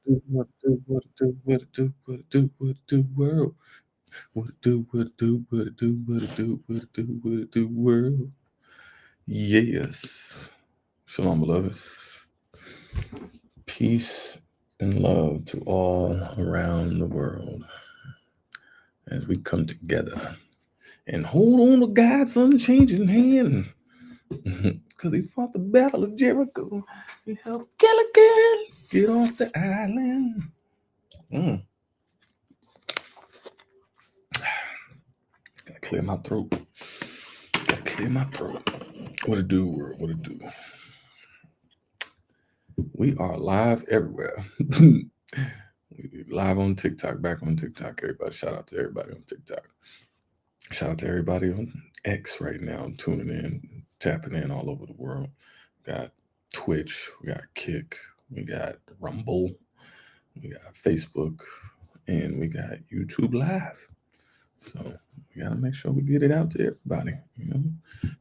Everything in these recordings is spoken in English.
do, what it do, what it do, what it do, what it do, what it do, world. What it do, what it do, what it do, what it do, what it do, what it do, world. Yes. Shalom, beloveds. Peace and love to all around the world as we come together and hold on to God's unchanging hand. Because he fought the battle of Jericho. He helped Gilligan get off the island. Mm. Gotta clear my throat. Gotta clear my throat. What it do, world? What it do? We are live everywhere. We live on TikTok, back on TikTok. Everybody, shout out to everybody on TikTok. Shout out to everybody on X right now, tuning in, tapping in all over the world. Got Twitch, we got Kick, we got Rumble, we got Facebook, and we got YouTube Live. So we gotta make sure we get it out to everybody.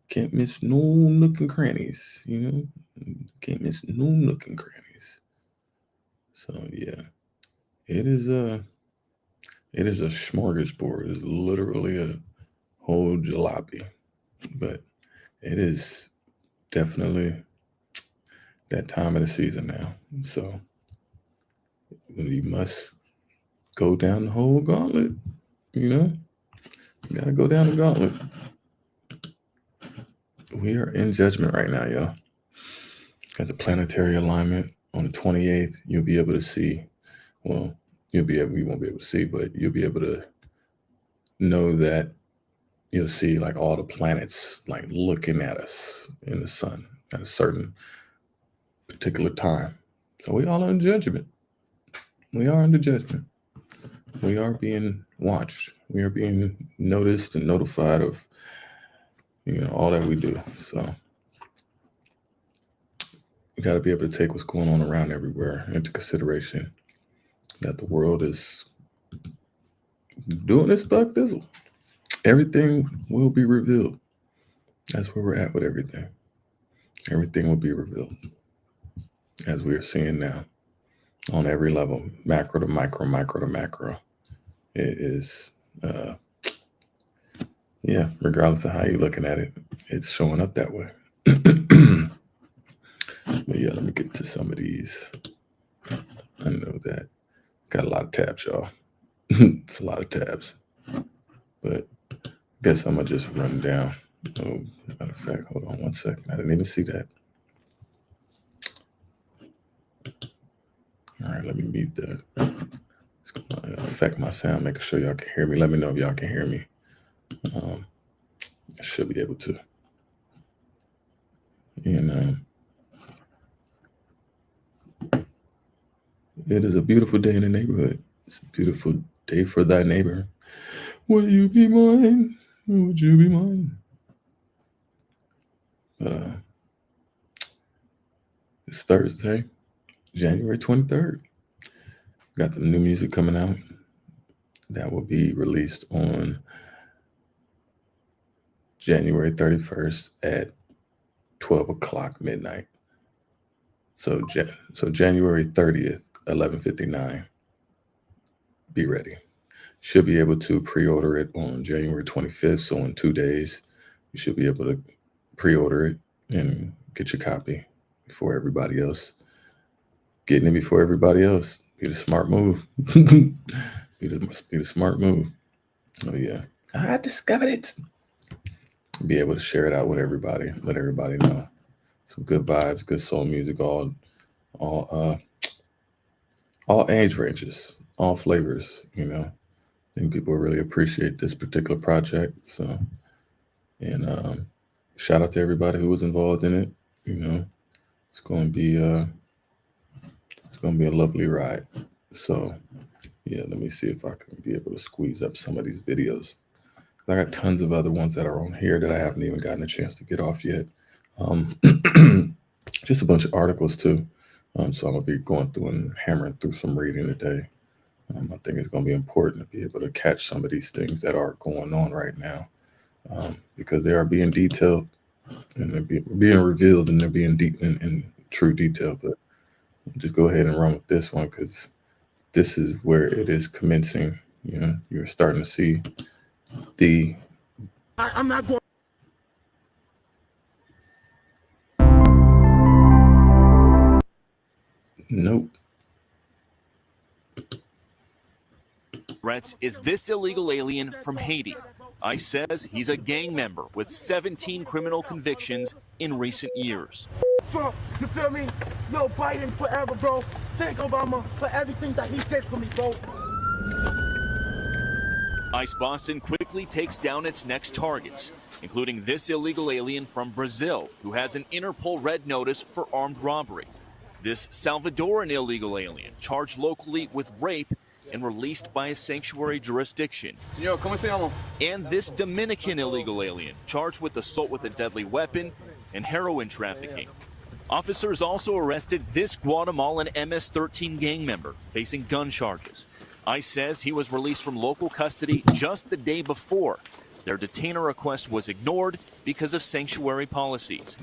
Can't miss no nook and crannies. Can't miss no nook and crannies. So yeah, it is a smorgasbord. It's literally a whole jalopy, but it is definitely that time of the season now. So we must go down the whole gauntlet. You gotta go down the gauntlet. We are in judgment right now, y'all. Got the planetary alignment on the 28th. You'll be able to see. Well, you won't be able to see, but you'll be able to know that you'll see like all the planets like looking at us in the sun at a certain particular time. So we all are in judgment. We are under judgment. We are being watched. We are being noticed and notified of all that we do. So you got to be able to take what's going on around everywhere into consideration. That the world is doing its stuff thizzle. Everything will be revealed. That's where we're at with everything. Everything will be revealed, as we are seeing now, on every level, macro to micro, micro to macro. It is, regardless of how you're looking at it, it's showing up that way. But yeah, let me get to some of these. I know that got a lot of tabs, y'all. It's a lot of tabs. But I guess I'm gonna just run down. Oh, matter of fact, hold on one second. I didn't even see that. All right, let me mute that. It's gonna affect my sound, making sure y'all can hear me. Let me know if y'all can hear me. I should be able to. It is a beautiful day in the neighborhood. It's a beautiful day for thy neighbor. Will you be mine? Would you be mine? It's Thursday, January 23rd. Got the new music coming out. That will be released on January 31st at 12 o'clock midnight. So January 30th, 11:59. Be ready. Should be able to pre-order it on January 25th. So in 2 days, you should be able to pre-order it and get your copy before everybody else. Getting it before everybody else. Be the smart move. be the smart move. Oh yeah. I discovered it. Be able to share it out with everybody. Let everybody know. Some good vibes, good soul music, all age ranges, all flavors, I think people really appreciate this particular project. So, and shout out to everybody who was involved in it. It's going to be a lovely ride. So, yeah, let me see if I can be able to squeeze up some of these videos. I got tons of other ones that are on here that I haven't even gotten a chance to get off yet. Just a bunch of articles too. So I'm gonna be going through and hammering through some reading today. I think it's going to be important to be able to catch some of these things that are going on right now, because they are being detailed and they're being revealed, and they're being deep in true detail. But just go ahead and run with this one because this is where it is commencing. You know, you're starting to see the. I'm not going. Nope. Threats is this illegal alien from Haiti. ICE says he's a gang member with 17 criminal convictions in recent years. Trump, you feel me? Yo, Biden forever, bro. Thank Obama for everything that he did for me, bro. ICE Boston quickly takes down its next targets, including this illegal alien from Brazil who has an Interpol red notice for armed robbery. This Salvadoran illegal alien charged locally with rape and released by a sanctuary jurisdiction. Señor, ¿cómo se llama? And this Dominican illegal alien charged with assault with a deadly weapon and heroin trafficking. Officers also arrested this Guatemalan MS-13 gang member facing gun charges. ICE says he was released from local custody just the day before. Their detainer request was ignored because of sanctuary policies.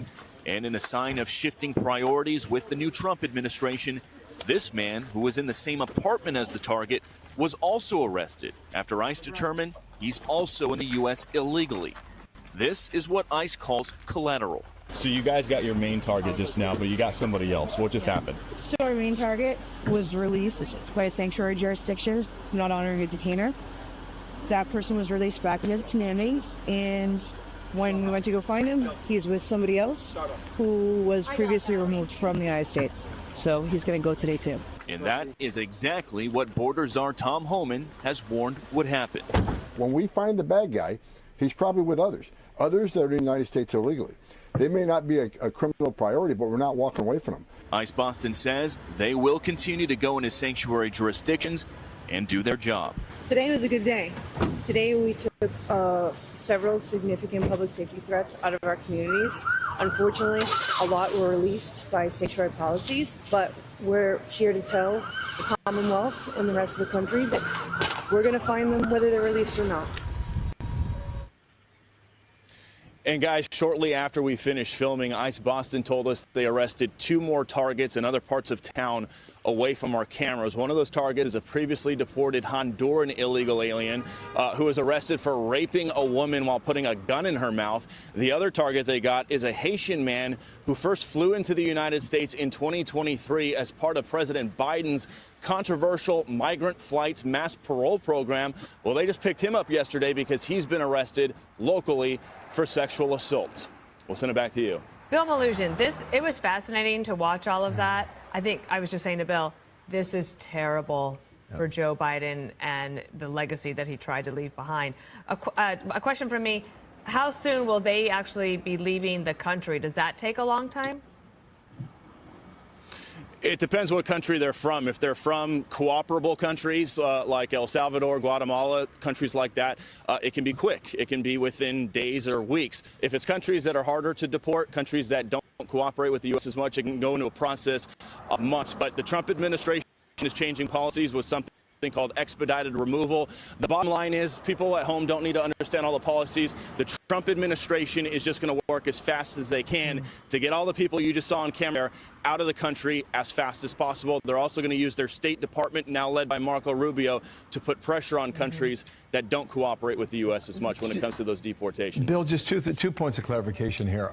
And in a sign of shifting priorities with the new Trump administration, this man, who was in the same apartment as the target, was also arrested after ICE determined he's also in the U.S. illegally. This is what ICE calls collateral. So you guys got your main target just now, but you got somebody else. What just happened? So our main target was released by a sanctuary jurisdiction, not honoring a detainer. That person was released back into the community, and when we went to go find him, he's with somebody else who was previously removed from the United States. So he's going to go today too. And that is exactly what Border Czar Tom Homan has warned would happen. When we find the bad guy, he's probably with others that are in the United States illegally. They may not be a criminal priority, but we're not walking away from them. ICE Boston says they will continue to go into sanctuary jurisdictions and do their job. Today was a good day. Today we took several significant public safety threats out of our communities. Unfortunately, a lot were released by sanctuary policies, but we're here to tell the Commonwealth and the rest of the country that we're going to find them whether they're released or not. And guys, shortly after we finished filming, ICE Boston told us they arrested 2 more targets in other parts of town away from our cameras. One of those targets is a previously deported Honduran illegal alien who was arrested for raping a woman while putting a gun in her mouth. The other target they got is a Haitian man who first flew into the United States in 2023 as part of President Biden's controversial migrant flights mass parole program. Well, they just picked him up yesterday because he's been arrested locally for sexual assault. We'll send it back to you. Bill Melugin, it was fascinating to watch all of that. I think I was just saying to Bill, this is terrible for Joe Biden and the legacy that he tried to leave behind. A question from me, how soon will they actually be leaving the country? Does that take a long time? It depends what country they're from. If they're from cooperable countries like El Salvador, Guatemala, countries like that, it can be quick. It can be within days or weeks. If it's countries that are harder to deport, countries that don't cooperate with the U.S. as much, it can go into a process of months. But the Trump administration is changing policies with something called expedited removal. The bottom line is people at home don't need to understand all the policies. The Trump administration is just going to work as fast as they can to get all the people you just saw on camera out of the country as fast as possible. They're also going to use their State Department, now led by Marco Rubio, to put pressure on countries that don't cooperate with the U.S. as much when it comes to those deportations. Bill, just two points of clarification here.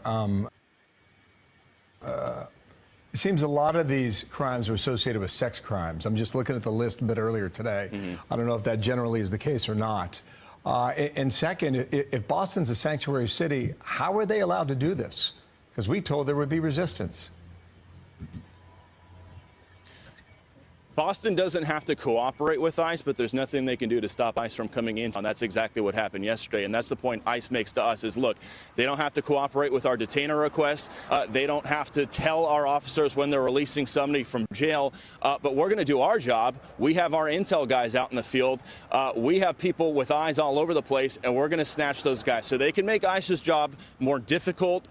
It seems a lot of these crimes are associated with sex crimes. I'm just looking at the list a bit earlier today. I don't know if that generally is the case or not. And second, if Boston's a sanctuary city, how are they allowed to do this? Because we told there would be resistance. Boston doesn't have to cooperate with ICE, but there's nothing they can do to stop ICE from coming in. And that's exactly what happened yesterday. And that's the point ICE makes to us is, look, they don't have to cooperate with our detainer requests. They don't have to tell our officers when they're releasing somebody from jail. But we're going to do our job. We have our intel guys out in the field. We have people with eyes all over the place, and we're going to snatch those guys. So they can make ICE's job more difficult,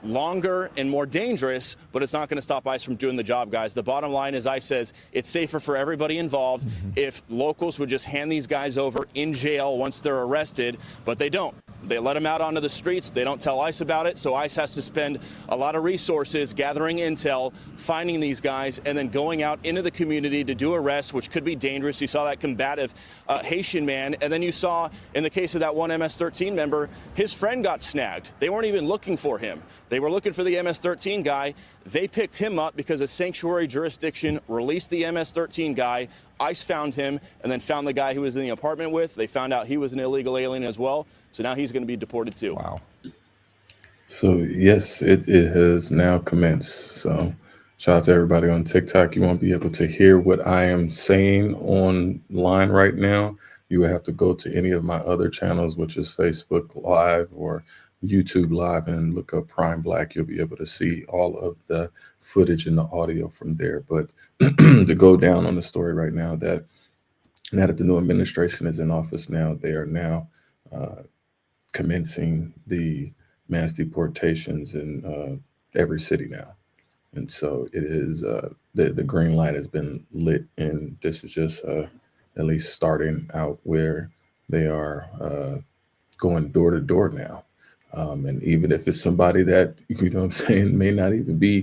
longer, and more dangerous, but it's not going to stop ICE from doing the job, guys. The bottom line is ICE says it's safer for everybody involved if locals would just hand these guys over in jail once they're arrested, but they don't. They let them out onto the streets. They don't tell ICE about it, so ICE has to spend a lot of resources gathering intel, finding these guys, and then going out into the community to do arrests, which could be dangerous. You saw that combative Haitian man, and then you saw, in the case of that one MS-13 member, his friend got snagged. They weren't even looking for him. They were looking for the MS-13 guy. They picked him up because a sanctuary jurisdiction released the MS-13 guy. ICE found him and then found the guy who was in the apartment with. They found out he was an illegal alien as well. So now he's going to be deported too. Wow. So yes, it has now commenced. So shout out to everybody on TikTok. You won't be able to hear what I am saying online right now. You will have to go to any of my other channels, which is Facebook Live or YouTube Live, and look up Prime Black. You'll be able to see all of the footage and the audio from there. But to go down on the story right now, that now that the new administration is in office now, they are now commencing the mass deportations in every city now. And so it is, the green light has been lit, and this is just at least starting out where they are going door to door now. And even if it's somebody that, you know what I'm saying, may not even be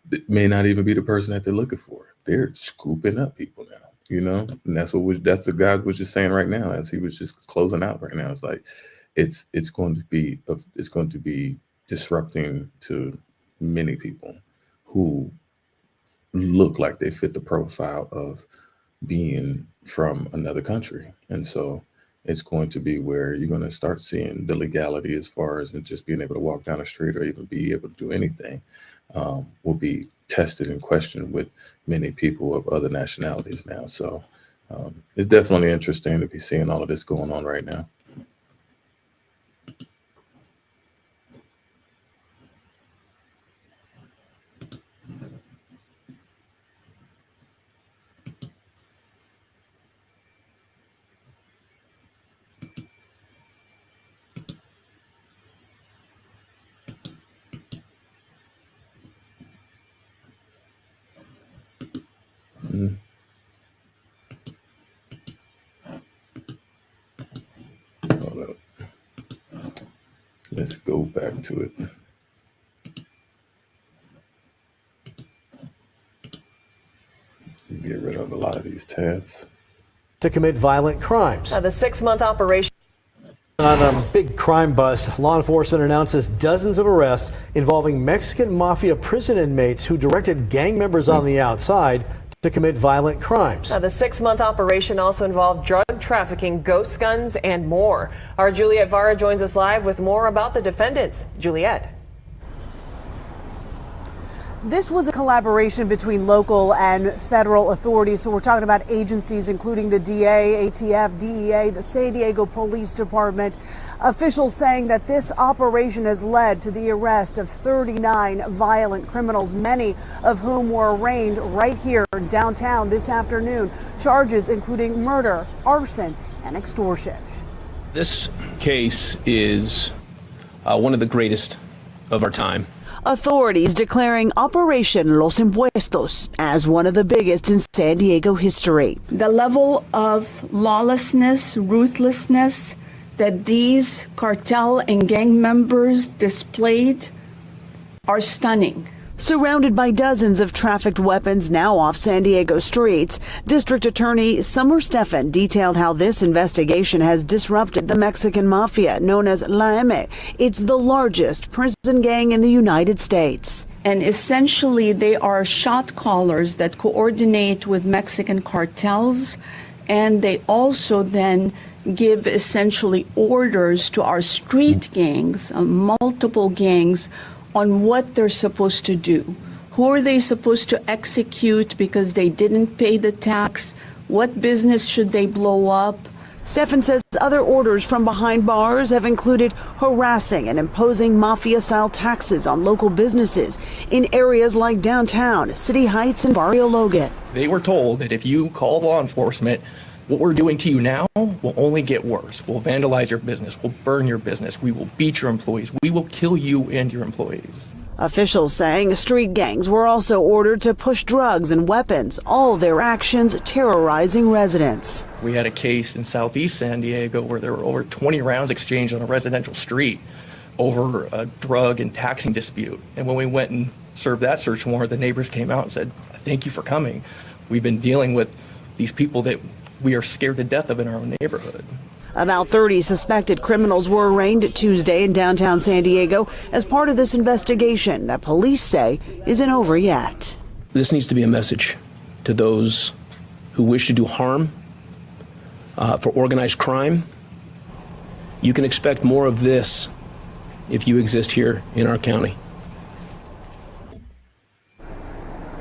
the person that they're looking for, they're scooping up people now, you know? And that's the guy was just saying right now, as he was just closing out right now. It's like, it's going to be disrupting to many people who look like they fit the profile of being from another country. And so it's going to be where you're going to start seeing the legality as far as just being able to walk down the street or even be able to do anything will be tested and questioned with many people of other nationalities now. So it's definitely interesting to be seeing all of this going on right now. Hold up. Let's go back to it. Get rid of a lot of these tabs. To commit violent crimes. The 6-month operation. On a big crime bust, law enforcement announces dozens of arrests involving Mexican mafia prison inmates who directed gang members on the outside to commit violent crimes. The 6-month operation also involved drug trafficking, ghost guns, and more. Our Juliet Vara joins us live with more about the defendants. Juliet. This was a collaboration between local and federal authorities. So we're talking about agencies including the DA, ATF, DEA, the San Diego Police Department. Officials saying that this operation has led to the arrest of 39 violent criminals, many of whom were arraigned right here in downtown this afternoon. Charges including murder, arson, and extortion. This case is one of the greatest of our time. Authorities declaring Operation Los Impuestos as one of the biggest in San Diego history. The level of lawlessness, ruthlessness that these cartel and gang members displayed are stunning. Surrounded by dozens of trafficked weapons now off San Diego streets, District Attorney Summer Stephan detailed how this investigation has disrupted the Mexican mafia known as La M. It's the largest prison gang in the United States. And essentially, they are shot callers that coordinate with Mexican cartels, and they also then give essentially orders to our street gangs, multiple gangs, on what they're supposed to do. Who are they supposed to execute because they didn't pay the tax? What business should they blow up? Stephan says other orders from behind bars have included harassing and imposing mafia-style taxes on local businesses in areas like downtown, City Heights, and Barrio Logan. They were told that if you call law enforcement, what we're doing to you now will only get worse. We'll vandalize your business. We'll burn your business. We will beat your employees. We will kill you and your employees. Officials saying street gangs were also ordered to push drugs and weapons, all their actions terrorizing residents. We had a case in southeast San Diego where there were over 20 rounds exchanged on a residential street over a drug and taxing dispute. And when we went and served that search warrant, the neighbors came out and said, "Thank you for coming. We've been dealing with these people that we are scared to death of in our own neighborhood." About 30 suspected criminals were arraigned Tuesday in downtown San Diego as part of this investigation that police say isn't over yet. This needs to be a message to those who wish to do harm for organized crime. You can expect more of this if you exist here in our county.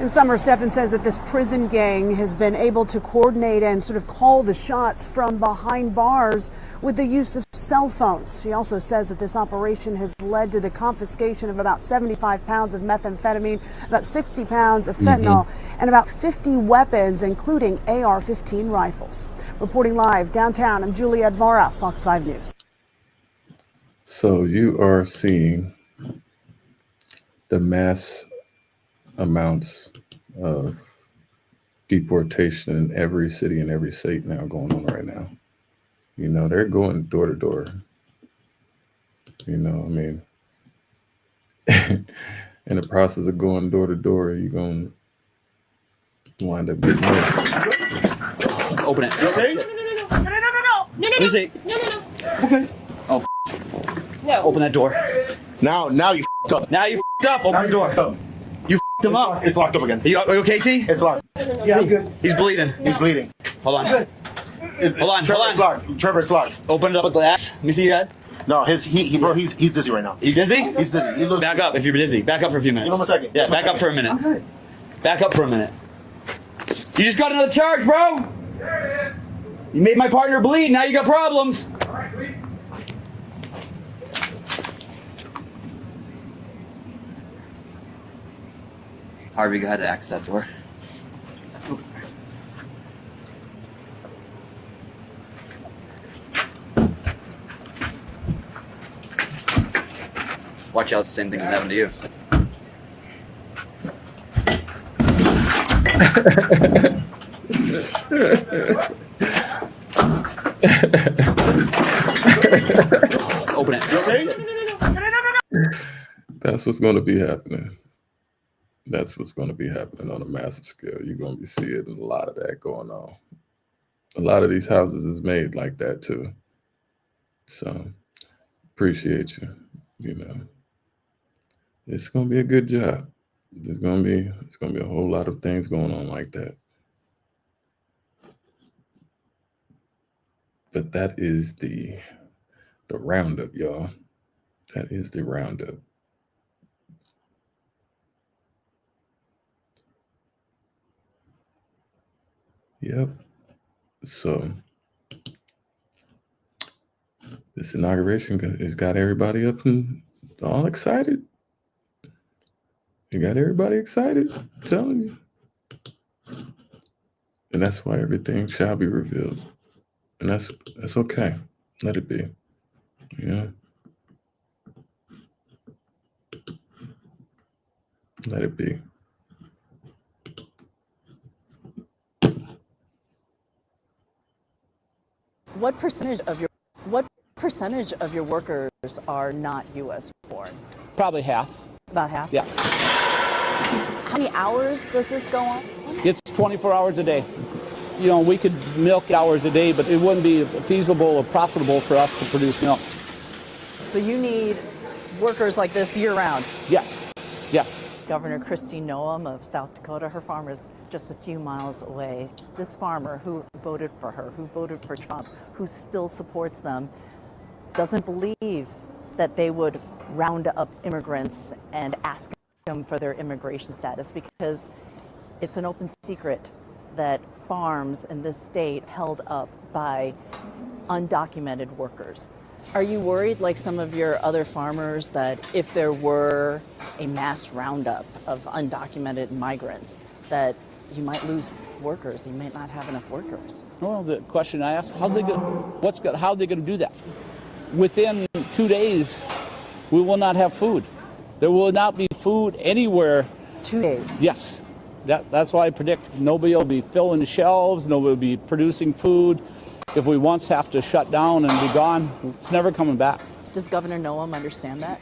In summer, Stefan says that this prison gang has been able to coordinate and sort of call the shots from behind bars with the use of cell phones. She also says that this operation has led to the confiscation of about 75 pounds of methamphetamine, about 60 pounds of fentanyl, and about 50 weapons, including AR-15 rifles. Reporting live downtown, I'm Juliet Vara, Fox 5 News. So you are seeing the mass amounts of deportation in every city and every state now going on right now. You know, they're going door to door. You know, I mean, in the process of going door to door, you're going to wind up getting hurt. Open it. You okay? No. Let me see. No. Okay. Oh, no. Open that door. Now you f***ed up. Now you f***ed up. Open the door. You f***ed him up. It's locked up again. Are you okay, T? It's locked. Yeah, I'm good. He's bleeding. He's bleeding. Hold on. Hold on. It's locked. Trevor, it's locked. Open it up with glass. Let me see your head. No, he's dizzy right now. You dizzy? He's dizzy. He looks back up if you're dizzy. Back up for a few minutes. Give him a second. Yeah, back up for a minute. Okay. Back up for a minute. You just got another charge, bro. You made my partner bleed. Now you got problems. All right, bleed. Harvey, go ahead and axe that door. Watch out, the same thing is happening to you. Open it. You okay? That's what's going to be happening. That's what's going to be happening on a massive scale. You're going to be seeing a lot of that going on. A lot of these houses is made like that too. So appreciate you. You know, it's going to be a good job. It's going to be a whole lot of things going on like that. But that is the roundup, y'all. That is the roundup. Yep. So this inauguration has got everybody up and all excited. You got everybody excited, I'm telling you. And that's why everything shall be revealed. And that's okay. Let it be. Yeah. Let it be. What percentage of your workers are not U.S. born? Probably half. About half? Yeah. How many hours does this go on? It's 24 hours a day. You know, we could milk hours a day, but it wouldn't be feasible or profitable for us to produce milk. So you need workers like this year-round? Yes. Yes. Governor Kristi Noem of South Dakota, her farm is just a few miles away. This farmer who voted for her, who voted for Trump, who still supports them, doesn't believe that they would round up immigrants and ask them for their immigration status, because it's an open secret that farms in this state held up by undocumented workers. Are you worried, like some of your other farmers, that if there were a mass roundup of undocumented migrants, that you might lose workers? You might not have enough workers. Well, the question I asked, how are they going to do that? Within 2 days, we will not have food. There will not be food anywhere. 2 days. Yes. That's why I predict nobody will be filling the shelves, nobody will be producing food. If we once have to shut down and be gone, it's never coming back. Does Governor Noem understand that?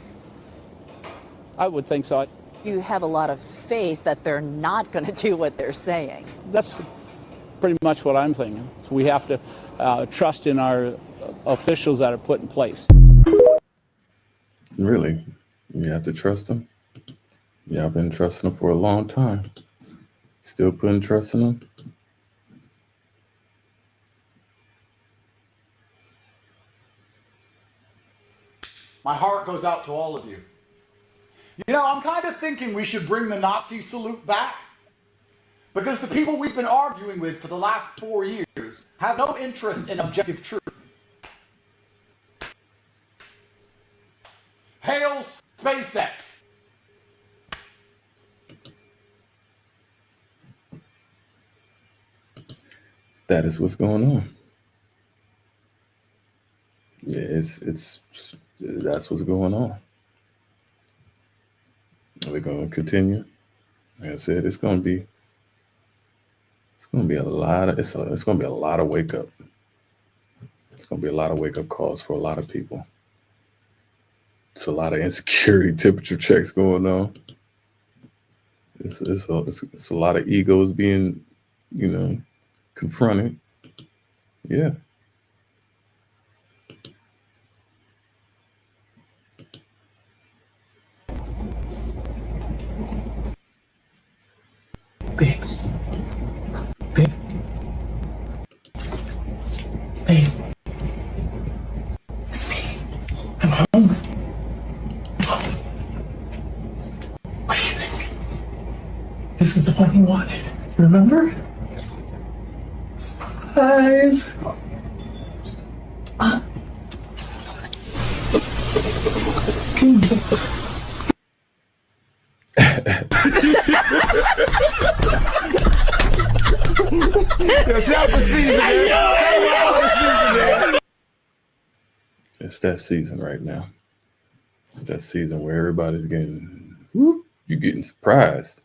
I would think so. You have a lot of faith that they're not going to do what they're saying. That's pretty much what I'm thinking. So we have to trust in our officials that are put in place. Really? You have to trust them? Yeah, I've been trusting them for a long time. Still putting trust in them? My heart goes out to all of you. You know, I'm kind of thinking we should bring the Nazi salute back, because the people we've been arguing with for the last 4 years have no interest in objective truth. Hail SpaceX! That is what's going on. Yeah, that's what's going on. We're going to continue. Like I said, it's going to be a lot of it's going to be a lot of wake up. It's going to be a lot of wake up calls for a lot of people. It's a lot of insecurity temperature checks going on. It's a lot of egos being, confronted. Yeah. Hey, it's me. I'm home. What do you think? This is the one you wanted. Remember? Surprise. It's that season right now. It's that season where everybody's getting, you're getting surprised.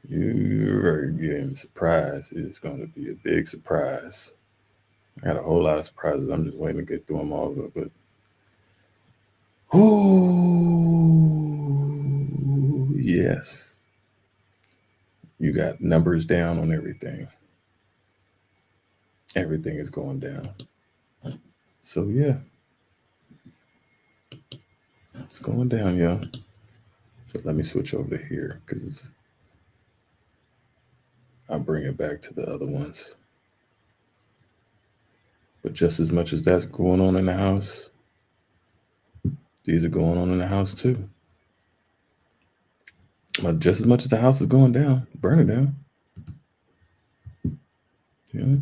You're getting surprised. It's going to be a big surprise. I got a whole lot of surprises. I'm just waiting to get through them all. But yes. You got numbers down on everything. Everything is going down. So yeah. It's going down, y'all. So let me switch over to here because I'll bring it back to the other ones. But just as much as that's going on in the house, these are going on in the house too. But just as much as the house is going down, burn it down. Yeah.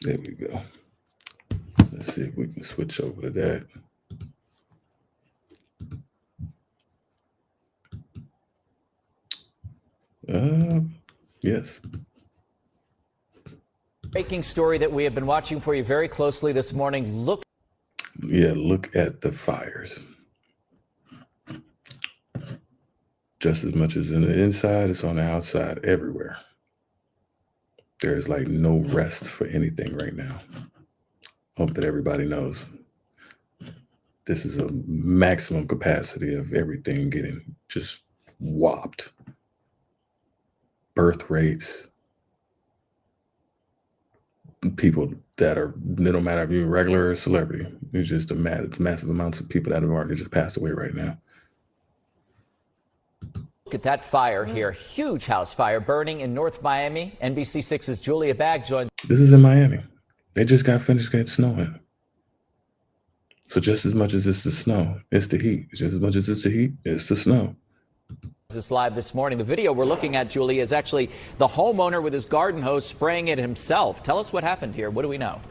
There we go. Let's see if we can switch over to that. Yes. Breaking story that we have been watching for you very closely this morning. Look at the fires. Just as much as in the inside, it's on the outside everywhere. There's like no rest for anything right now. Hope that everybody knows. This is a maximum capacity of everything getting just whopped. Birth rates. People that are, it don't matter if you're regular or celebrity. It's just it's massive amounts of people that have already just passed away right now. Look at that fire here. Huge house fire burning in North Miami. NBC6's Julia Bagg joins. This is in Miami. It just got finished getting snowing. So just as much as it's the snow, it's the heat. Just as much as it's the heat, it's the snow. This live this morning. The video we're looking at, Julie, is actually the homeowner with his garden hose spraying it himself. Tell us what happened here. What do we know?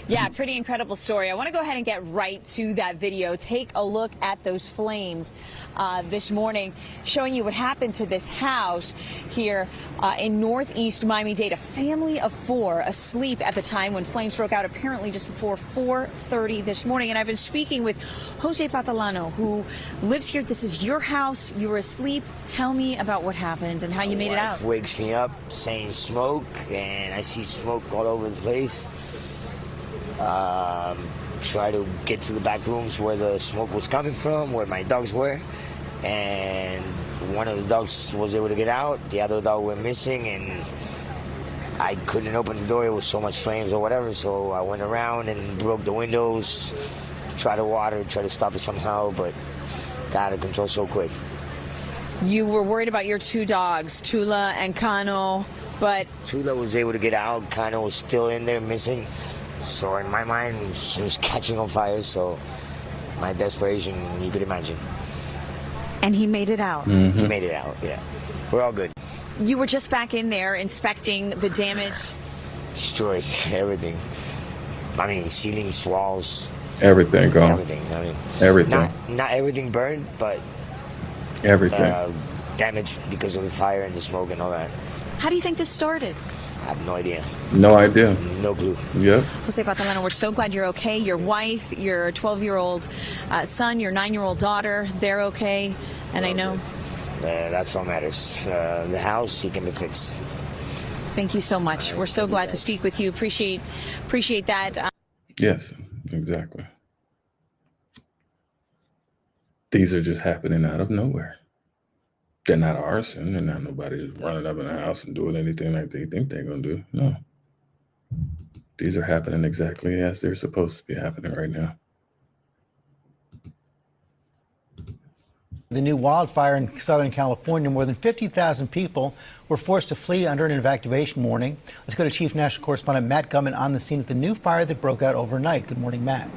Yeah, pretty incredible story. I want to go ahead and get right to that video. Take a look at those flames this morning, showing you what happened to this house here in northeast Miami-Dade. A family of 4 asleep at the time when flames broke out, apparently just before 4:30 this morning. And I've been speaking with Jose Patalano, who lives here. This is your house. You were asleep. Tell me about what happened and how you made it out. Wakes me up saying smoke, and I see smoke all over the place. Try to get to the back rooms where the smoke was coming from, where my dogs were, and one of the dogs was able to get out. The other dog went missing, and I couldn't open the door. It was so much flames or whatever, so I went around and broke the windows, tried to stop it somehow, but got out of control so quick. You were worried about your 2 dogs, Tula and Kano, but Tula was able to get out. Kano was still in there missing. So in my mind, she was catching on fire, so my desperation, you could imagine. And he made it out. Mm-hmm. He made it out, yeah. We're all good. You were just back in there inspecting the damage. Destroyed everything. I mean, ceilings, walls. Everything gone. Everything. I mean, everything. Not everything burned, but everything. Damage because of the fire and the smoke and all that. How do you think this started? I have no idea. No idea. No clue. Yep. Jose Patalano, we're so glad you're okay. Your wife, your 12-year-old son, your 9-year-old daughter, they're okay. And I know. That's all matters. The house, he can be fixed. Thank you so much. We're so glad to speak with you. Appreciate that. Yes, exactly. These are just happening out of nowhere. They're not arson, and not nobody just running up in the house and doing anything like they think they're going to do. No. These are happening exactly as they're supposed to be happening right now. The new wildfire in Southern California, more than 50,000 people were forced to flee under an evacuation warning. Let's go to Chief National Correspondent Matt Gumman on the scene at the new fire that broke out overnight. Good morning, Matt.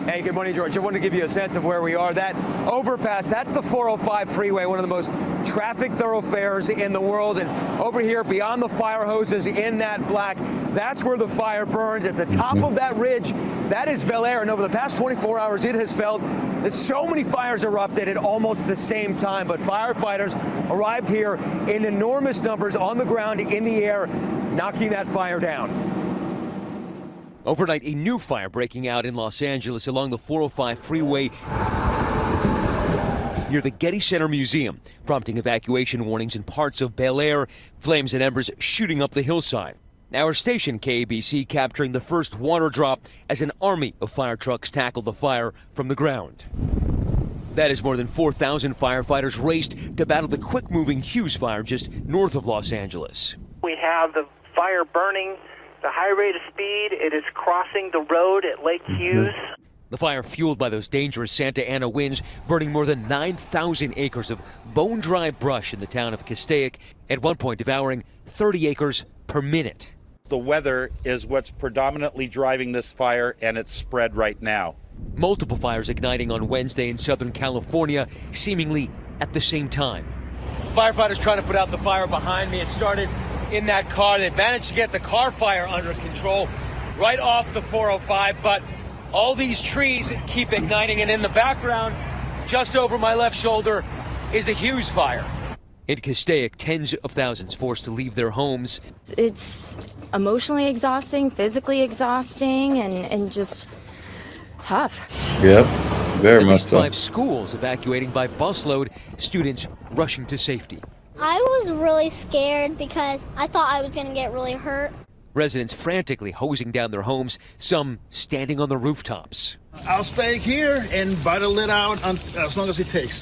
Hey, good morning, George. I wanted to give you a sense of where we are. That overpass, that's the 405 freeway, one of the most traffic thoroughfares in the world. And over here, beyond the fire hoses in that black, that's where the fire burned. At the top of that ridge, that is Bel Air. And over the past 24 hours, it has felt that so many fires erupted at almost the same time. But firefighters arrived here in enormous numbers on the ground, in the air, knocking that fire down. Overnight, a new fire breaking out in Los Angeles along the 405 freeway near the Getty Center Museum, prompting evacuation warnings in parts of Bel Air, flames and embers shooting up the hillside. Our station, KABC, capturing the first water drop as an army of fire trucks tackled the fire from the ground. That is more than 4,000 firefighters raced to battle the quick-moving Hughes fire just north of Los Angeles. We have the fire burning. The high rate of speed, it is crossing the road at Lake Hughes. The fire, fueled by those dangerous Santa Ana winds, burning more than 9,000 acres of bone-dry brush in the town of Castaic, at one point devouring 30 acres per minute. The weather is what's predominantly driving this fire, and it's spread right now. Multiple fires igniting on Wednesday in Southern California, seemingly at the same time. Firefighters trying to put out the fire behind me. It started in that car. They managed to get the car fire under control right off the 405, but all these trees keep igniting, and in the background, just over my left shoulder, is the Hughes fire. In Castaic, tens of thousands forced to leave their homes. It's emotionally exhausting, physically exhausting, and just tough. Yep, very much so. 5 schools evacuating by busload, students rushing to safety. I was really scared because I thought I was going to get really hurt. Residents frantically hosing down their homes, some standing on the rooftops. I'll stay here and bite the lid out as long as it takes.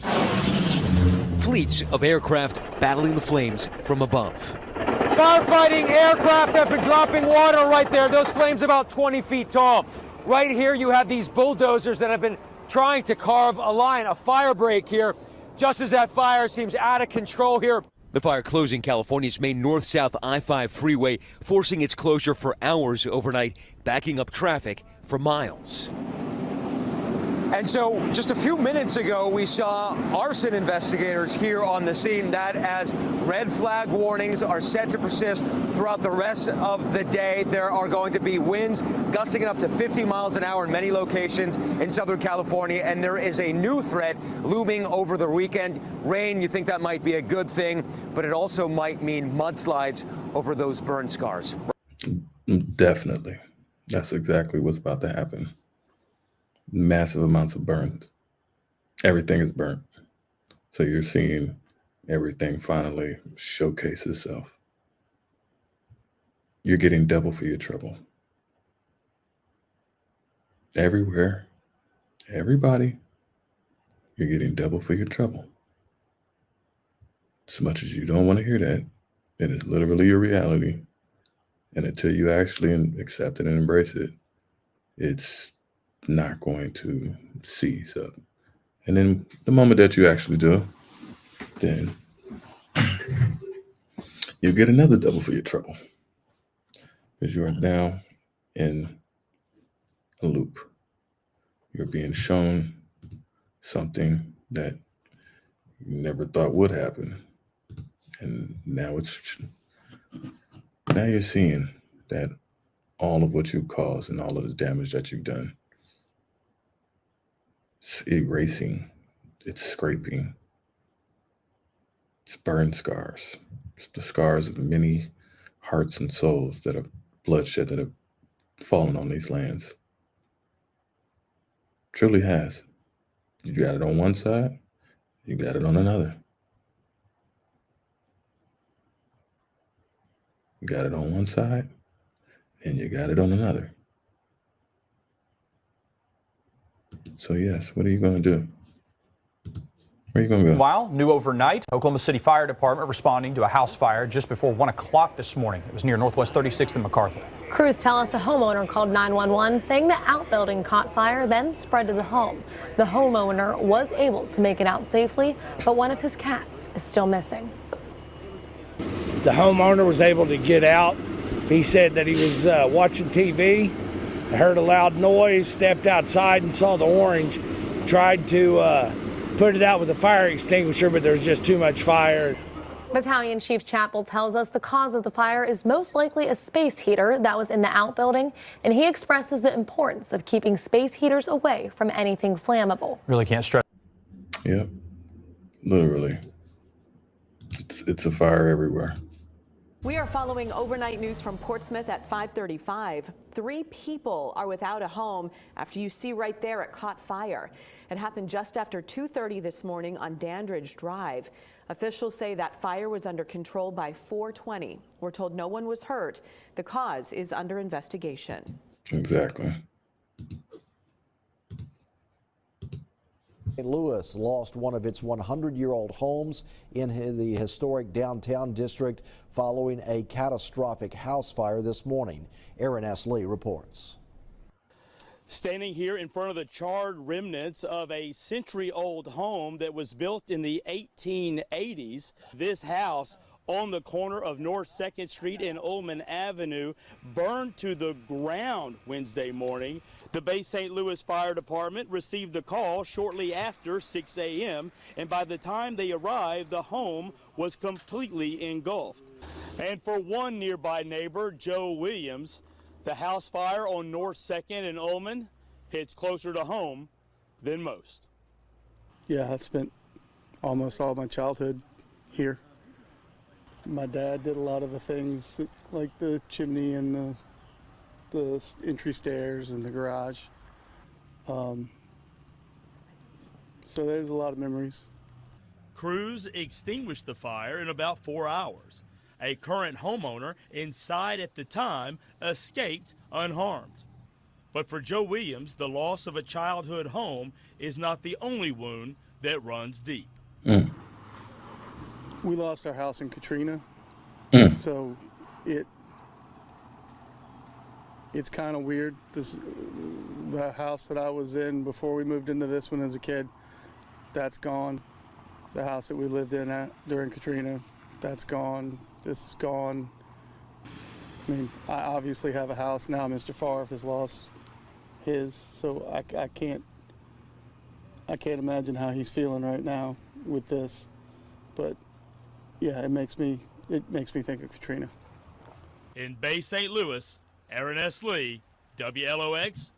Fleets of aircraft battling the flames from above. Firefighting aircraft have been dropping water right there. Those flames about 20 feet tall. Right here you have these bulldozers that have been trying to carve a line, a fire break here, just as that fire seems out of control here. The fire closing California's main north-south I-5 freeway, forcing its closure for hours overnight, backing up traffic for miles. And so just a few minutes ago, we saw arson investigators here on the scene. That as red flag warnings are set to persist throughout the rest of the day. There are going to be winds gusting up to 50 miles an hour in many locations in Southern California. And there is a new threat looming over the weekend. Rain, you think that might be a good thing, but it also might mean mudslides over those burn scars. Definitely. That's exactly what's about to happen. Massive amounts of burns. Everything is burnt. So you're seeing everything finally showcase itself. You're getting double for your trouble. Everywhere, everybody, you're getting double for your trouble. As much as you don't want to hear that, it is literally your reality. And until you actually accept it and embrace it, it's not going to cease up. And then the moment that you actually do, then you get another double for your trouble, because you are now in a loop. You're being shown something that you never thought would happen. And now you're seeing that all of what you've caused and all of the damage that you've done, it's erasing, it's scraping, it's burn scars. It's the scars of many hearts and souls that are bloodshed that have fallen on these lands. Truly has. You got it on one side, you got it on another. You got it on one side, and you got it on another. So yes, what are you going to do? Where are you going to go? Meanwhile, new overnight, Oklahoma City Fire Department responding to a house fire just before 1 o'clock this morning. It was near Northwest 36th and MacArthur. Crews tell us a homeowner called 911 saying the outbuilding caught fire, then spread to the home. The homeowner was able to make it out safely, but one of his cats is still missing. The homeowner was able to get out. He said that he was watching TV, heard a loud noise, stepped outside and saw the orange, tried to put it out with a fire extinguisher, but there was just too much fire. Battalion Chief Chappell tells us the cause of the fire is most likely a space heater that was in the outbuilding, and he expresses the importance of keeping space heaters away from anything flammable. Really can't stress. Yep, literally. It's a fire everywhere. We are following overnight news from Portsmouth at 5:35. 3 people are without a home after you see right there it caught fire. It happened just after 2:30 this morning on Dandridge Drive. Officials say that fire was under control by 4:20. We're told no one was hurt. The cause is under investigation. Exactly. St. Louis lost one of its 100-year-old homes in the historic downtown district following a catastrophic house fire this morning. Aaron S. Lee reports. Standing here in front of the charred remnants of a century-old home that was built in the 1880s, this house on the corner of North 2nd Street and Ullman Avenue burned to the ground Wednesday morning. The Bay St. Louis Fire Department received the call shortly after 6 a.m., and by the time they arrived, the home was completely engulfed. And for one nearby neighbor, Joe Williams, the house fire on North 2nd and Ullman hits closer to home than most. Yeah, I spent almost all my childhood here. My dad did a lot of the things like the chimney and the entry stairs and the garage. So there's a lot of memories. Crews extinguished the fire in about 4 hours. A current homeowner inside at the time escaped unharmed. But for Joe Williams, the loss of a childhood home is not the only wound that runs deep. We lost our house in Katrina, so it's kind of weird. The house that I was in before we moved into this one as a kid, that's gone. The house that we lived in during Katrina, that's gone. This is gone. I mean, I obviously have a house now. Mr. Favre has lost his, so I can't imagine how he's feeling right now with this. But yeah, it makes me think of Katrina. In Bay St. Louis, Aaron S. Lee, WLOX.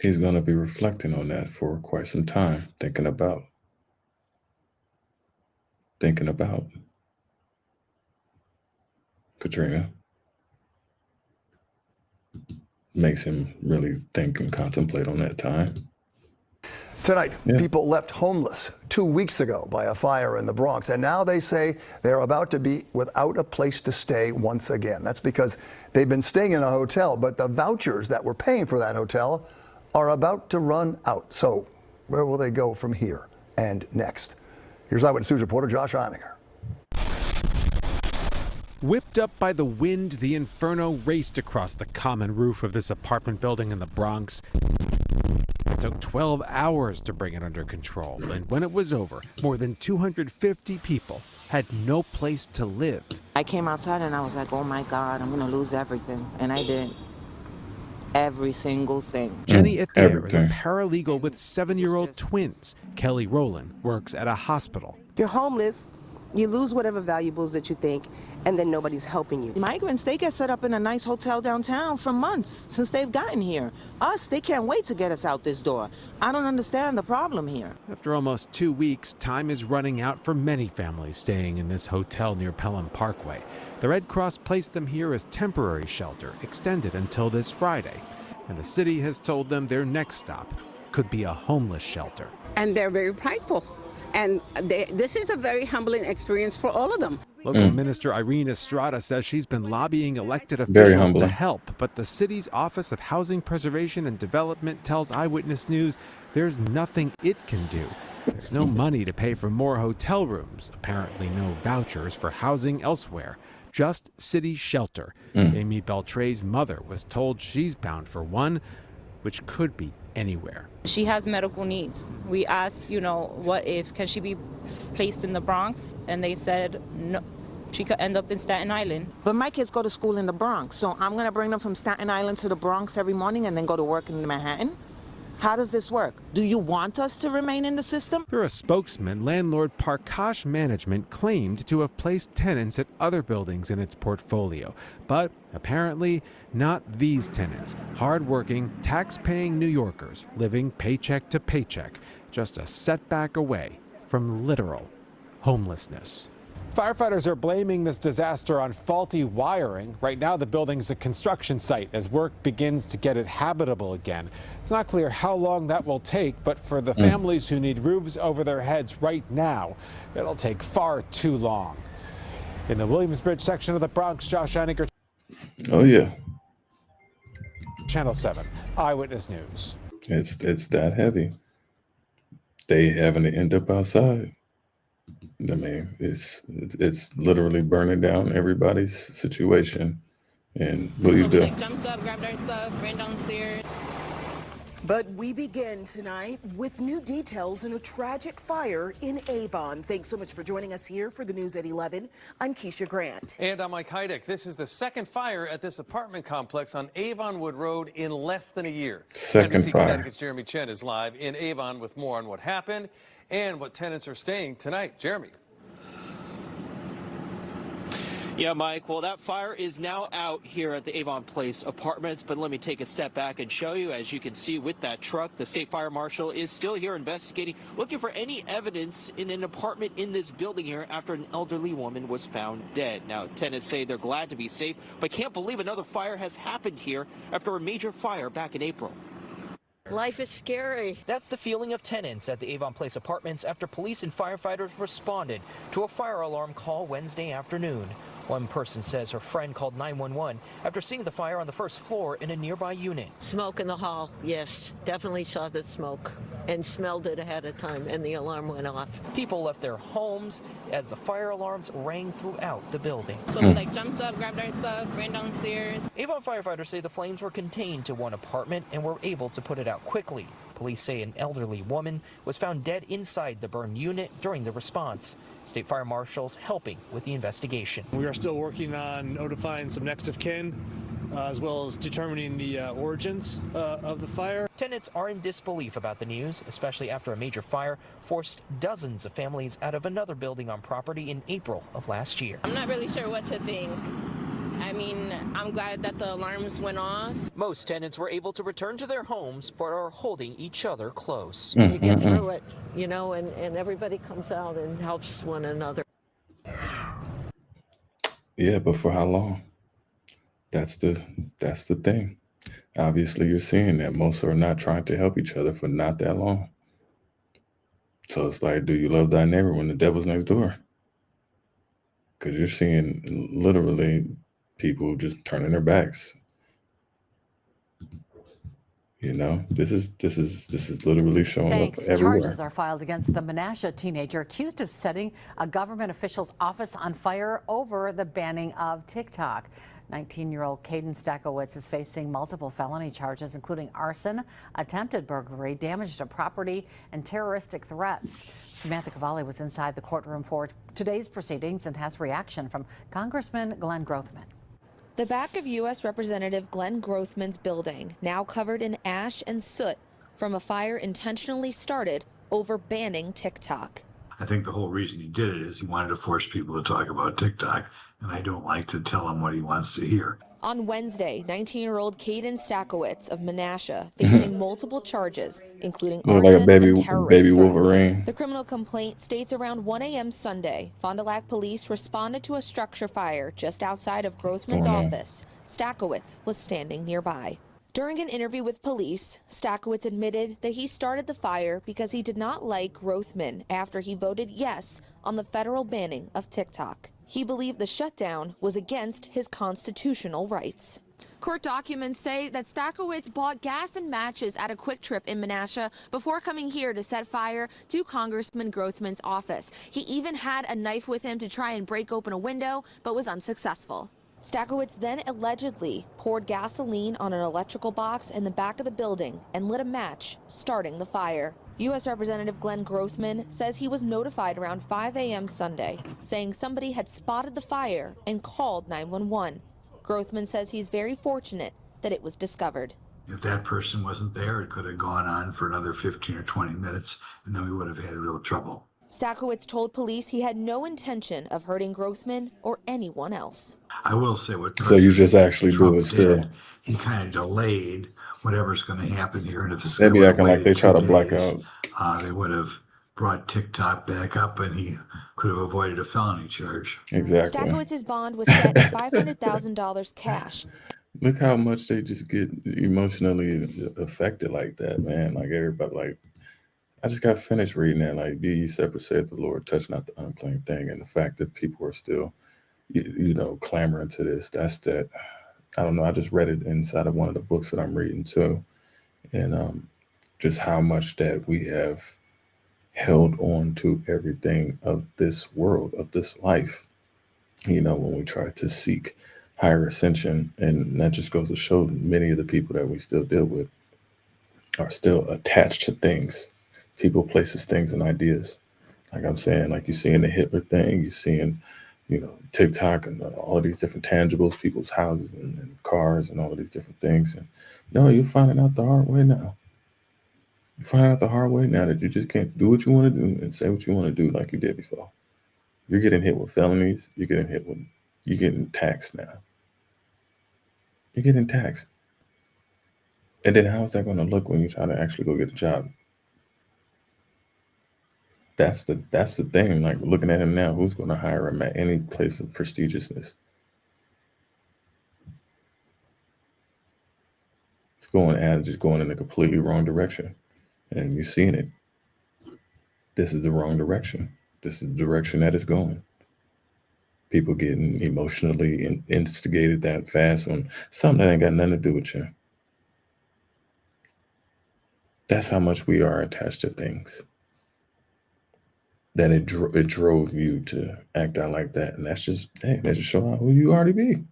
He's going to be reflecting on that for quite some time, thinking about. Katrina. Makes him really think and contemplate on that time. Tonight, people left homeless 2 weeks ago by a fire in the Bronx, and now they say they're about to be without a place to stay once again. That's because they've been staying in a hotel, but the vouchers that were paying for that hotel are about to run out. So where will they go from here and next? Here's Eyewitness News reporter Josh Einiger. Whipped up by the wind, the inferno raced across the common roof of this apartment building in the Bronx. It took 12 hours to bring it under control, and when it was over, more than 250 people had no place to live. I came outside and I was like, oh my God, I'm gonna lose everything. And I did. Every single thing. Jenny Ethier is a paralegal with 7-year-old twins. Kelly Rowland works at a hospital. You're homeless, you lose whatever valuables that you think, and then nobody's helping you. Migrants, they get set up in a nice hotel downtown for months since they've gotten here. Us, they can't wait to get us out this door. I don't understand the problem here. After almost 2 weeks, time is running out for many families staying in this hotel near Pelham Parkway. The Red Cross placed them here as temporary shelter, extended until this Friday. And the city has told them their next stop could be a homeless shelter. And they're very prideful. And this is a very humbling experience for all of them. Local Minister Irene Estrada says she's been lobbying elected officials to help, but the city's Office of Housing Preservation and Development tells Eyewitness News there's nothing it can do. There's no money to pay for more hotel rooms, apparently no vouchers for housing elsewhere, just city shelter. Amy Beltre's mother was told she's bound for one, which could be anywhere. She has medical needs. We asked, what if, can she be placed in the Bronx? And they said, no, she could end up in Staten Island. But my kids go to school in the Bronx, so I'm gonna bring them from Staten Island to the Bronx every morning and then go to work in Manhattan? How does this work? Do you want us to remain in the system? Through a spokesman, landlord Parkash Management claimed to have placed tenants at other buildings in its portfolio. But apparently not these tenants. Hard-working, tax-paying New Yorkers living paycheck to paycheck, just a setback away from literal homelessness. Firefighters are blaming this disaster on faulty wiring. Right now, the building's a construction site as work begins to get it habitable again. It's not clear how long that will take, but for the families who need roofs over their heads right now, it'll take far too long. In the Williamsbridge section of the Bronx, Josh Einiger. Oh, yeah. Channel 7, Eyewitness News. It's that heavy. They having to end up outside. I mean, it's literally burning down everybody's situation. And what do you do? Jumped up, grabbed our stuff, ran downstairs. But we begin tonight with new details in a tragic fire in Avon. Thanks so much for joining us here for the News at 11. I'm Keisha Grant. And I'm Mike Heidick. This is the second fire at this apartment complex on Avonwood Road in less than a year. Second NBC fire. Connecticut's Jeremy Chen is live in Avon with more on what happened and what tenants are staying tonight. Jeremy. Yeah, Mike. Well, that fire is now out here at the Avon Place Apartments, but let me take a step back and show you. As you can see with that truck, the state fire marshal is still here investigating, looking for any evidence in an apartment in this building here after an elderly woman was found dead. Now, tenants say they're glad to be safe, but can't believe another fire has happened here after a major fire back in April. Life is scary. That's the feeling of tenants at the Avon Place Apartments after police and firefighters responded to a fire alarm call Wednesday afternoon. One person says her friend called 911 after seeing the fire on the first floor in a nearby unit. Smoke in the hall, yes. Definitely saw the smoke and smelled it ahead of time, and the alarm went off. People left their homes as the fire alarms rang throughout the building. So we jumped up, grabbed our stuff, ran downstairs. Avon firefighters say the flames were contained to one apartment and were able to put it out quickly. Police say an elderly woman was found dead inside the burned unit during the response. State fire marshals helping with the investigation. We are still working on notifying some next of kin, as well as determining the origins of the fire. Tenants are in disbelief about the news, especially after a major fire forced dozens of families out of another building on property in April of last year. I'm not really sure what to think. I mean, I'm glad that the alarms went off. Most tenants were able to return to their homes, but are holding each other close. You get through it, you know, and everybody comes out and helps one another. Yeah, but for how long? That's the thing. Obviously, you're seeing that most are not trying to help each other for not that long. So it's like, do you love thy neighbor when the devil's next door? Because you're seeing literally people just turning their backs. You know, this is literally showing up everywhere. Charges are filed against the Menasha teenager accused of setting a government official's office on fire over the banning of TikTok. 19-year-old Caden Stakowitz is facing multiple felony charges, including arson, attempted burglary, damage to property, and terroristic threats. Samantha Cavalli was inside the courtroom for today's proceedings and has reaction from Congressman Glenn Grothman. The back of U.S. Representative Glenn Grothman's building, now covered in ash and soot from a fire intentionally started over banning TikTok. I think the whole reason he did it is he wanted to force people to talk about TikTok, and I don't like to tell him what he wants to hear. On Wednesday, 19-year-old Caden Stakowitz of Menasha facing multiple charges, including arson like a baby and terrorist threats. Wolverine. The criminal complaint states around 1 a.m. Sunday, Fond du Lac police responded to a structure fire just outside of Grothman's office. Stakowitz was standing nearby. During an interview with police, Stakowitz admitted that he started the fire because he did not like Grothman after he voted yes on the federal banning of TikTok. He believed the shutdown was against his constitutional rights. Court documents say that Stakowitz bought gas and matches at a Quick Trip in Menasha before coming here to set fire to Congressman Grothman's office. He even had a knife with him to try and break open a window, but was unsuccessful. Stakowitz then allegedly poured gasoline on an electrical box in the back of the building and lit a match, starting the fire. U.S. Representative Glenn Grothman says he was notified around 5 a.m. Sunday, saying somebody had spotted the fire and called 911. Grothman says he's very fortunate that it was discovered. If that person wasn't there, it could have gone on for another 15 or 20 minutes, and then we would have had real trouble. Stakowitz told police he had no intention of hurting Grothman or anyone else. I will say what. So you just actually do it still. Did, he kind of delayed whatever's going to happen here, and if it's They be acting like they try to black out. They would have brought TikTok back up, and he could have avoided a felony charge. Exactly. Stakowitz's bond was set at $500,000 cash. Look how much they just get emotionally affected like that, man. Like everybody, like I just got finished reading that, like, be ye separate, saith the Lord, touch not the unclean thing. And the fact that people are still, you know, clamoring to this, that's that. I don't know. I just read it inside of one of the books that I'm reading too. And just how much that we have held on to everything of this world, of this life, you know, when we try to seek higher ascension. And that just goes to show many of the people that we still deal with are still attached to things. People, places, things, and ideas. Like I'm saying, like you're seeing the Hitler thing, you're seeing, you know, TikTok and all of these different tangibles, people's houses and cars and all of these different things. And no, you're finding out the hard way now. You find out the hard way now that you just can't do what you want to do and say what you want to do like you did before. You're getting hit with felonies. You're getting taxed now. You're getting taxed. And then how's that going to look when you try to actually go get a job? That's the thing. Like looking at him now, who's going to hire him at any place of prestigiousness? It's just going in the completely wrong direction. And you're seeing it. This is the wrong direction. This is the direction that it's going. People getting emotionally instigated that fast on something that ain't got nothing to do with you. That's how much we are attached to things. That it drove you to act out like that. And that's just, hey, that just show out who you already be.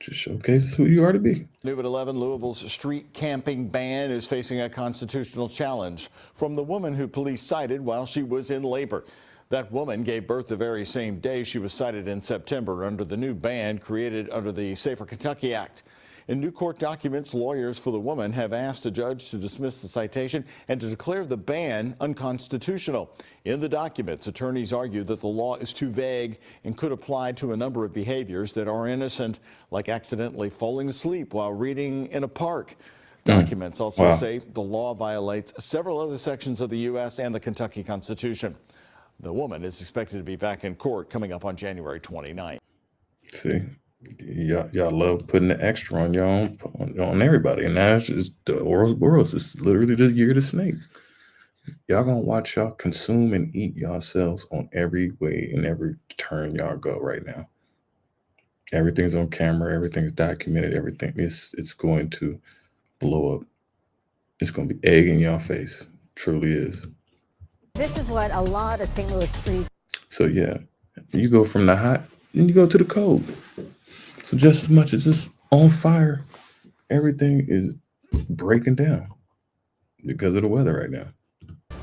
just showcases who you are to be. New at 11, Louisville's street camping ban is facing a constitutional challenge from the woman who police cited while she was in labor. That woman gave birth the very same day she was cited in September under the new ban created under the Safer Kentucky Act. In new court documents, lawyers for the woman have asked a judge to dismiss the citation and to declare the ban unconstitutional. In the documents, attorneys argue that the law is too vague and could apply to a number of behaviors that are innocent, like accidentally falling asleep while reading in a park. Documents also say the law violates several other sections of the U.S. and the Kentucky Constitution. The woman is expected to be back in court coming up on January 29th. See, y'all love putting the extra on your own, on everybody, and now it's just the Ouroboros. It's literally the year of the snake. Y'all gonna watch y'all consume and eat yourselves on every way and every turn y'all go right now. Everything's on camera. Everything's documented. Everything it's going to blow up. It's gonna be egg in your face. Truly is. This is what a lot of St. Louis streets. So yeah, you go from the hot, then you go to the cold. So just as much as it's on fire, everything is breaking down because of the weather right now.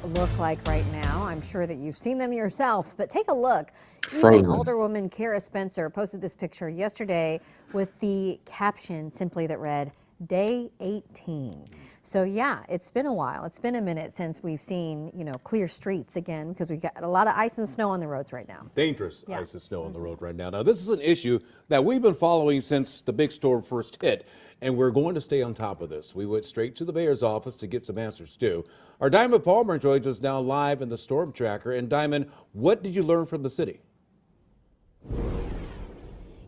Look like right now. I'm sure that you've seen them yourselves, but take a look. Frozen. Even Alderwoman Kara Spencer posted this picture yesterday with the caption simply that read, Day 18. So yeah, it's been a while. It's been a minute since we've seen, clear streets again, because we've got a lot of ice and snow on the roads right now. Dangerous ice and snow on the road right now. Now, this is an issue that we've been following since the big storm first hit, and we're going to stay on top of this. We went straight to the mayor's office to get some answers too. Our Diamond Palmer joins us now live in the Storm Tracker. And Diamond, what did you learn from the city?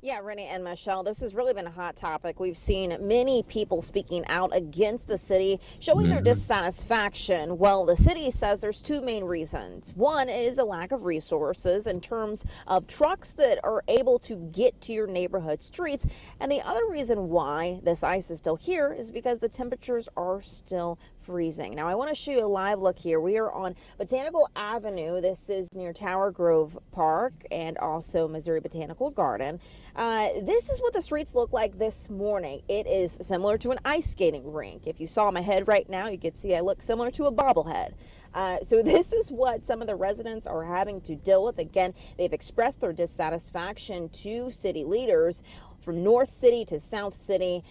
Yeah, Renee and Michelle, this has really been a hot topic. We've seen many people speaking out against the city, showing their dissatisfaction. Well, the city says there's two main reasons. One is a lack of resources in terms of trucks that are able to get to your neighborhood streets. And the other reason why this ice is still here is because the temperatures are still freezing. Now, I want to show you a live look here. We are on Botanical Avenue. This is near Tower Grove Park and also Missouri Botanical Garden. This is what the streets look like this morning. It is similar to an ice skating rink. If you saw my head right now, you could see I look similar to a bobblehead. So this is what some of the residents are having to deal with. Again, they've expressed their dissatisfaction to city leaders. From North City to South City,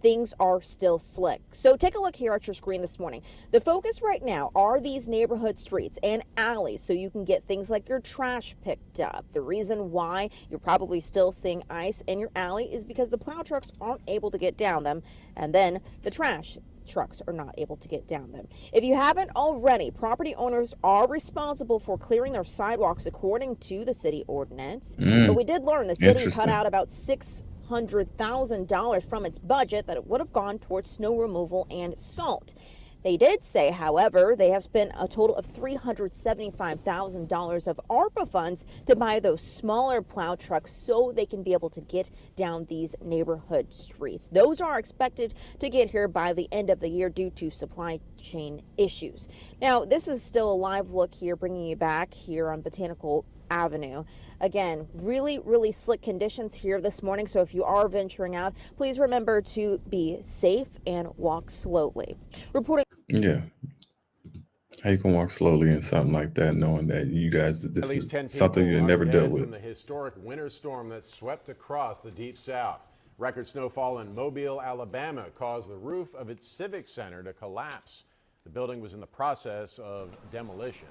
things are still slick. So take a look here at your screen this morning. The focus right now are these neighborhood streets and alleys so you can get things like your trash picked up. The reason why you're probably still seeing ice in your alley is because the plow trucks aren't able to get down them, and then the trash trucks are not able to get down them. If you haven't already, property owners are responsible for clearing their sidewalks according to the city ordinance. But we did learn the city cut out about $600,000 from its budget that it would have gone towards snow removal and salt. They did say, however, they have spent a total of $375,000 of ARPA funds to buy those smaller plow trucks so they can be able to get down these neighborhood streets. Those are expected to get here by the end of the year due to supply chain issues. Now, this is still a live look here, bringing you back here on Botanical Avenue. Again, really, really slick conditions here this morning. So if you are venturing out, please remember to be safe and walk slowly. Reporting. Yeah. How you can walk slowly in something like that, knowing that you guys, this At least 10 is something you people never are dealt dead with. from the historic winter storm that swept across the Deep South. Record snowfall in Mobile, Alabama caused the roof of its Civic Center to collapse. The building was in the process of demolition.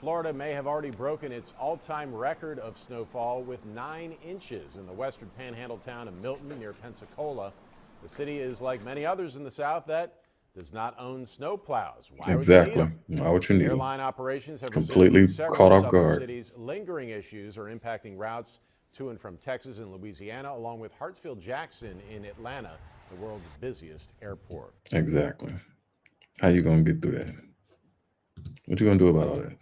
Florida may have already broken its all-time record of snowfall with 9 inches in the western panhandle town of Milton near Pensacola. The city is like many others in the South that does not own snow plows. Why Exactly. would you need them? Why would you need them? Airline operations have Completely resumed in several caught off southern guard. cities. Lingering issues are impacting routes to and from Texas and Louisiana, along with Hartsfield-Jackson in Atlanta, the world's busiest airport. Exactly. How you gonna get through that? What you gonna do about all that?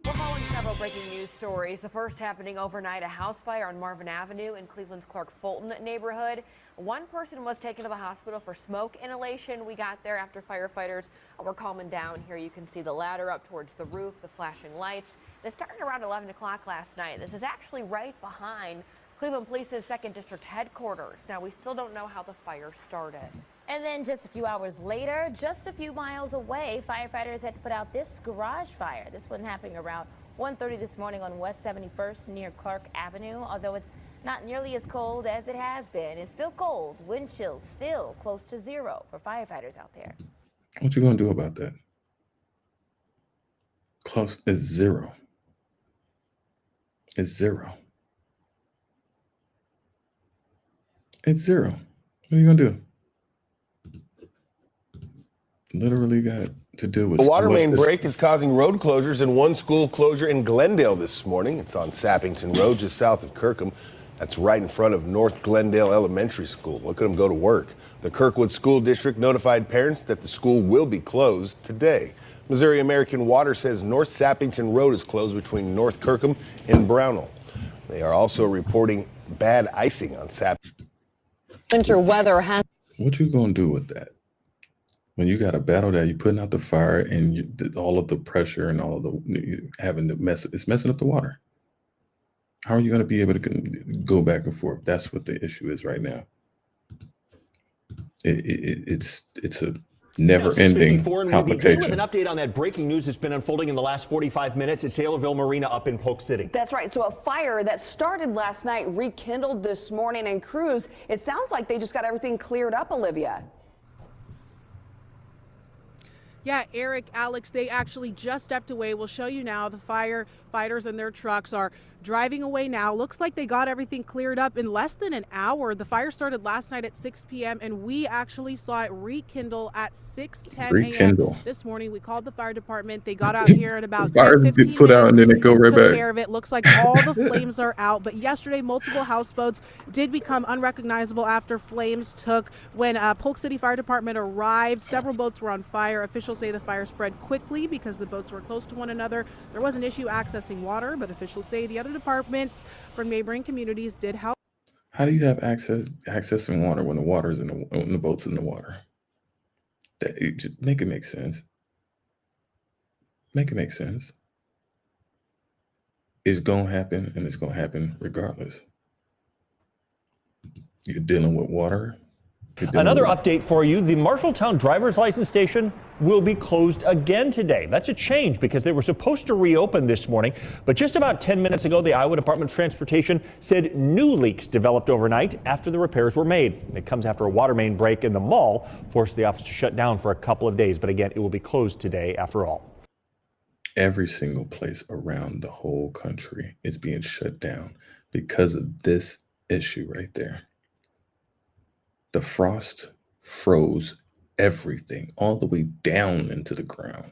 We're following several breaking news stories. The first happening overnight, a house fire on Marvin Avenue in Cleveland's Clark Fulton neighborhood. One person was taken to the hospital for smoke inhalation. We got there after firefighters were calming down. Here you can see the ladder up towards the roof, the flashing lights. This started around 11 o'clock last night. This is actually right behind Cleveland Police's 2nd District headquarters. Now, we still don't know how the fire started. And then just a few hours later, just a few miles away, firefighters had to put out this garage fire. This one happening around 1:30 this morning on West 71st near Clark Avenue. Although it's not nearly as cold as it has been, it's still cold. Wind chills still close to 0 for firefighters out there. What you gonna do about that? Close is 0. It's 0. It's 0. What are you gonna do? Literally got to do with A water main break is causing road closures and one school closure in Glendale this morning. It's on Sappington Road, just south of Kirkham. That's right in front of North Glendale Elementary School. Look at them go to work. The Kirkwood School District notified parents that the school will be closed today. Missouri American Water says North Sappington Road is closed between North Kirkham and Brownell. They are also reporting bad icing on Sappington. Winter weather has. What you gonna do with that? When you got a battle that you're putting out the fire and all of the pressure and all of the having to it's messing up the water. How are you going to be able to go back and forth? That's what the issue is right now. It's a never-ending complication. We begin with an update on that breaking news that's been unfolding in the last 45 minutes at Taylorville Marina up in Polk City. That's right. So a fire that started last night rekindled this morning, and crews, it sounds like they just got everything cleared up, Olivia. Yeah, Eric, Alex, they actually just stepped away. We'll show you now. The firefighters and their trucks are driving away now. Looks like they got everything cleared up in less than an hour. The fire started last night at 6 p.m. and we actually saw it rekindle at 6:10 a.m. this morning. We called the fire department. They got out here at about 10:15 put out and then it go right back. Care of it. Looks like all the flames are out. But yesterday, multiple houseboats did become unrecognizable after flames took. When Polk City Fire Department arrived, several boats were on fire. Officials say the fire spread quickly because the boats were close to one another. There was an issue accessing water, but officials say the other departments from neighboring communities did help. How do you have accessing water when the water's when the boat's in the water? Just make it make sense. Make it make sense. It's gonna happen, and it's gonna happen regardless. You're dealing with water. Another update for you. The Marshalltown driver's license station will be closed again today. That's a change because they were supposed to reopen this morning, but just about 10 minutes ago, the Iowa Department of Transportation said new leaks developed overnight after the repairs were made. It comes after a water main break in the mall forced the office to shut down for a couple of days, but again, it will be closed today after all. Every single place around the whole country is being shut down because of this issue right there. The frost froze everything all the way down into the ground.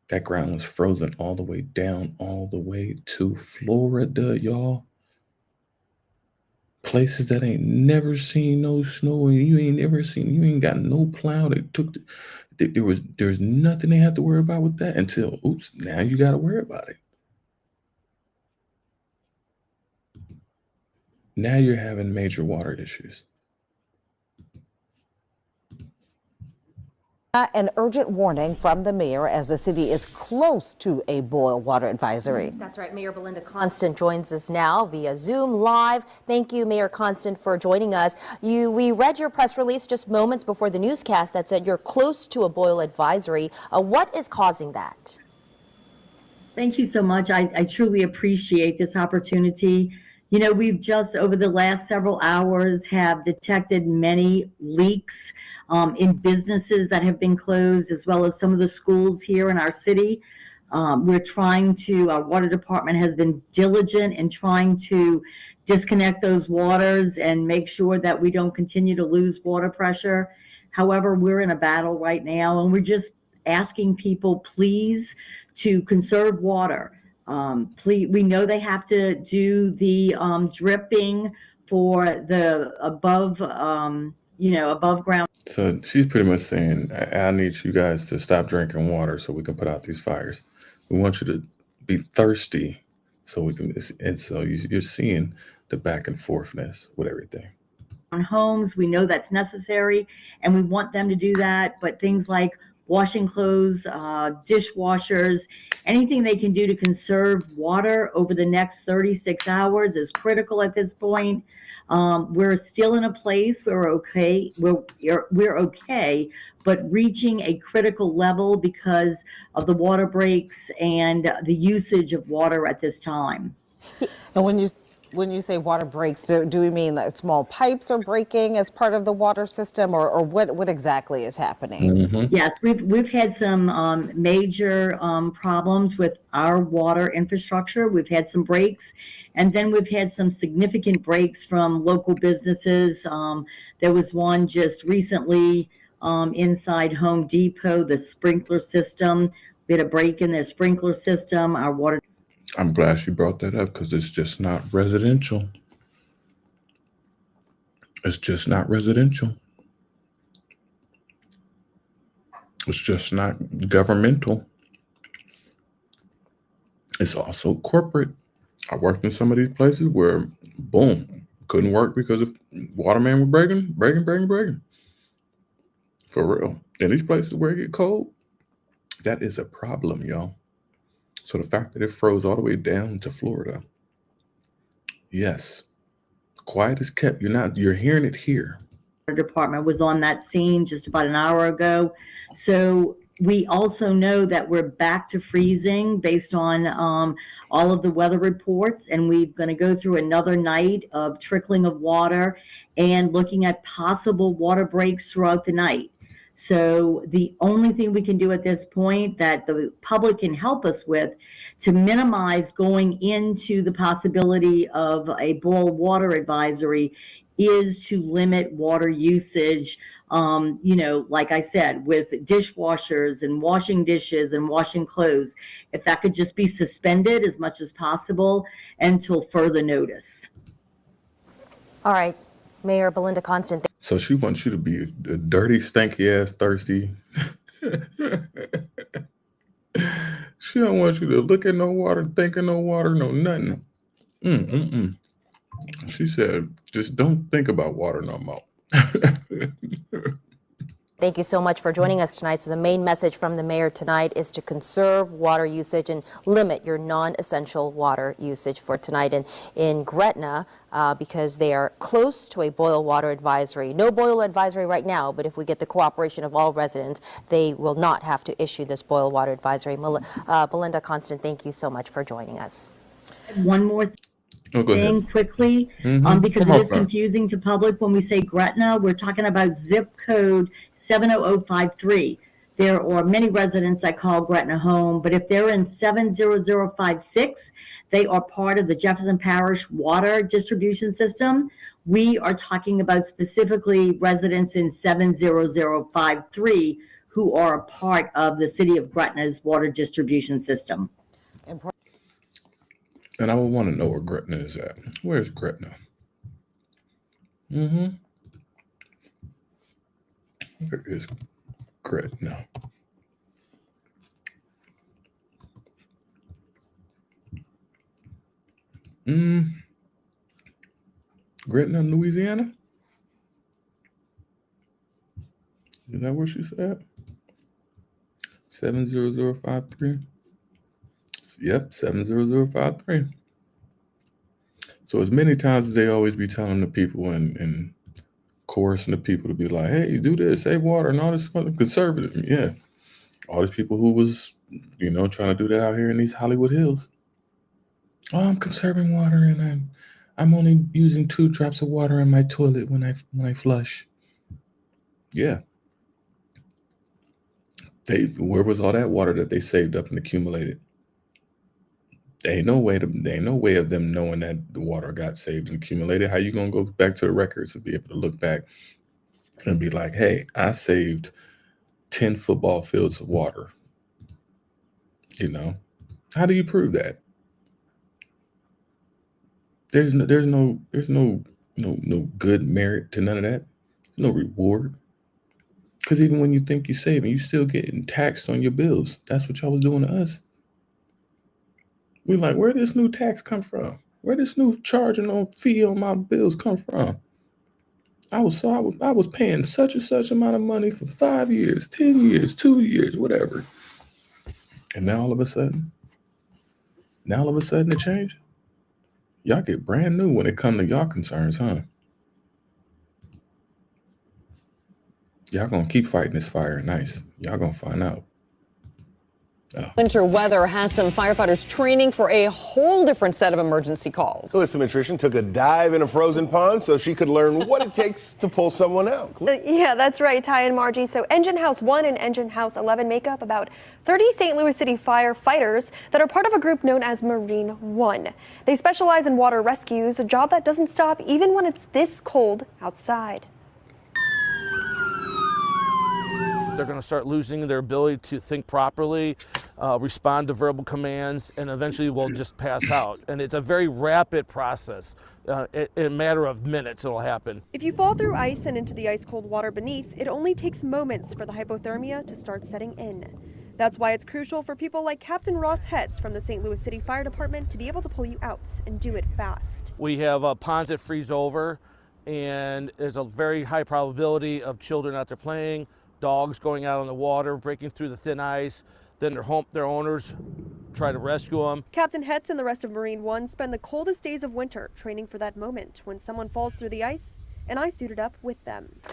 That ground was frozen all the way down, all the way to Florida, y'all. Places that ain't never seen no snow, and you ain't got no plow. There's nothing they have to worry about with that until, oops, now you got to worry about it. Now you're having major water issues. An urgent warning from the mayor as the city is close to a boil water advisory. That's right. Mayor Belinda Constant joins us now via Zoom Live. Thank you, Mayor Constant, for joining us. We read your press release just moments before the newscast that said you're close to a boil advisory. What is causing that? Thank you so much. I truly appreciate this opportunity. You know, we've just over the last several hours have detected many leaks in businesses that have been closed, as well as some of the schools here in our city. We're trying to, our water department has been diligent in trying to disconnect those waters and make sure that we don't continue to lose water pressure. However, we're in a battle right now, and we're just asking people, please, to conserve water. Please, we know they have to do the dripping for the above ground. So she's pretty much saying, I need you guys to stop drinking water so we can put out these fires. We want you to be thirsty so we can, and so you're seeing the back and forthness with everything. On homes, we know that's necessary and we want them to do that, but things like washing clothes, dishwashers, anything they can do to conserve water over the next 36 hours is critical at this point. We're still in a place where we're okay, but reaching a critical level because of the water breaks and the usage of water at this time. And when you say water breaks, do we mean that small pipes are breaking as part of the water system, or what exactly is happening? Yes, we've had some major problems with our water infrastructure. We've had some breaks, and then we've had some significant breaks from local businesses. There was one just recently inside Home Depot, the sprinkler system. We had a break in their sprinkler system. Our water. I'm glad she brought that up because it's just not residential. It's just not residential. It's just not governmental. It's also corporate. I worked in some of these places where, boom, couldn't work because of water main were breaking. For real. In these places where it get cold, that is a problem, y'all. So the fact that it froze all the way down to Florida, yes, quiet as kept. You're hearing it here. Department was on that scene just about an hour ago. So we also know that we're back to freezing based on all of the weather reports, and we're going to go through another night of trickling of water and looking at possible water breaks throughout the night. So the only thing we can do at this point that the public can help us with to minimize going into the possibility of a boil water advisory is to limit water usage. Like I said, with dishwashers and washing dishes and washing clothes, if that could just be suspended as much as possible until further notice. All right, Mayor Belinda Constant. So she wants you to be a dirty, stanky ass, thirsty. She don't want you to look at no water, think of no water, no nothing. She said, just don't think about water no more. Thank you so much for joining us tonight. So the main message from the mayor tonight is to conserve water usage and limit your non-essential water usage for tonight. And in Gretna, because they are close to a boil water advisory. No boil advisory right now, but if we get the cooperation of all residents, they will not have to issue this boil water advisory. Belinda Constant, thank you so much for joining us. One more thing quickly, because it is confusing to public when we say Gretna. We're talking about zip code 70053. There are many residents that call Gretna home, but if they're in 70056, they are part of the Jefferson Parish water distribution system. We are talking about specifically residents in 70053 who are a part of the city of Gretna's water distribution system. And I would want to know where Gretna is at. Where's Gretna? Where is Gretna? Gretna, Louisiana? Is that where she said? 70053. Yep, 70053. So as many times as they always be telling the people and coercing the people to be like, hey, do this, save water, and all this conservative. Yeah. All these people who was, trying to do that out here in these Hollywood Hills. Oh, I'm conserving water and I'm only using 2 drops of water in my toilet when I flush. Yeah. Where was all that water that they saved up and accumulated? There ain't no way of them knowing that the water got saved and accumulated. How you gonna go back to the records and be able to look back and be like, hey, I saved 10 football fields of water. How do you prove that? There's no good merit to none of that. No reward. Because even when you think you're saving, you still getting taxed on your bills. That's what y'all was doing to us. We're like, where did this new tax come from? Where this new charge and fee on my bills come from? I was paying such and such amount of money for 5 years, 10 years, 2 years, whatever. And now all of a sudden it changed. Y'all get brand new when it comes to y'all concerns, huh? Y'all gonna keep fighting this fire. Nice. Y'all gonna find out. Winter weather has some firefighters training for a whole different set of emergency calls. Alyssa Matrician took a dive in a frozen pond so she could learn what it takes to pull someone out. Yeah, that's right, Ty and Margie. So Engine House 1 and Engine House 11 make up about 30 St. Louis City firefighters that are part of a group known as Marine One. They specialize in water rescues, a job that doesn't stop even when it's this cold outside. They're going to start losing their ability to think properly, respond to verbal commands, and eventually will just pass out. And it's a very rapid process. In a matter of minutes, it'll happen. If you fall through ice and into the ice-cold water beneath, it only takes moments for the hypothermia to start setting in. That's why it's crucial for people like Captain Ross Hetz from the St. Louis City Fire Department to be able to pull you out and do it fast. We have ponds that freeze over, and there's a very high probability of children out there playing, dogs going out on the water, breaking through the thin ice. Then their owners try to rescue them. Captain Hetz and the rest of Marine One spend the coldest days of winter training for that moment when someone falls through the ice, and I suited up with them. I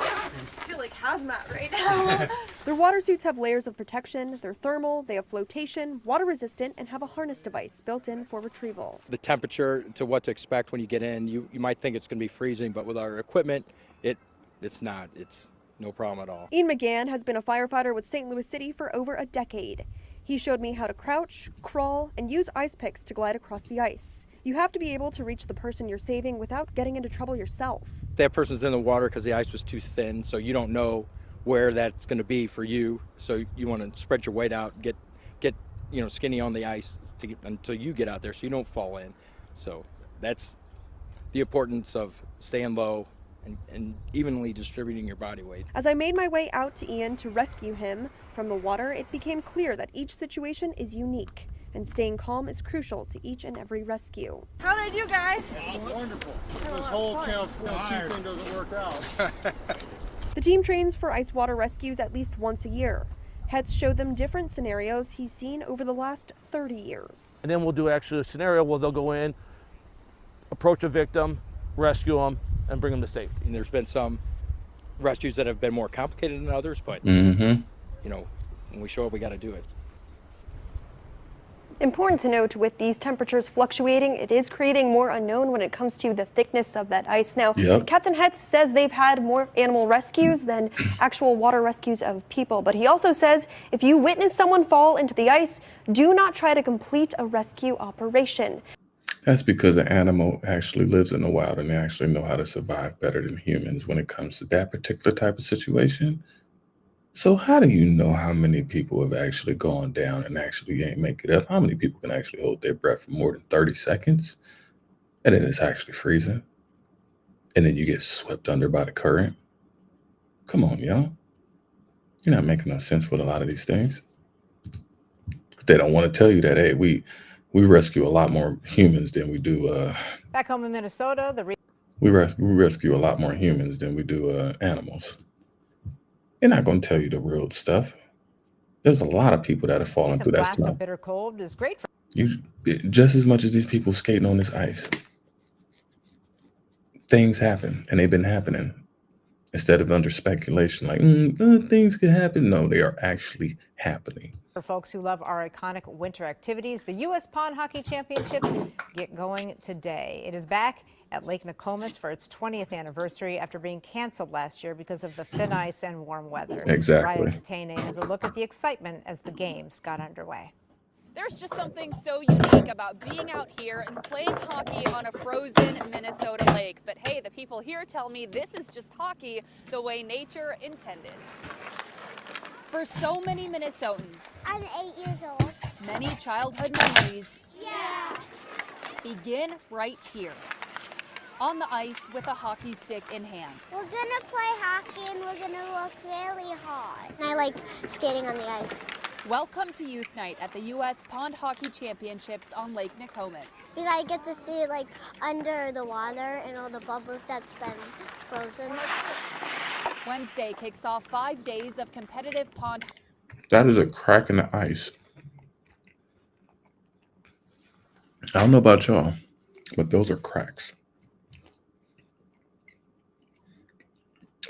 feel like hazmat right now. Their water suits have layers of protection. They're thermal, they have flotation, water resistant, and have a harness device built in for retrieval. The temperature to what to expect when you get in, you might think it's going to be freezing, but with our equipment, it's not. It's no problem at all. Ian McGann has been a firefighter with St. Louis City for over a decade. He showed me how to crouch, crawl, and use ice picks to glide across the ice. You have to be able to reach the person you're saving without getting into trouble yourself. That person's in the water because the ice was too thin, so you don't know where that's going to be for you. So you want to spread your weight out, get skinny on the ice until you get out there, so you don't fall in. So that's the importance of staying low and evenly distributing your body weight. As I made my way out to Ian to rescue him from the water, it became clear that each situation is unique, and staying calm is crucial to each and every rescue. How did I do, guys? This is wonderful. This whole channel thing doesn't work out. The team trains for ice water rescues at least once a year. Hetz showed them different scenarios he's seen over the last 30 years. And then we'll do actually a scenario where they'll go in, approach a victim, rescue them, and bring them to safety. And there's been some rescues that have been more complicated than others, but Mm-hmm. When we show up, we got to do it. Important to note, with these temperatures fluctuating, it is creating more unknown when it comes to the thickness of that ice. Now, Yep. Captain Hetz says they've had more animal rescues than actual water rescues of people, but he also says if you witness someone fall into the ice, do not try to complete a rescue operation. That's because the animal actually lives in the wild and they actually know how to survive better than humans when it comes to that particular type of situation. So how do you know how many people have actually gone down and actually ain't make it up? How many people can actually hold their breath for more than 30 seconds? And then it's actually freezing. And then you get swept under by the current. Come on, y'all. You're not making no sense with a lot of these things. They don't want to tell you that, hey, we rescue a lot more humans than we do. Back home in Minnesota, We rescue a lot more humans than we do animals. They're not going to tell you the real stuff. There's a lot of people that are falling through that blast snow. of bitter cold is great for Just as much as these people skating on this ice. Things happen, and they've been happening. Instead of under speculation, like things could happen. No, they are actually happening. For folks who love our iconic winter activities, the U.S. Pond Hockey Championships get going today. It is back at Lake Nokomis for its 20th anniversary after being canceled last year because of the thin ice and warm weather. Exactly. Ryan Katane has a look at the excitement as the games got underway. There's just something so unique about being out here and playing hockey on a frozen Minnesota lake. But hey, the people here tell me this is just hockey the way nature intended. For so many Minnesotans, I'm 8 years old. many childhood memories Yeah. begin right here, on the ice with a hockey stick in hand. We're gonna play hockey and we're gonna work really hard. And I like skating on the ice. Welcome to Youth Night at the U.S. Pond Hockey Championships on Lake Nokomis. I get to see like under the water and all the bubbles that's been frozen. Wednesday kicks off 5 days of competitive pond. That is a crack in the ice. I don't know about y'all, but those are cracks.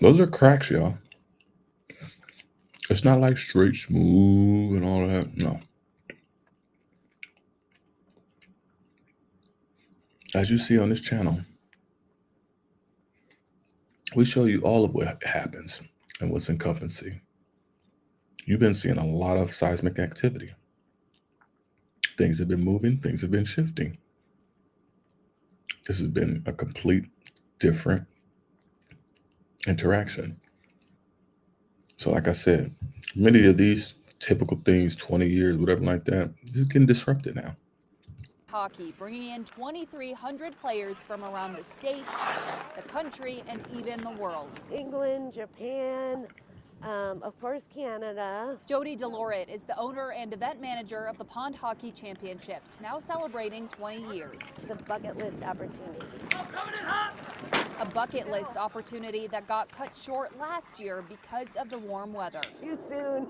Those are cracks, y'all. It's not like straight smooth and all that. No. As you see on this channel, we show you all of what happens and what's encompassing. You've been seeing a lot of seismic activity. Things have been moving, things have been shifting. This has been a complete different interaction. So like I said, many of these typical things, 20 years, whatever like that, this is getting disrupted now. Hockey, bringing in 2,300 players from around the state, the country, and even the world. England, Japan, of course, Canada. Jody Deloret is the owner and event manager of the Pond Hockey Championships, now celebrating 20 years. It's a bucket list opportunity. A bucket list opportunity that got cut short last year because of the warm weather. Too soon.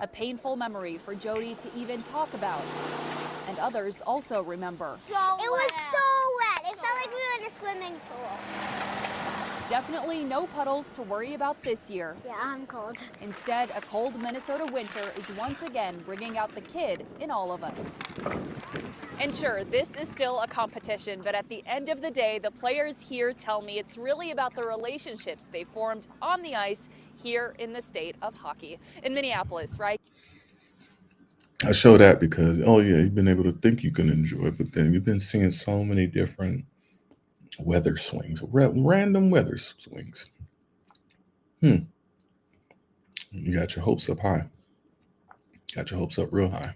A painful memory for Jody to even talk about. And others also remember. It was so wet. It felt like we were in a swimming pool. Definitely no puddles to worry about this year. Yeah, I'm cold. Instead, a cold Minnesota winter is once again bringing out the kid in all of us. And sure, this is still a competition, but at the end of the day, the players here tell me it's really about the relationships they formed on the ice here in the state of hockey. In Minneapolis, right? I show that because, oh yeah, you've been able to think you can enjoy it, but then you've been seeing so many different weather swings, random weather swings. You got your hopes up high. Got your hopes up real high.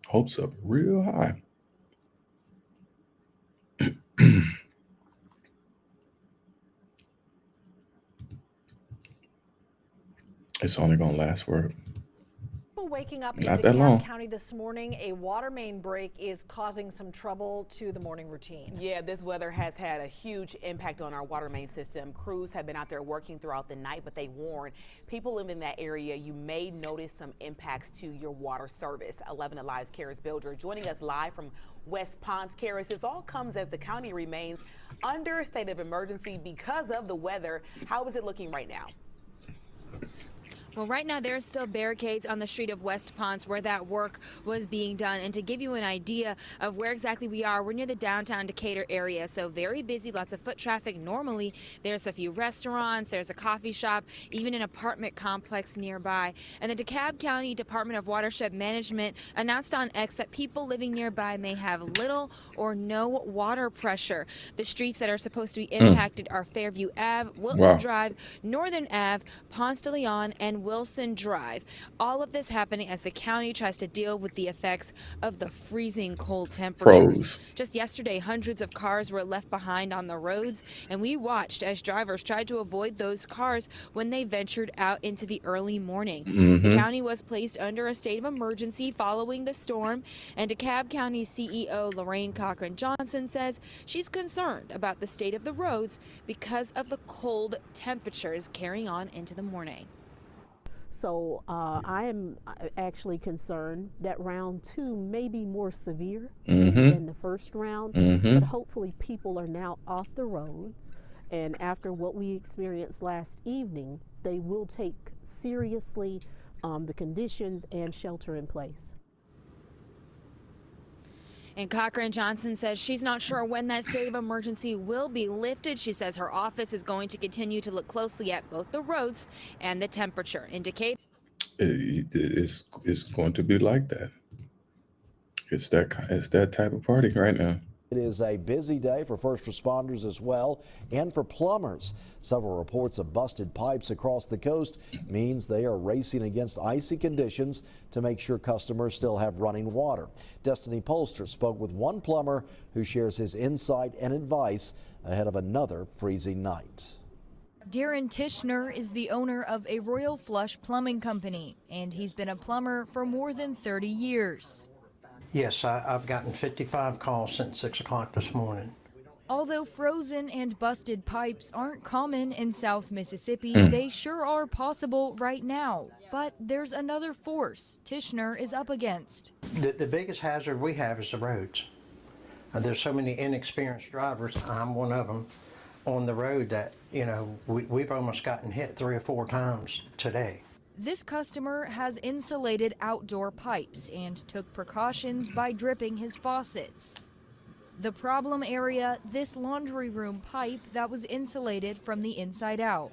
Hopes up real high. It's only gonna last for waking up not in that long. DeKalb County this morning. A water main break is causing some trouble to the morning routine. Yeah, this weather has had a huge impact on our water main system. Crews have been out there working throughout the night, but they warn people living in that area, you may notice some impacts to your water service. 11 Alive's Karis Builder joining us live from West Ponds. Karis, this all comes as the county remains under a state of emergency because of the weather. How is it looking right now? Well, right now there are still barricades on the street of West Ponds where that work was being done. And to give you an idea of where exactly we are, we're near the downtown Decatur area, so very busy, lots of foot traffic. Normally, there's a few restaurants, there's a coffee shop, even an apartment complex nearby. And the DeKalb County Department of Watershed Management announced on X that people living nearby may have little or no water pressure. The streets that are supposed to be impacted are Fairview Ave, Wilton Drive, Northern Ave, Ponce de Leon, and Wilson Drive. All of this happening as the county tries to deal with the effects of the freezing cold temperatures. Just yesterday, hundreds of cars were left behind on the roads, and we watched as drivers tried to avoid those cars when they ventured out into the early morning. The county was placed under a state of emergency following the storm, and DeKalb County CEO Lorraine Cochran Johnson says she's concerned about the state of the roads because of the cold temperatures carrying on into the morning. So I am actually concerned that round 2 may be more severe than the first round, but hopefully people are now off the roads, and after what we experienced last evening, they will take seriously the conditions and shelter in place. And Cochran Johnson says she's not sure when that state of emergency will be lifted. She says her office is going to continue to look closely at both the roads and the temperature. Indicate it's going to be like that. It's that type of party right now. It is a busy day for first responders as well, and for plumbers. Several reports of busted pipes across the coast means they are racing against icy conditions to make sure customers still have running water. Destiny Polster spoke with one plumber who shares his insight and advice ahead of another freezing night. Darren Tishner is the owner of a Royal Flush Plumbing Company, and he's been a plumber for more than 30 years. Yes, I've gotten 55 calls since 6 o'clock this morning. Although frozen and busted pipes aren't common in South Mississippi, they sure are possible right now. But there's another force Tishner is up against. The biggest hazard we have is the roads. There's so many inexperienced drivers, I'm one of them, on the road that, you know, we've almost gotten hit 3 or 4 times today. This customer has insulated outdoor pipes and took precautions by dripping his faucets. The problem area, this laundry room pipe that was insulated from the inside out.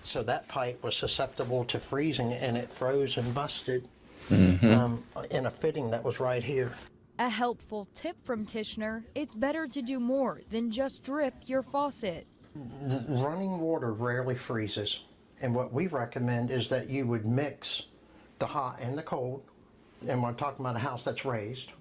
So that pipe was susceptible to freezing and it froze and busted in a fitting that was right here. A helpful tip from Tishner, it's better to do more than just drip your faucet. Running water rarely freezes, and what we recommend is that you would mix the hot and the cold, and we're talking about a house that's raised.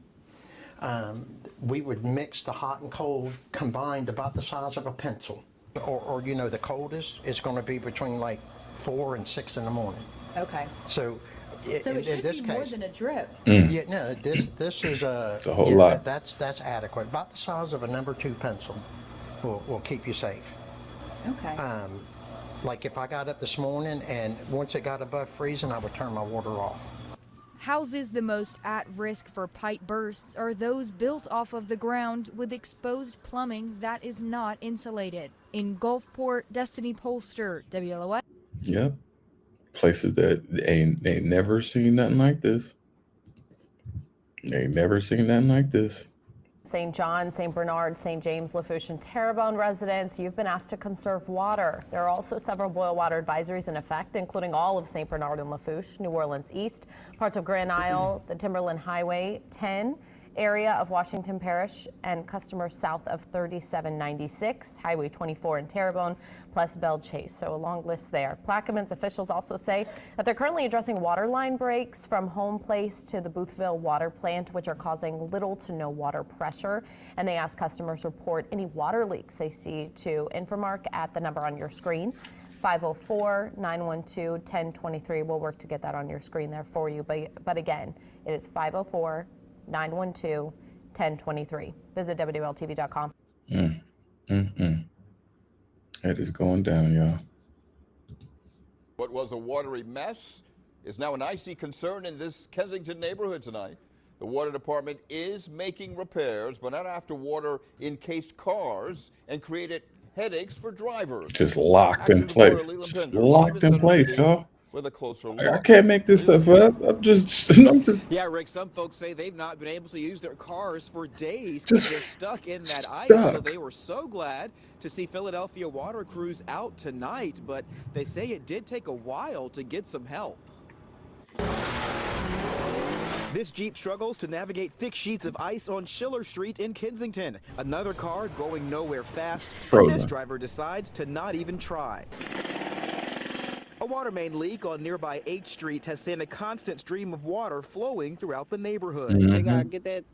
We would mix the hot and cold combined about the size of a pencil. Or you know, the coldest is going to be between like 4 and 6 in the morning. Okay. So it should this be case, more than a drip. Yeah, no, this is a whole lot. That's adequate. About the size of a number 2 pencil will keep you safe. Okay. Like if I got up this morning and once it got above freezing, I would turn my water off. Houses the most at risk for pipe bursts are those built off of the ground with exposed plumbing that is not insulated. In Gulfport, Destiny Polster, WLOS. Yep. Places that ain't never seen nothing like this. They ain't never seen nothing like this. St. John, St. Bernard, St. James, Lafourche, and Terrebonne residents, you've been asked to conserve water. There are also several boil water advisories in effect, including all of St. Bernard and Lafourche, New Orleans East, parts of Grand Isle, the Timberland Highway 10 area of Washington Parish, and customers south of 3796, Highway 24 in Terrebonne, plus Belle Chase. So a long list there. Plaquemines officials also say that they're currently addressing water line breaks from Home Place to the Boothville water plant, which are causing little to no water pressure. And they ask customers report any water leaks they see to Infomark at the number on your screen. 504-912-1023. We'll work to get that on your screen there for you. But again, it is 504-912-1023. Visit WLTV.com. It is going down, y'all. What was a watery mess is now an icy concern in this Kensington neighborhood tonight. The water department is making repairs, but not after water encased cars and created headaches for drivers. Just locked in place. Just locked in place, y'all. With a closer look. I can't make this stuff up. I'm just Yeah, Rick, some folks say they've not been able to use their cars for days Just because they're stuck in that ice. So stuck. they were so glad to see Philadelphia water crews out tonight, but they say it did take a while to get some help. This Jeep struggles to navigate thick sheets of ice on Schiller Street in Kensington. Another car going nowhere fast. Frozen. This driver decides to not even try. A water main leak on nearby H Street has sent a constant stream of water flowing throughout the neighborhood. They gotta get that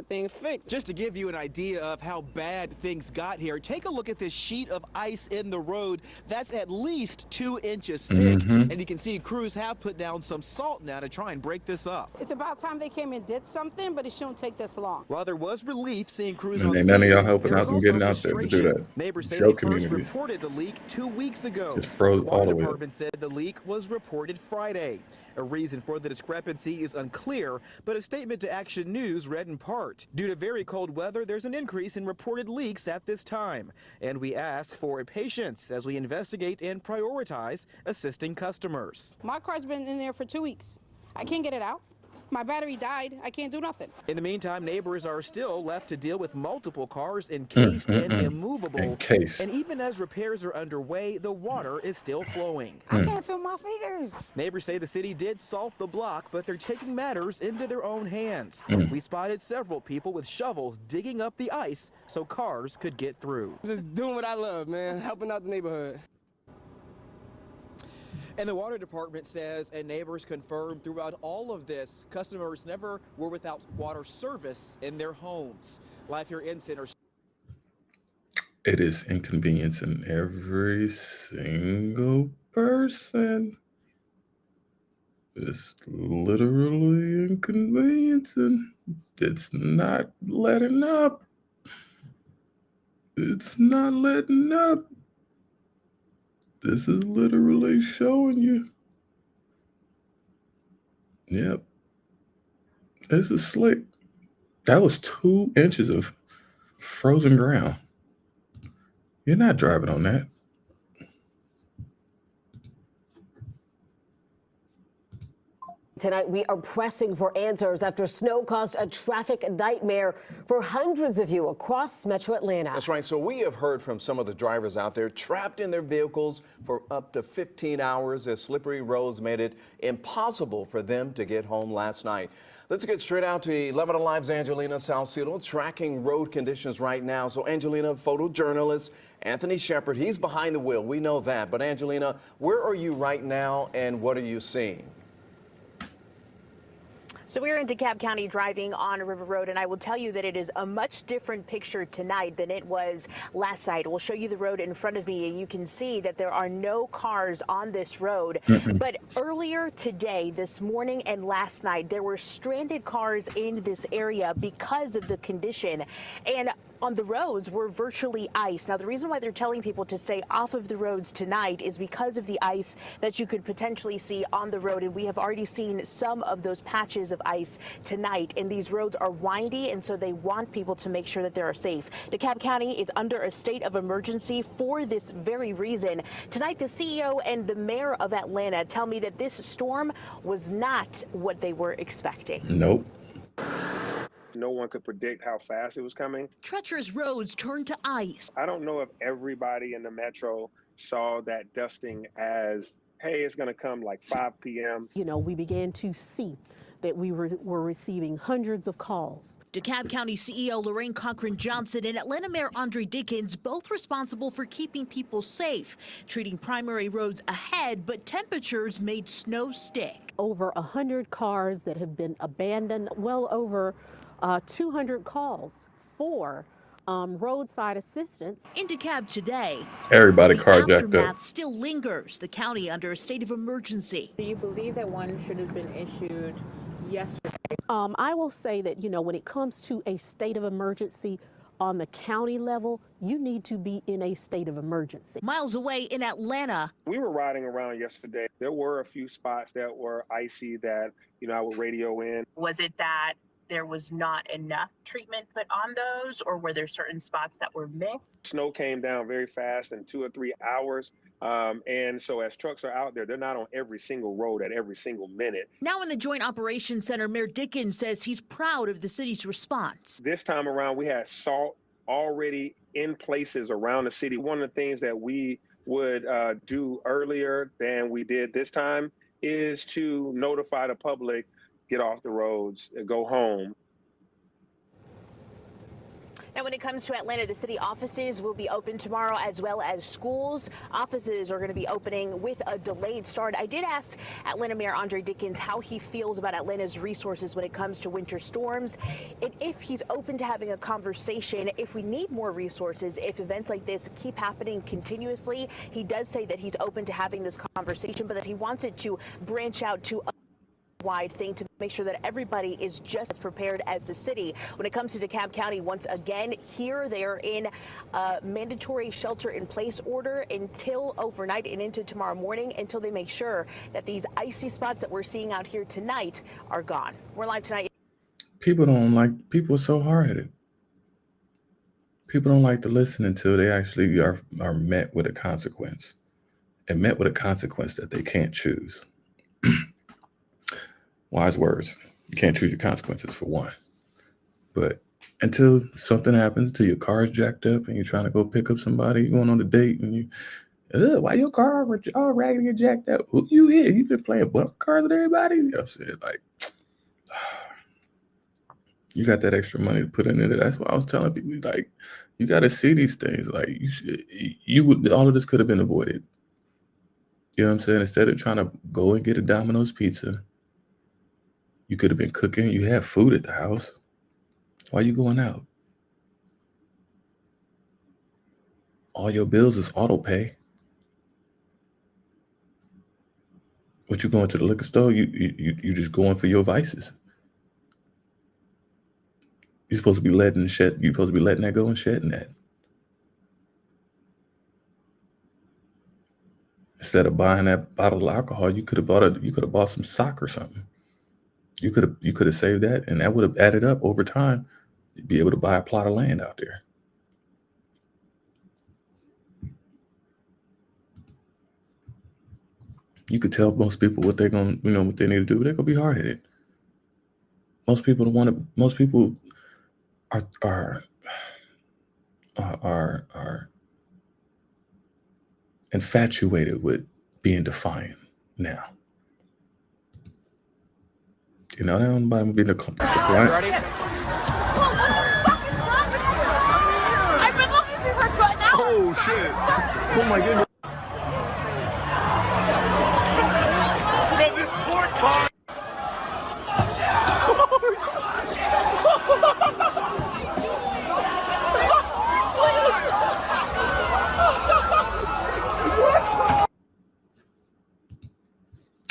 thing fixed. Just to give you an idea of how bad things got here, take a look at this sheet of ice in the road. That's at least 2 inches thick. And you can see crews have put down some salt now to try and break this up. It's about time they came and did something, but it shouldn't take this long. While there was relief seeing crews And on ain't none of y'all scene, helping there out was and getting also out there to do frustration. that. Neighbors say Joe they first communities. reported the leak 2 weeks ago. Just froze The all water the way up. department said the leak was reported Friday. A reason for the discrepancy is unclear, but a statement to Action News read in part, due to very cold weather, there's an increase in reported leaks at this time. And we ask for patience as we investigate and prioritize assisting customers. My car's been in there for 2 weeks. I can't get it out. My battery died. I can't do nothing. In the meantime, neighbors are still left to deal with multiple cars encased and immovable. Encased. And even as repairs are underway, the water is still flowing. I can't feel my fingers. Neighbors say the city did salt the block, but they're taking matters into their own hands. We spotted several people with shovels digging up the ice so cars could get through. Just doing what I love, man, helping out the neighborhood. And the water department says, and neighbors confirm throughout all of this, customers never were without water service in their homes. Live here in Center. It is inconveniencing every single person. It's literally inconveniencing. It's not letting up. It's not letting up. This is literally showing you. Yep. This is slick. That was 2 inches of frozen ground. You're not driving on that. Tonight, we are pressing for answers after snow caused a traffic nightmare for hundreds of you across Metro Atlanta. That's right. So we have heard from some of the drivers out there trapped in their vehicles for up to 15 hours as slippery roads made it impossible for them to get home last night. Let's get straight out to 11 Alive's Angelina Salcido tracking road conditions right now. So Angelina, photojournalist Anthony Shepard, he's behind the wheel. We know that. But Angelina, where are you right now and what are you seeing? So we're in DeKalb County driving on River Road, and I will tell you that it is a much different picture tonight than it was last night. We'll show you the road in front of me, and you can see that there are no cars on this road. But earlier today, this morning and last night, there were stranded cars in this area because of the condition. And on the roads were virtually ice. Now, the reason why they're telling people to stay off of the roads tonight is because of the ice that you could potentially see on the road. And we have already seen some of those patches of ice tonight. And these roads are windy, and so they want people to make sure that they are safe. DeKalb County is under a state of emergency for this very reason. Tonight, the CEO and the mayor of Atlanta tell me that this storm was not what they were expecting. Nope. No one could predict how fast it was coming. Treacherous roads turned to ice. I don't know if everybody in the metro saw that dusting as, hey, it's going to come like 5 p.m. You know, we began to see that we were receiving hundreds of calls. DeKalb County CEO Lorraine Cochran Johnson and Atlanta Mayor Andre Dickens both responsible for keeping people safe, treating primary roads ahead, but temperatures made snow stick. Over 100 cars that have been abandoned, well over 200 calls for roadside assistance. In DeKalb today, Everybody the carjacked aftermath up. still lingers. The county under a state of emergency. Do you believe that one should have been issued yesterday? I will say that, you know, when it comes to a state of emergency on the county level, you need to be in a state of emergency. Miles away in Atlanta. We were riding around yesterday. There were a few spots that were icy that, you know, I would radio in. Was it that there was not enough treatment put on those, or were there certain spots that were missed? Snow came down very fast in 2 or 3 hours. And so as trucks are out there, they're not on every single road at every single minute. Now in the Joint Operations Center, Mayor Dickens says he's proud of the city's response. This time around, we had salt already in places around the city. One of the things that we would do earlier than we did this time is to notify the public, get off the roads, go home. Now, when it comes to Atlanta, the city offices will be open tomorrow, as well as schools. Offices are going to be opening with a delayed start. I did ask Atlanta Mayor Andre Dickens how he feels about Atlanta's resources when it comes to winter storms, and if he's open to having a conversation if we need more resources, if events like this keep happening continuously. He does say that he's open to having this conversation, but that he wants it to branch out to a wide thing to make sure that everybody is just as prepared as the city. When it comes to DeKalb County, once again, here they are in a mandatory shelter-in-place order until overnight and into tomorrow morning, until they make sure that these icy spots that we're seeing out here tonight are gone. We're live tonight. People are so hard-headed. People don't like to listen until they actually are met with a consequence, and met with a consequence that they can't choose. Wise words. You can't choose your consequences, for one. But until something happens, until your car's jacked up and you're trying to go pick up somebody, you're going on a date, and you, why your car all raggedy and jacked up? Who you here? You been playing bumper cars with everybody? You know what I'm saying? Like, you got that extra money to put into it. That's what I was telling people. Like, you got to see these things. Like, all of this could have been avoided. You know what I'm saying? Instead of trying to go and get a Domino's pizza, you could have been cooking. You have food at the house. Why are you going out? all your bills is auto pay. What you going to the liquor store? You just going for your vices. You're supposed to be letting that go and shedding that. Instead of buying that bottle of alcohol, you could have bought some stock or something. You could have saved that, and that would have added up over time. You'd be able to buy a plot of land out there. You could tell most people what they're going, what they need to do, but they're gonna be hard headed. Most people don't want to. Most people are infatuated with being defiant now. You know, nobody be the client. I've been looking for you for an hour. Oh shit! Oh my goodness! Bro, this pork pie.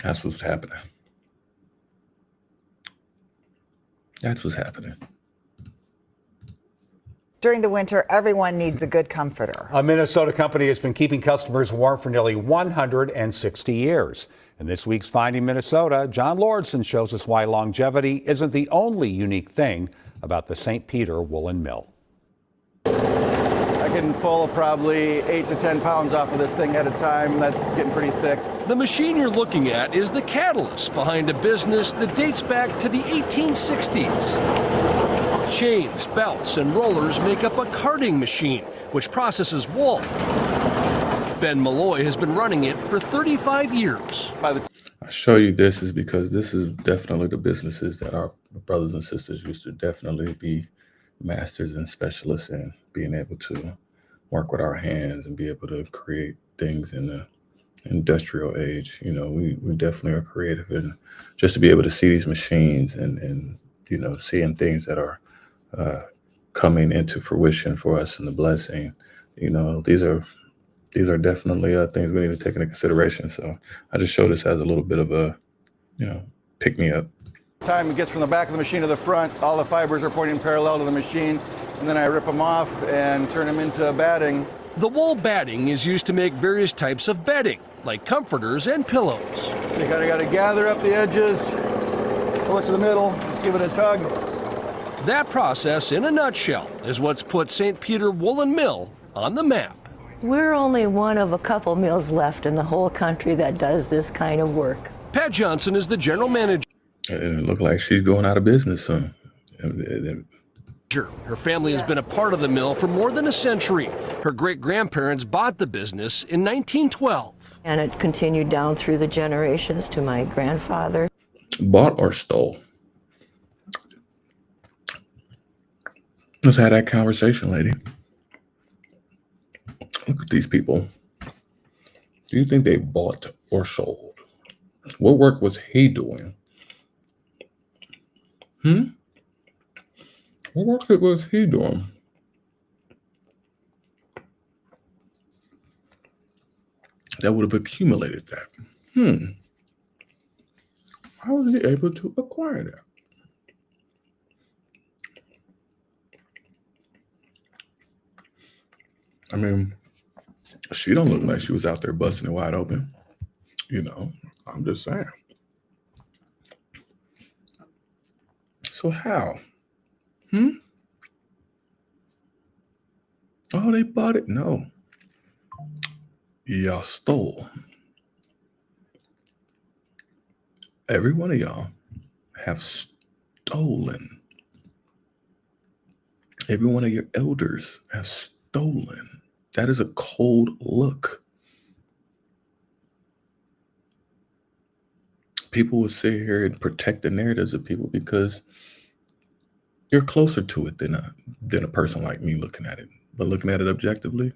That's what's happening. That's what's happening. During the winter, everyone needs a good comforter. A Minnesota company has been keeping customers warm for nearly 160 years. In this week's Finding Minnesota, John Lordson shows us why longevity isn't the only unique thing about the St. Peter Woolen Mill. I can pull probably 8 to 10 pounds off of this thing at a time. That's getting pretty thick. The machine you're looking at is the catalyst behind a business that dates back to the 1860s. Chains, belts, and rollers make up a carding machine, which processes wool. Ben Malloy has been running it for 35 years. I show you this is because this is definitely the businesses that our brothers and sisters used to definitely be masters and specialists in, being able to work with our hands and be able to create things in the industrial age. You know, we definitely are creative, and just to be able to see these machines and seeing things that are coming into fruition for us and the blessing, these are definitely things we need to take into consideration. So I just show this as a little bit of a, pick me up. Time it gets from the back of the machine to the front, all the fibers are pointing parallel to the machine, and then I rip them off and turn them into batting. The wool batting is used to make various types of bedding, like comforters and pillows. So you gotta gather up the edges, pull it to the middle, just give it a tug. That process, in a nutshell, is what's put St. Peter Woolen Mill on the map. We're only one of a couple mills left in the whole country that does this kind of work. Pat Johnson is the general manager. And it looked like she's going out of business soon. Her family has been a part of the mill for more than a century. Her great-grandparents bought the business in 1912. And it continued down through the generations to my grandfather. Bought or stole? Let's have that conversation, lady. Look at these people. Do you think they bought or sold? What work was he doing? What work was he doing? That would have accumulated that. How was he able to acquire that? I mean, she don't look like she was out there busting it wide open. I'm just saying. So how? Oh, they bought it? No. Y'all stole. Every one of y'all have stolen. Every one of your elders have stolen. That is a cold look. People will sit here and protect the narratives of people because you're closer to it than a person like me looking at it. But looking at it objectively,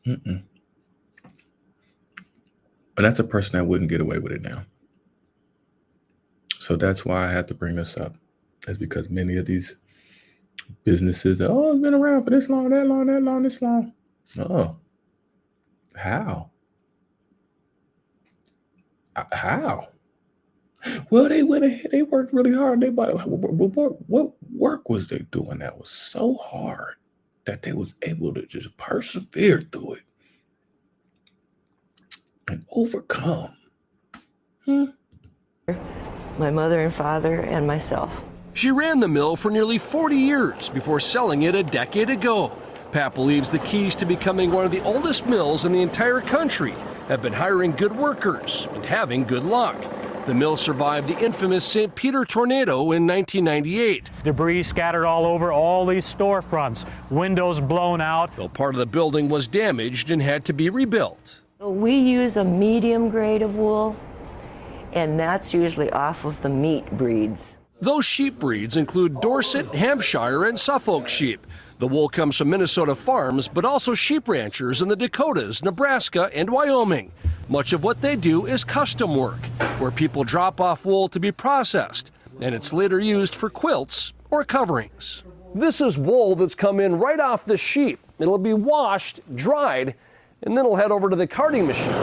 and that's a person that wouldn't get away with it now. So that's why I had to bring this up, is because many of these businesses that, oh, it's been around for this long, that long, that long, this long. Oh, how? How? Well, they went ahead, they worked really hard. They bought it. What work was they doing that was so hard that they was able to just persevere through it and overcome? My mother and father and myself. She ran the mill for nearly 40 years before selling it a decade ago. Pat believes the keys to becoming one of the oldest mills in the entire country have been hiring good workers and having good luck. The mill survived the infamous St. Peter tornado in 1998. Debris scattered all over all these storefronts, windows blown out. Though part of the building was damaged and had to be rebuilt. We use a medium grade of wool, and that's usually off of the meat breeds. Those sheep breeds include Dorset, Hampshire, and Suffolk sheep. The wool comes from Minnesota farms, but also sheep ranchers in the Dakotas, Nebraska, and Wyoming. Much of what they do is custom work, where people drop off wool to be processed, and it's later used for quilts or coverings. This is wool that's come in right off the sheep. It'll be washed, dried, and then it'll head over to the carding machine.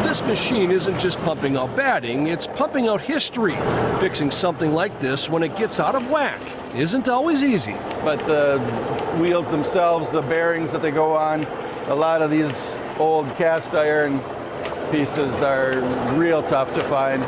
This machine isn't just pumping out batting, it's pumping out history. Fixing something like this when it gets out of whack isn't always easy. But the wheels themselves, the bearings that they go on, a lot of these old cast iron pieces are real tough to find.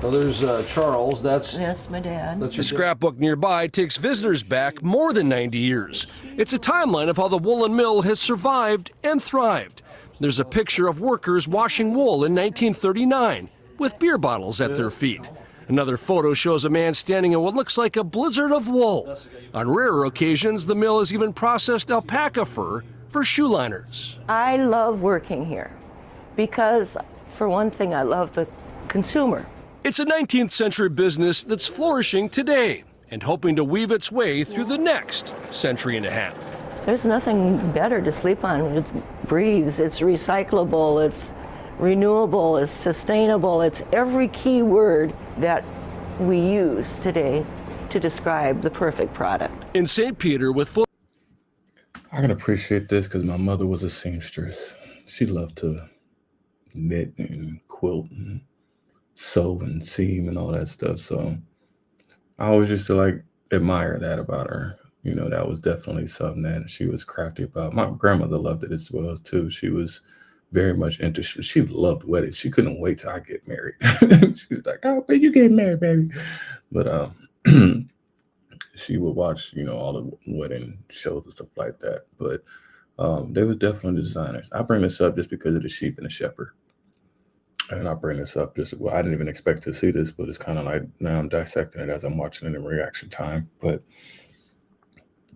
Well, there's Charles. That's my dad. The scrapbook nearby takes visitors back more than 90 years. It's a timeline of how the woolen mill has survived and thrived. There's a picture of workers washing wool in 1939 with beer bottles at their feet. Another photo shows a man standing in what looks like a blizzard of wool. On rarer occasions, the mill has even processed alpaca fur for shoe liners. I love working here because, for one thing, I love the consumer. It's a 19th century business that's flourishing today and hoping to weave its way through the next century and a half. There's nothing better to sleep on. It breathes, it's recyclable, it's renewable, it's sustainable. It's every key word that we use today to describe the perfect product. In St. Peter with full... I can appreciate this because my mother was a seamstress. She loved to knit and quilt and sew and seam and all that stuff. So I always used to admire that about her. You know, that was definitely something that she was crafty about. My grandmother loved it as well, too. She was very much interested. She loved weddings. She couldn't wait till I get married. She was like, oh, when you get married, baby? But she would watch, all the wedding shows and stuff like that. But they was definitely designers. I bring this up just because of the sheep and the shepherd. And I bring this up I didn't even expect to see this, but it's kind of like now I'm dissecting it as I'm watching it in reaction time. But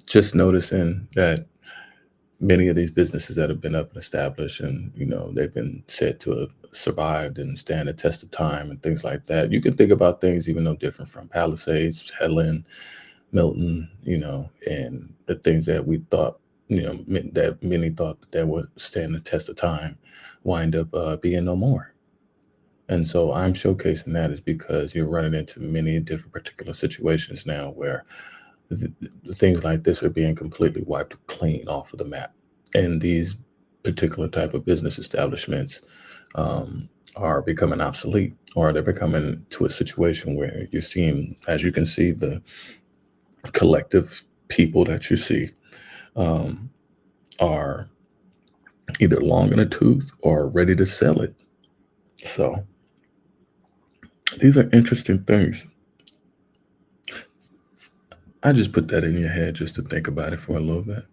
just noticing that many of these businesses that have been up and established and, they've been said to have survived and stand the test of time and things like that. You can think about things even though different from Palisades, Helen, Milton, and the things that we thought, that many thought that would stand the test of time wind up being no more. And so I'm showcasing that is because you're running into many different particular situations now where things like this are being completely wiped clean off of the map. And these particular type of business establishments are becoming obsolete, or they're becoming to a situation where you're seeing, as you can see, the collective people that you see are either long in the tooth or ready to sell it. So these are interesting things. I just put that in your head just to think about it for a little bit.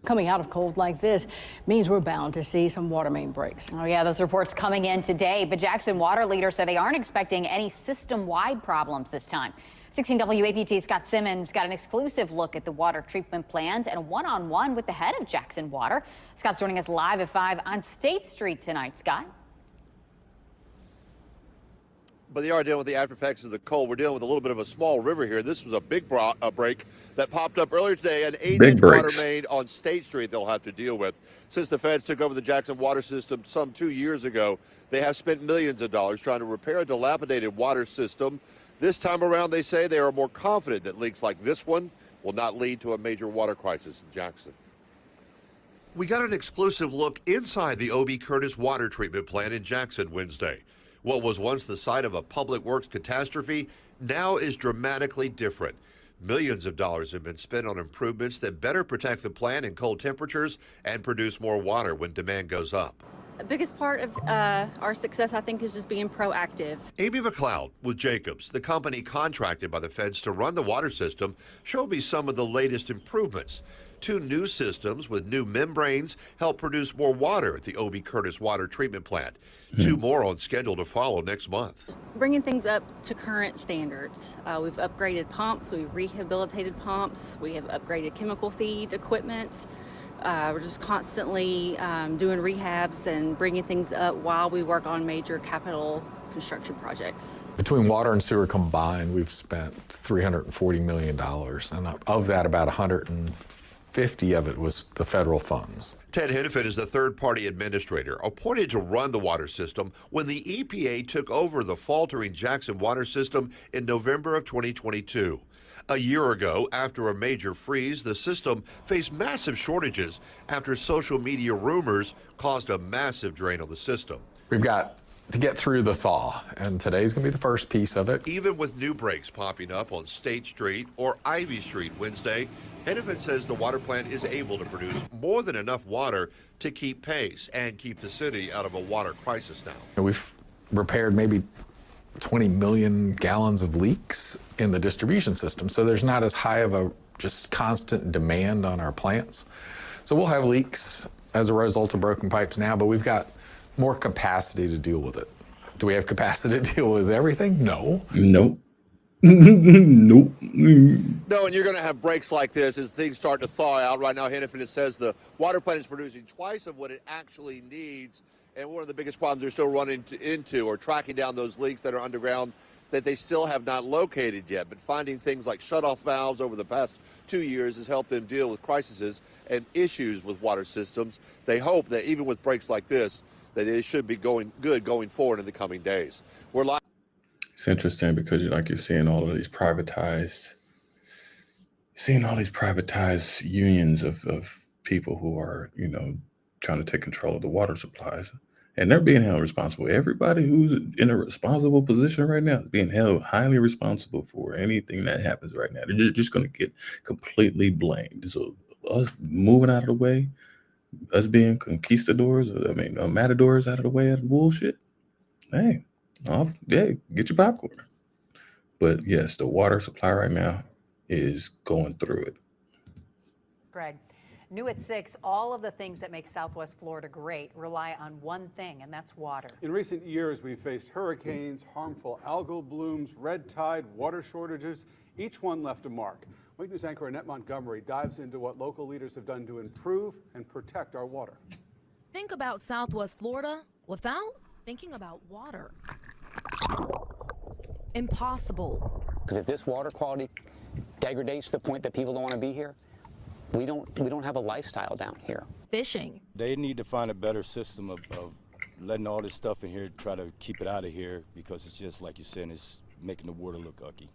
Coming out of cold like this means we're bound to see some water main breaks. Oh yeah, those reports coming in today, but Jackson water leaders say they aren't expecting any system-wide problems this time. 16 WAPT's Scott Simmons got an exclusive look at the water treatment plant and a one-on-one with the head of Jackson Water. Scott's joining us live at 5 on State Street tonight. Scott? but they are dealing with the after effects of the cold. We're dealing with a little bit of a small river here. This was a big break that popped up earlier today, an 8-inch water main on State Street they'll have to deal with. Since the feds took over the Jackson water system some 2 years ago, they have spent millions of dollars trying to repair a dilapidated water system. This time around, they say they are more confident that leaks like this one will not lead to a major water crisis in Jackson. We got an exclusive look inside the O.B. Curtis water treatment plant in Jackson Wednesday. What was once the site of a public works catastrophe now is dramatically different. Millions of dollars have been spent on improvements that better protect the plant in cold temperatures and produce more water when demand goes up. The biggest part of our success, I think, is just being proactive. Amy McLeod with Jacobs, the company contracted by the feds to run the water system, showed me some of the latest improvements. 2 new systems with new membranes help produce more water at the O.B. Curtis water treatment plant. 2 more on schedule to follow next month. Bringing things up to current standards. We've upgraded pumps, we've rehabilitated pumps, we have upgraded chemical feed equipment. We're just constantly doing rehabs and bringing things up while we work on major capital construction projects. Between water and sewer combined, we've spent $340 million, and of that, about 150 of it was the federal funds. Ted Hennepin is the third-party administrator appointed to run the water system when the EPA took over the faltering Jackson water system in November of 2022. A year ago, after a major freeze, the system faced massive shortages after social media rumors caused a massive drain on the system. We've got to get through the thaw, and today's going to be the first piece of it. Even with new breaks popping up on State Street or Ivy Street Wednesday, Hennepin says the water plant is able to produce more than enough water to keep pace and keep the city out of a water crisis now. We've repaired maybe 20 million gallons of leaks in the distribution system, so there's not as high of a just constant demand on our plants. So we'll have leaks as a result of broken pipes now, but we've got more capacity to deal with it. Do we have capacity to deal with everything? No. Nope. Nope. No, and you're going to have breaks like this as things start to thaw out. Right now, Hennepin, it says the water plant is producing twice of what it actually needs. And one of the biggest problems they're still running into or tracking down those leaks that are underground that they still have not located yet. But finding things like shutoff valves over the past 2 years has helped them deal with crises and issues with water systems. They hope that even with breaks like this, that it should be going forward in the coming days. We're live. It's interesting because you're seeing all of these privatized unions of people who are, trying to take control of the water supplies, and they're being held responsible. Everybody who's in a responsible position right now is being held highly responsible for anything that happens right now. They're just going to get completely blamed. So us moving out of the way, us being conquistadors, matadors out of the way of the bullshit. Hey, get your popcorn. But yes, the water supply right now is going through it. Greg. New at 6, all of the things that make Southwest Florida great rely on one thing, and that's water. In recent years, we've faced hurricanes, harmful algal blooms, red tide, water shortages. Each one left a mark. Wake News anchor Annette Montgomery dives into what local leaders have done to improve and protect our water. Think about Southwest Florida without thinking about water. Impossible. Because if this water quality degrades to the point that people don't want to be here, we don't have a lifestyle down here. Fishing. They need to find a better system of letting all this stuff in here, try to keep it out of here, because it's just like you're saying, it's making the water look ugly,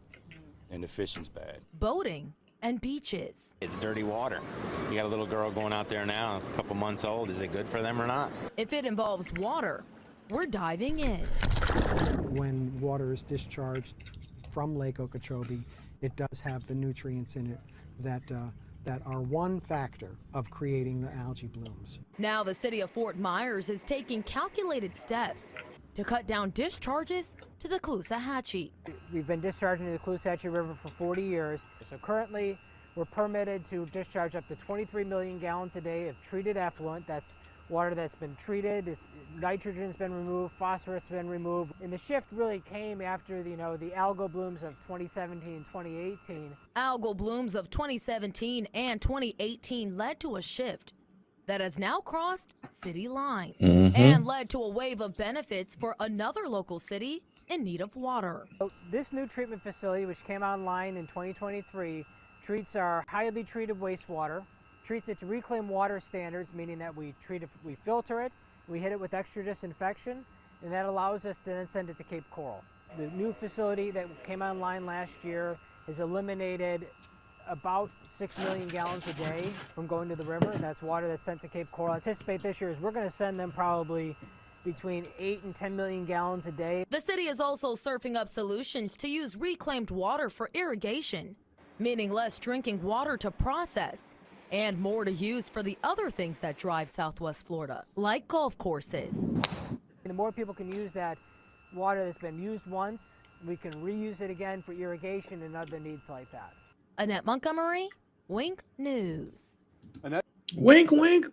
and the fishing's bad. Boating and beaches. It's dirty water. You got a little girl going out there now, a couple months old. Is it good for them or not? If it involves water, we're diving in. When water is discharged from Lake Okeechobee, it does have the nutrients in it that are one factor of creating the algae blooms. Now the city of Fort Myers is taking calculated steps to cut down discharges to the Caloosahatchee. We've been discharging to the Caloosahatchee River for 40 years. So currently we're permitted to discharge up to 23 million gallons a day of treated effluent. That's water that's been treated, nitrogen's been removed, phosphorus has been removed. And the shift really came after the algal blooms of 2017 and 2018. Algal blooms of 2017 and 2018 led to a shift that has now crossed city lines and led to a wave of benefits for another local city, in need of water. So this new treatment facility, which came online in 2023, treats our highly treated wastewater, treats it to reclaimed water standards, meaning that we filter it, we hit it with extra disinfection, and that allows us to then send it to Cape Coral. The new facility that came online last year has eliminated about 6 million gallons a day from going to the river. That's water that's sent to Cape Coral. I anticipate this year is we're going to send them probably between 8 and 10 million gallons a day. The city is also surfing up solutions to use reclaimed water for irrigation, meaning less drinking water to process and more to use for the other things that drive Southwest Florida, like golf courses. The more people can use that water that's been used once, we can reuse it again for irrigation and other needs like that. Annette Montgomery, Wink News. Annette Wink, wink.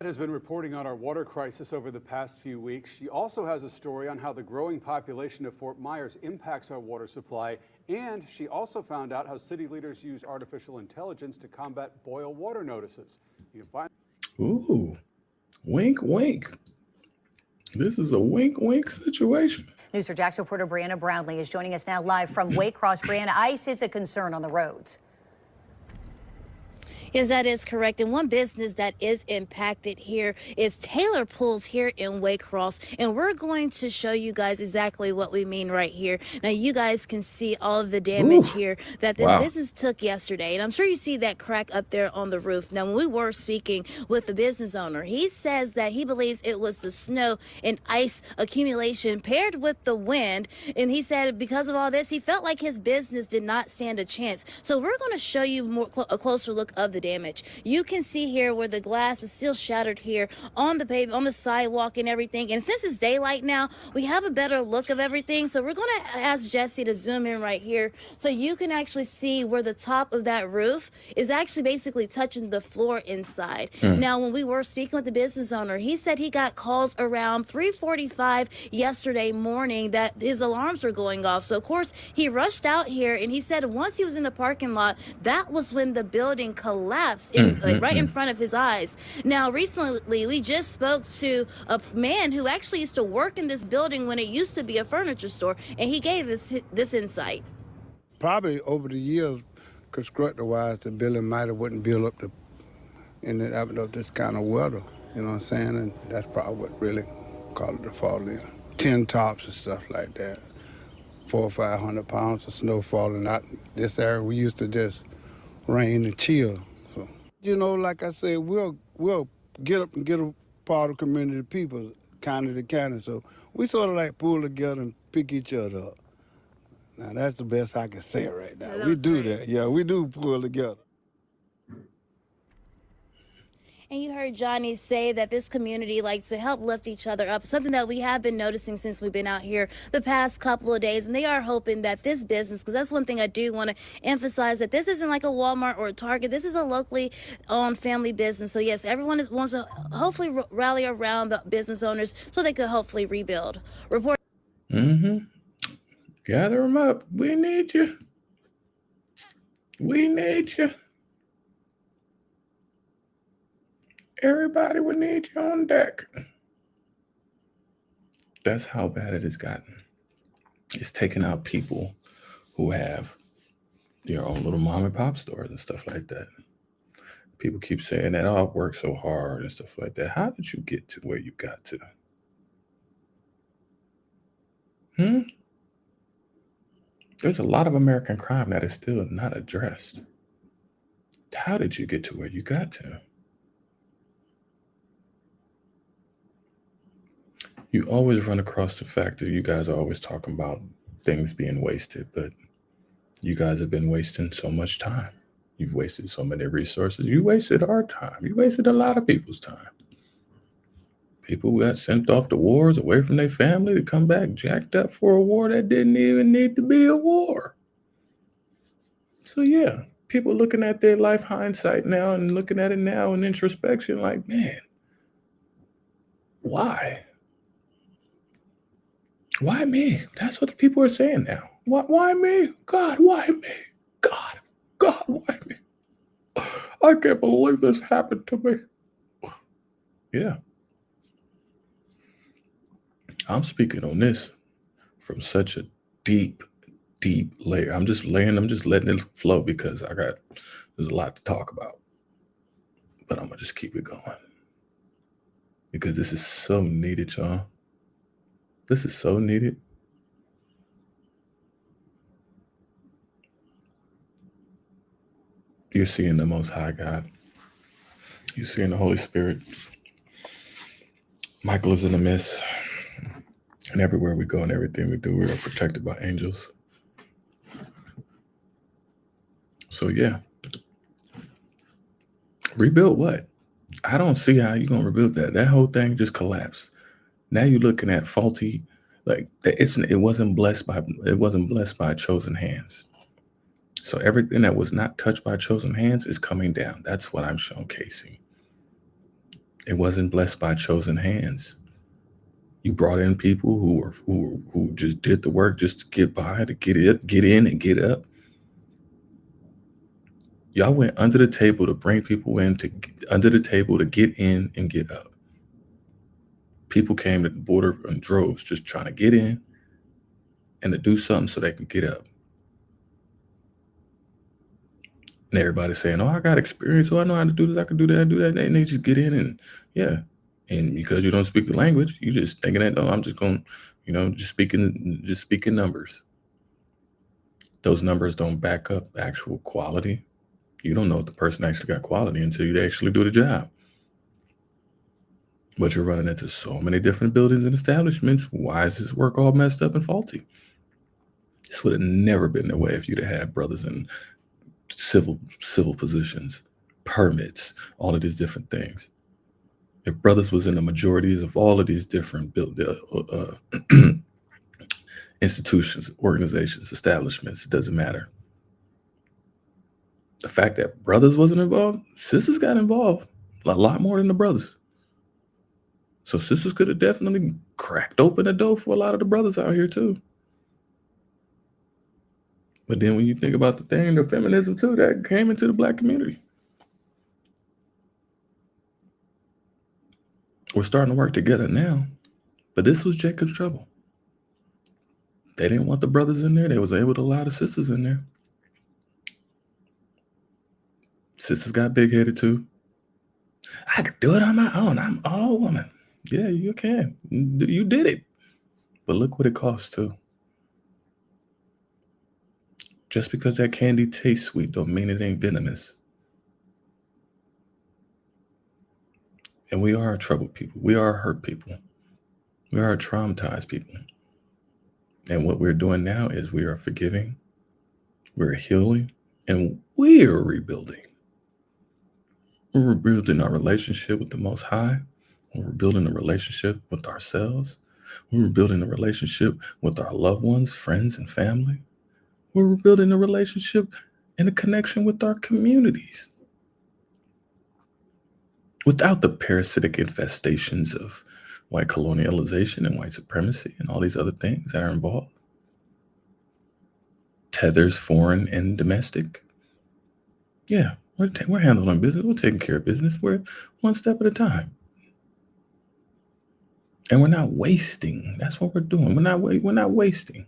has been reporting on our water crisis over the past few weeks. She also has a story on how the growing population of Fort Myers impacts our water supply, and she also found out how city leaders use artificial intelligence to combat boil water notices. You can find Ooh, wink, wink. This is a wink, wink situation. News 4 Jax reporter Brianna Brownlee is joining us now live from Waycross. Brianna, ice is a concern on the roads. Yes, that is correct. And one business that is impacted here is Taylor Pools here in Waycross. And we're going to show you guys exactly what we mean right here. Now, you guys can see all of the damage here that this business took yesterday. And I'm sure you see that crack up there on the roof. Now, when we were speaking with the business owner, he says that he believes it was the snow and ice accumulation paired with the wind. And he said because of all this, he felt like his business did not stand a chance. So we're going to show you a closer look of the damage. You can see here where the glass is still shattered here on the pavement, on the sidewalk and everything. And since it's daylight now, we have a better look of everything. So we're going to ask Jesse to zoom in right here so you can actually see where the top of that roof is actually basically touching the floor inside. Now, when we were speaking with the business owner, he said he got calls around 3:45 yesterday morning that his alarms were going off. So of course he rushed out here, and he said once he was in the parking lot, that was when the building collapsed right in front of his eyes. Now, recently, we just spoke to a man who actually used to work in this building when it used to be a furniture store, and he gave us this insight. Probably over the years, constructor-wise, the building might have wouldn't build up this kind of weather, you know what I'm saying? And that's probably what really caused it to fall in. Tin tops and stuff like that. 400 or 500 pounds of snow falling out. This area, we used to just rain and chill. So, you know, like I said, we'll get up and get a part of community people, county to county. So we sort of like pull together and pick each other up. Now, that's the best I can say right now. We do that. Yeah, we do pull together. And you heard Johnny say that this community likes to help lift each other up, something that we have been noticing since we've been out here the past couple of days. And they are hoping that this business, because that's one thing I do want to emphasize, that this isn't like a Walmart or a Target. This is a locally owned family business. So yes, everyone wants to hopefully rally around the business owners so they could hopefully rebuild. Report. Gather them up. We need you. We need you. Everybody would need you on deck. That's how bad it has gotten. It's taking out people who have their own little mom and pop stores and stuff like that. People keep saying that, oh, I've worked so hard and stuff like that. How did you get to where you got to? There's a lot of American crime that is still not addressed. How did you get to where you got to? You always run across the fact that you guys are always talking about things being wasted, but you guys have been wasting so much time. You've wasted so many resources. You wasted our time. You wasted a lot of people's time. People got sent off to wars away from their family to come back jacked up for a war that didn't even need to be a war. So yeah, people looking at their life hindsight now and looking at it now in introspection like, man, why? Why me? That's what the people are saying now. Why me? God, why me? God, why me? I can't believe this happened to me. Yeah. I'm speaking on this from such a deep, deep layer. I'm just letting it flow because there's a lot to talk about. But I'm gonna just keep it going. Because this is so needed, y'all. This is so needed. You're seeing the Most High God. You're seeing the Holy Spirit. Michael is in the midst. And everywhere we go and everything we do, we are protected by angels. So yeah. Rebuild what? I don't see how you're going to rebuild that. That whole thing just collapsed. Now you're looking at faulty, like it wasn't blessed by chosen hands. So everything that was not touched by chosen hands is coming down. That's what I'm showcasing. It wasn't blessed by chosen hands. You brought in people who just did the work just to get by, to get in and get up. Y'all went under the table to bring people in, under the table to get in and get up. People came to the border in droves just trying to get in and to do something so they can get up. And everybody's saying, oh, I got experience. Oh, I know how to do this. I can do that, do that. And they just get in and yeah. And because you don't speak the language, you just thinking that, oh, I'm just going, just speaking numbers. Those numbers don't back up actual quality. You don't know if the person actually got quality until you actually do the job. But you're running into so many different buildings and establishments. Why is this work all messed up and faulty? This would have never been the way if you'd have had brothers in civil positions, permits, all of these different things. If brothers was in the majorities of all of these different institutions, organizations, establishments, it doesn't matter. The fact that brothers wasn't involved, sisters got involved a lot more than the brothers. So sisters could have definitely cracked open the door for a lot of the brothers out here too. But then when you think about the thing, the feminism too, that came into the Black community. We're starting to work together now, but this was Jacob's trouble. They didn't want the brothers in there. They was able to allow the sisters in there. Sisters got big-headed too. I could do it on my own. I'm all woman. Yeah, you can. You did it. But look what it costs too. Just because that candy tastes sweet don't mean it ain't venomous. And we are troubled people. We are hurt people. We are traumatized people. And what we're doing now is we are forgiving, we're healing, and we are rebuilding. We're rebuilding our relationship with the Most High. We're rebuilding a relationship with ourselves. We're rebuilding a relationship with our loved ones, friends, and family. We're rebuilding a relationship and a connection with our communities. Without the parasitic infestations of white colonialization and white supremacy and all these other things that are involved. Tethers, foreign and domestic. Yeah, we're handling business. We're taking care of business. We're one step at a time. And we're not wasting. That's what we're doing. We're not wasting.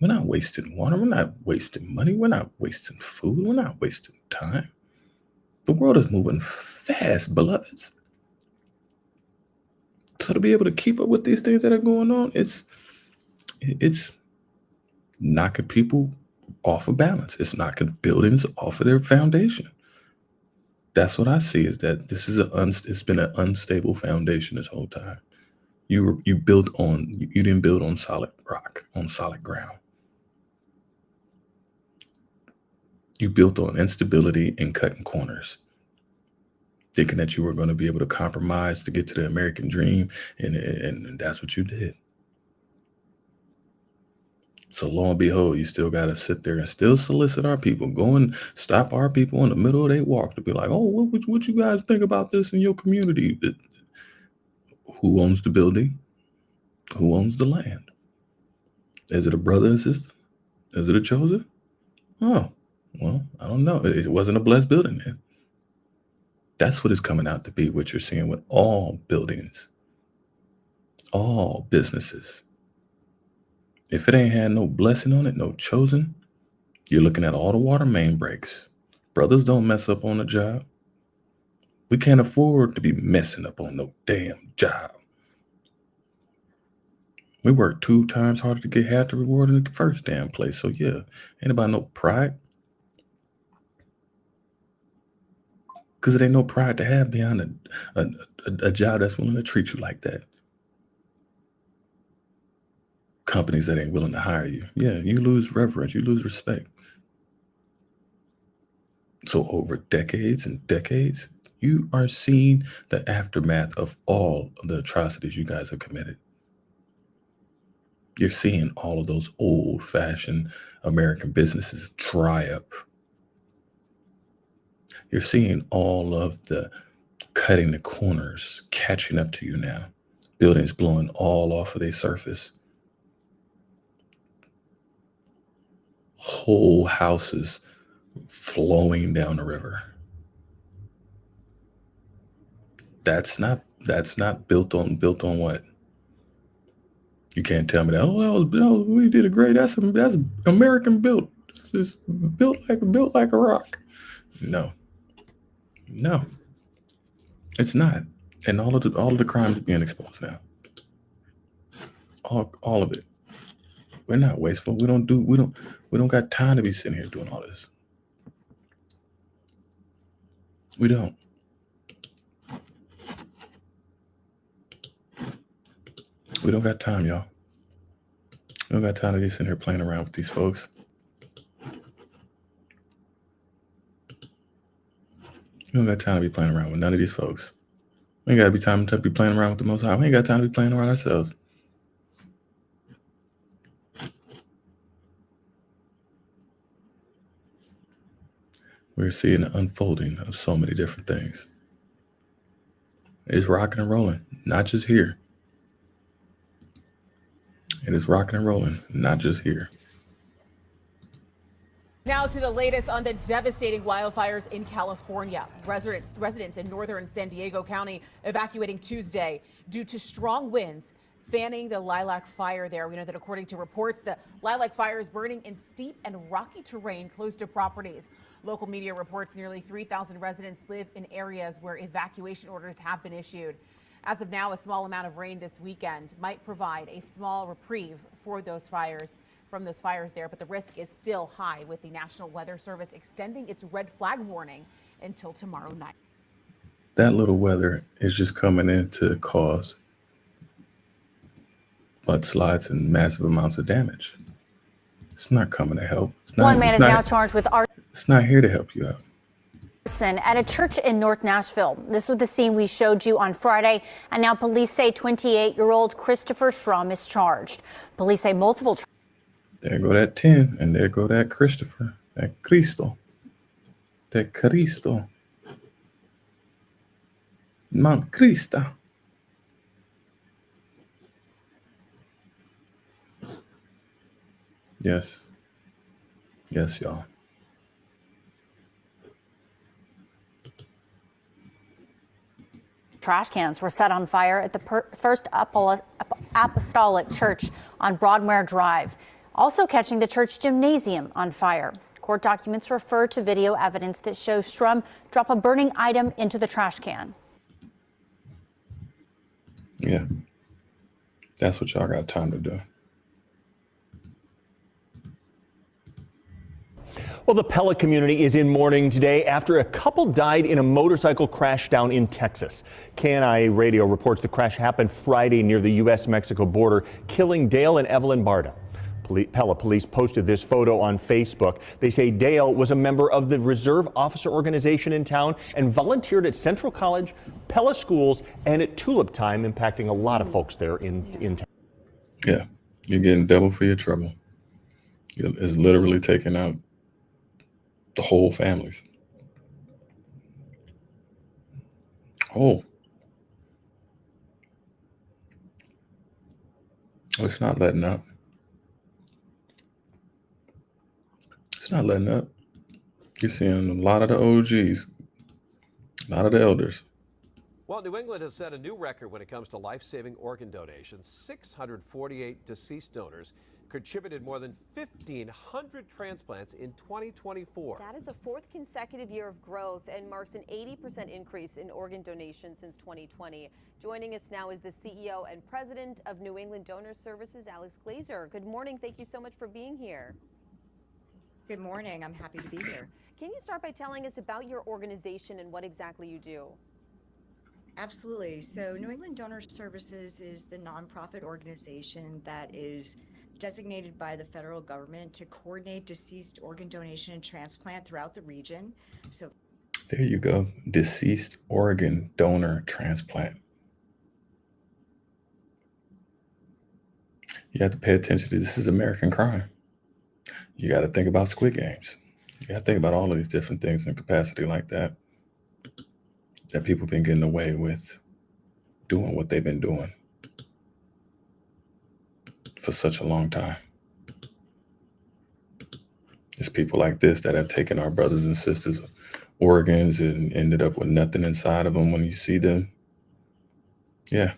We're not wasting water. We're not wasting money. We're not wasting food. We're not wasting time. The world is moving fast, beloveds. So to be able to keep up with these things that are going on, it's knocking people off of balance. It's knocking buildings off of their foundation. That's what I see, is that this is it's been an unstable foundation this whole time. You didn't build on solid rock, on solid ground. You built on instability and cutting corners, thinking that you were going to be able to compromise to get to the American dream, and that's what you did. So lo and behold, you still got to sit there and still solicit our people, go and stop our people in the middle of their walk to be like, oh, what you guys think about this in your community? Who owns the building? Who owns the land? Is it a brother and sister? Is it a chosen? Oh, well, I don't know. It wasn't a blessed building then. That's what it's coming out to be, what you're seeing with all buildings, all businesses. If it ain't had no blessing on it, no chosen, you're looking at all the water main breaks. Brothers don't mess up on the job. We can't afford to be messing up on no damn job. We work 2 times harder to get half the reward in the first damn place. So yeah, ain't about no pride. Because it ain't no pride to have behind a job that's willing to treat you like that. Companies that ain't willing to hire you. Yeah, you lose reverence, you lose respect. So over decades and decades, you are seeing the aftermath of all of the atrocities you guys have committed. You're seeing all of those old-fashioned American businesses dry up. You're seeing all of the cutting the corners catching up to you now. Buildings blowing all off of their surface. Whole houses flowing down the river. That's not built on what? You can't tell me that. We did a great. That's American built. It's built like a rock. No, it's not. And all of the crimes being exposed now. All of it. We're not wasteful. We don't got time to be sitting here doing all this. We don't. We don't got time, y'all. We don't got time to be sitting here playing around with these folks. We don't got time to be playing around with none of these folks. We ain't got to be time to be playing around with the Most High. We ain't got time to be playing around ourselves. We're seeing the unfolding of so many different things. It's rocking and rolling, not just here. It is rocking and rolling, not just here. Now to the latest on the devastating wildfires in California. Residents in northern San Diego County evacuating Tuesday due to strong winds fanning the lilac fire there. We know that according to reports, the lilac fire is burning in steep and rocky terrain close to properties. Local media reports nearly 3,000 residents live in areas where evacuation orders have been issued. As of now, a small amount of rain this weekend might provide a small reprieve for those fires. From those fires there, but the risk is still high, with the National Weather Service extending its red flag warning until tomorrow night. That little weather is just coming in to cause mudslides and massive amounts of damage. It's not coming to help. One man is now charged with arson. It's not here to help you out. At a church in North Nashville. This was the scene we showed you on Friday, and now police say 28-year-old Christopher Schrum is charged. Police say multiple. There go that 10, and there go that Christopher, that Cristo, that Cristo, Mount Krista. Yes, y'all. Trash cans were set on fire at the First Apostolic Church on Broadmoor Drive, also catching the church gymnasium on fire. Court documents refer to video evidence that shows Schrum drop a burning item into the trash can. Yeah, that's what y'all got time to do. Well, the Pella community is in mourning today after a couple died in a motorcycle crash down in Texas. KNIA Radio reports the crash happened Friday near the U.S.-Mexico border, killing Dale and Evelyn Barda. Pella police posted this photo on Facebook. They say Dale was a member of the Reserve Officer Organization in town and volunteered at Central College, Pella Schools, and at Tulip Time, impacting a lot of folks there in town. Yeah, you're getting double for your trouble. It's literally taking out the whole families. Oh. It's not letting up. It's not letting up. You're seeing a lot of the OGs, a lot of the elders. Well, New England has set a new record when it comes to life-saving organ donations. 648 deceased donors contributed more than 1,500 transplants in 2024. That is the fourth consecutive year of growth and marks an 80% increase in organ donation since 2020. Joining us now is the CEO and president of New England Donor Services, Alex Glazer. Good morning. Thank you so much for being here. Good morning. I'm happy to be here. Can you start by telling us about your organization and what exactly you do? Absolutely. So New England Donor Services is the nonprofit organization that is designated by the federal government to coordinate deceased organ donation and transplant throughout the region. So There you go. Deceased organ donor transplant. You have to pay attention to this is American crime. You got to think about Squid Games. You got to think about all of these different things in capacity like that people been getting away with doing what they've been doing for such a long time. It's people like this that have taken our brothers and sisters' organs and ended up with nothing inside of them when you see them. Yeah.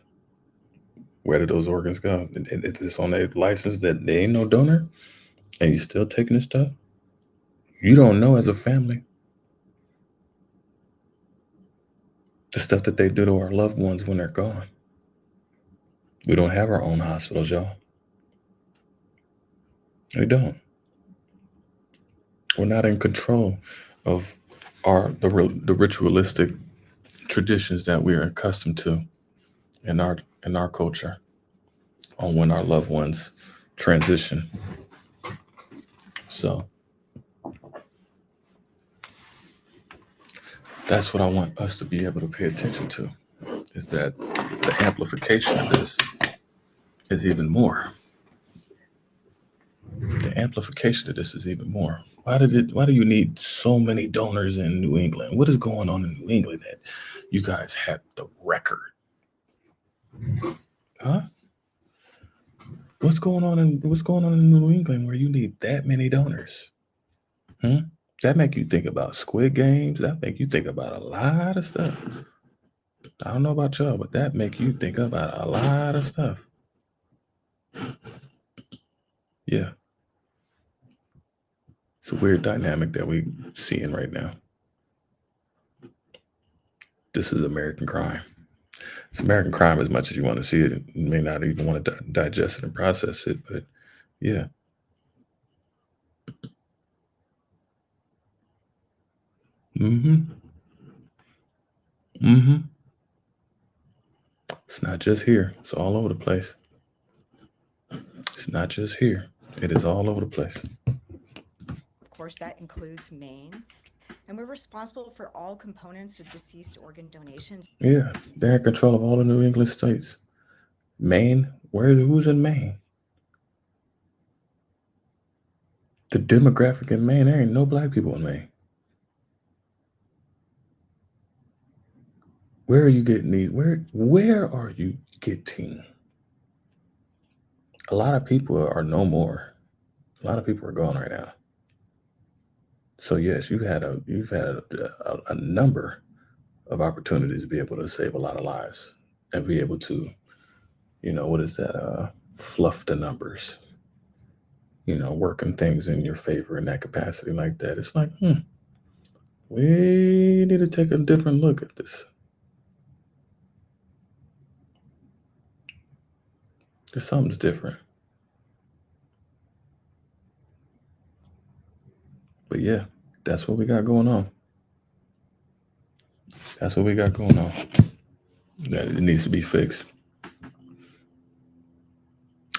Where did those organs go? It's on a license that they ain't no donor, and you still taking this stuff? You don't know as a family the stuff that they do to our loved ones when they're gone. We don't have our own hospitals, y'all. We don't. We're not in control of the ritualistic traditions that we are accustomed to in our culture on when our loved ones transition. So that's what I want us to be able to pay attention to, is that the amplification of this is even more. The amplification of this is even more. Why do you need so many donors in New England? What is going on in New England that you guys have the record? Huh? What's going on in New England where you need that many donors? That make you think about Squid Games. That make you think about a lot of stuff. I don't know about y'all, but that make you think about a lot of stuff. Yeah. It's a weird dynamic that we're seeing right now. This is American crime. It's American crime as much as you want to see it. You may not even want to digest it and process it, but yeah. It's not just here. It's all over the place. It's not just here. It is all over the place. of course, that includes Maine. And we're responsible for all components of deceased organ donations. Yeah, they're in control of all the New England states. Maine, who's in Maine? The demographic in Maine, there ain't no black people in Maine. Where are you getting these? Where are you getting? A lot of people are no more. A lot of people are gone right now. So yes, you've had a number of opportunities to be able to save a lot of lives and be able to, fluff the numbers, working things in your favor in that capacity like that. It's like, we need to take a different look at this. Because something's different. But yeah, that's what we got going on. That's what we got going on. That it needs to be fixed.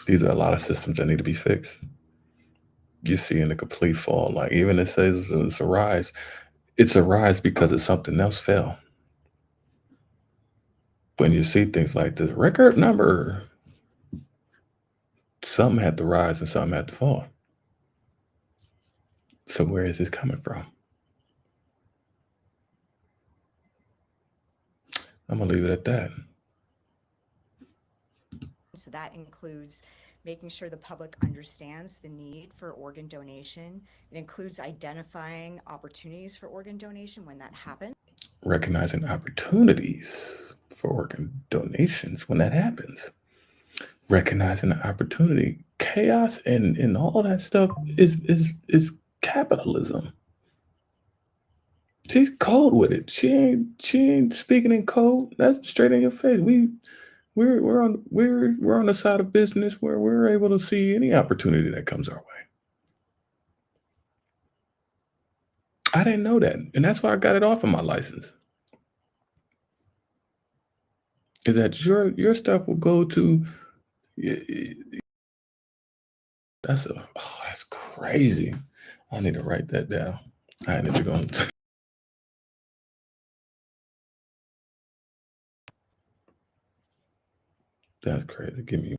These are a lot of systems that need to be fixed. You're seeing a complete fall. Like even it says it's a rise. It's a rise because it's something else fell. When you see things like this record number, something had to rise and something had to fall. So where is this coming from? I'm going to leave it at that. So that includes making sure the public understands the need for organ donation. It includes identifying opportunities for organ donation when that happens. Recognizing opportunities for organ donations when that happens. Recognizing the opportunity chaos and all that stuff is capitalism. She's cold with it. She ain't speaking in code. That's straight in your face. We're on the side of business where we're able to see any opportunity that comes our way. I didn't know that, and that's why I got it off of my license. Is that your stuff will go to? That's crazy. I need to write that down. I need to go. That's crazy. Give me.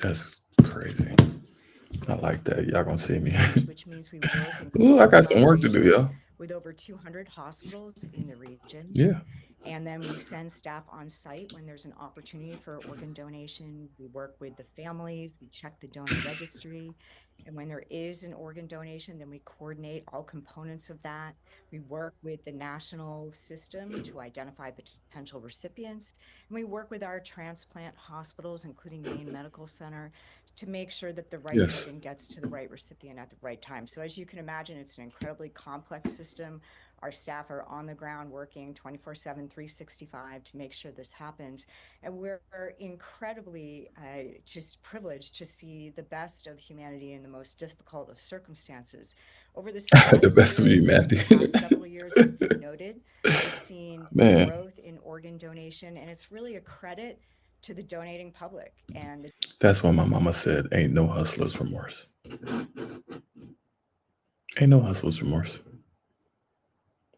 That's crazy. I like that. Y'all gonna see me. Which means we work in Ooh, I close got some work to do, collaboration y'all. with over 200 hospitals in the region. Yeah. And then we send staff on site when there's an opportunity for organ donation. We work with the families, we check the donor registry. And when there is an organ donation, then we coordinate all components of that. We work with the national system to identify potential recipients. And we work with our transplant hospitals, including Maine Medical Center, to make sure that the right Yes. organ gets to the right recipient at the right time. So as you can imagine, it's an incredibly complex system. Our staff are on the ground working 24/7, 365 to make sure this happens. And we're incredibly just privileged to see the best of humanity in the most difficult of circumstances. Over this The best of you, Matthew. past several years, as you noted, we've seen Man. growth in organ donation, and it's really a credit to the donating public. And That's why my mama said, "Ain't no hustler's remorse." Ain't no hustler's remorse.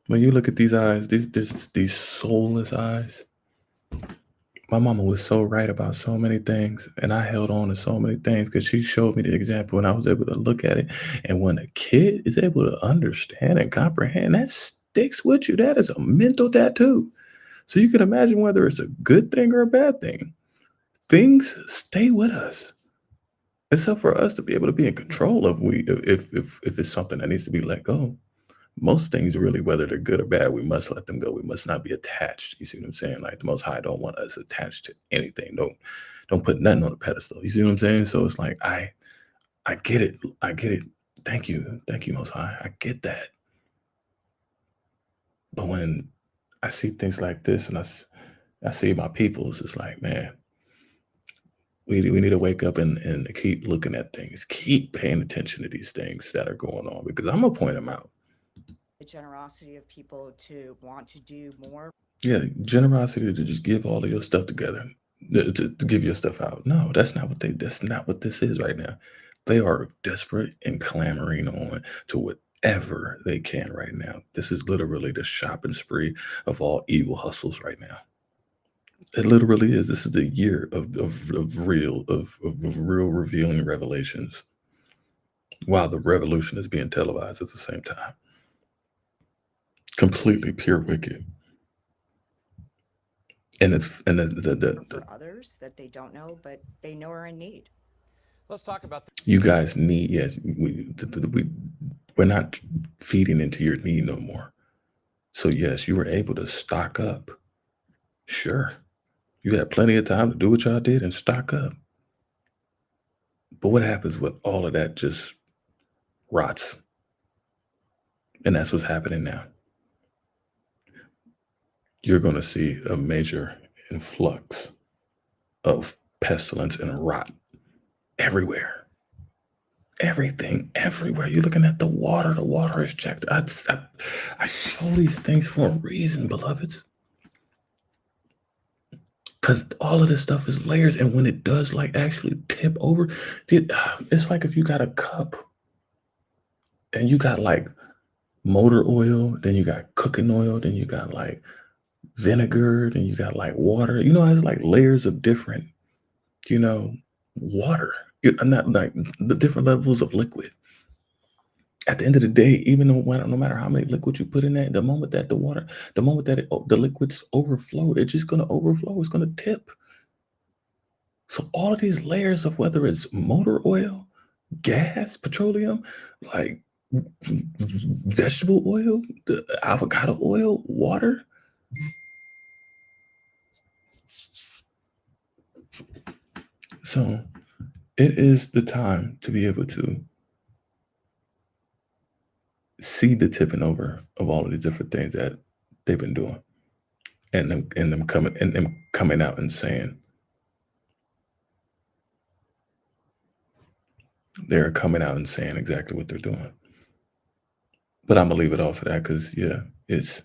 When you look at these eyes, these soulless eyes. My mama was so right about so many things, and I held on to so many things because she showed me the example, and I was able to look at it. And when a kid is able to understand and comprehend, that sticks with you. That is a mental tattoo. So you can imagine whether it's a good thing or a bad thing. Things stay with us. It's up for us to be able to be in control of if it's something that needs to be let go. Most things really, whether they're good or bad, we must let them go. We must not be attached. You see what I'm saying? Like the Most High don't want us attached to anything. Don't put nothing on a pedestal. You see what I'm saying? So it's like I get it. I get it. Thank you, Most High. I get that. But when I see things like this and I see my peoples, it's like, man, we need to wake up and keep looking at things, keep paying attention to these things that are going on, because I'm gonna point them out. the generosity of people to want to do more. Yeah, generosity to just give all of your stuff together, to give your stuff out. No, that's not what this is right now. They are desperate and clamoring on to whatever they can right now. This is literally the shopping spree of all evil hustles right now. It literally is. This is the year of real revealing revelations, while the revolution is being televised at the same time. Completely pure wicked. And it's For others that they don't know, but they know are in need. Let's talk about you guys need, yes, we're not feeding into your need no more. So yes, you were able to stock up. Sure. You had plenty of time to do what y'all did and stock up. But what happens when all of that just rots? And that's what's happening now. You're going to see a major influx of pestilence and rot everywhere. Everything, everywhere. You're looking at the water. The water is checked. I show these things for a reason, beloveds. Because all of this stuff is layers. And when it does like actually tip over, it's like if you got a cup and you got like motor oil, then you got cooking oil, then you got like vinegar, then you got like water. You know, it's like layers of different, water. Not like the different levels of liquid. At the end of the day, even no matter how many liquids you put in there, the moment that the liquids overflow, it's just going to overflow. It's going to tip. So all of these layers of whether it's motor oil, gas, petroleum, like vegetable oil, the avocado oil, water. So it is the time to be able to see the tipping over of all of these different things that they've been doing, and them coming out and saying they're coming out and saying exactly what they're doing. But I'm gonna leave it off of that because it's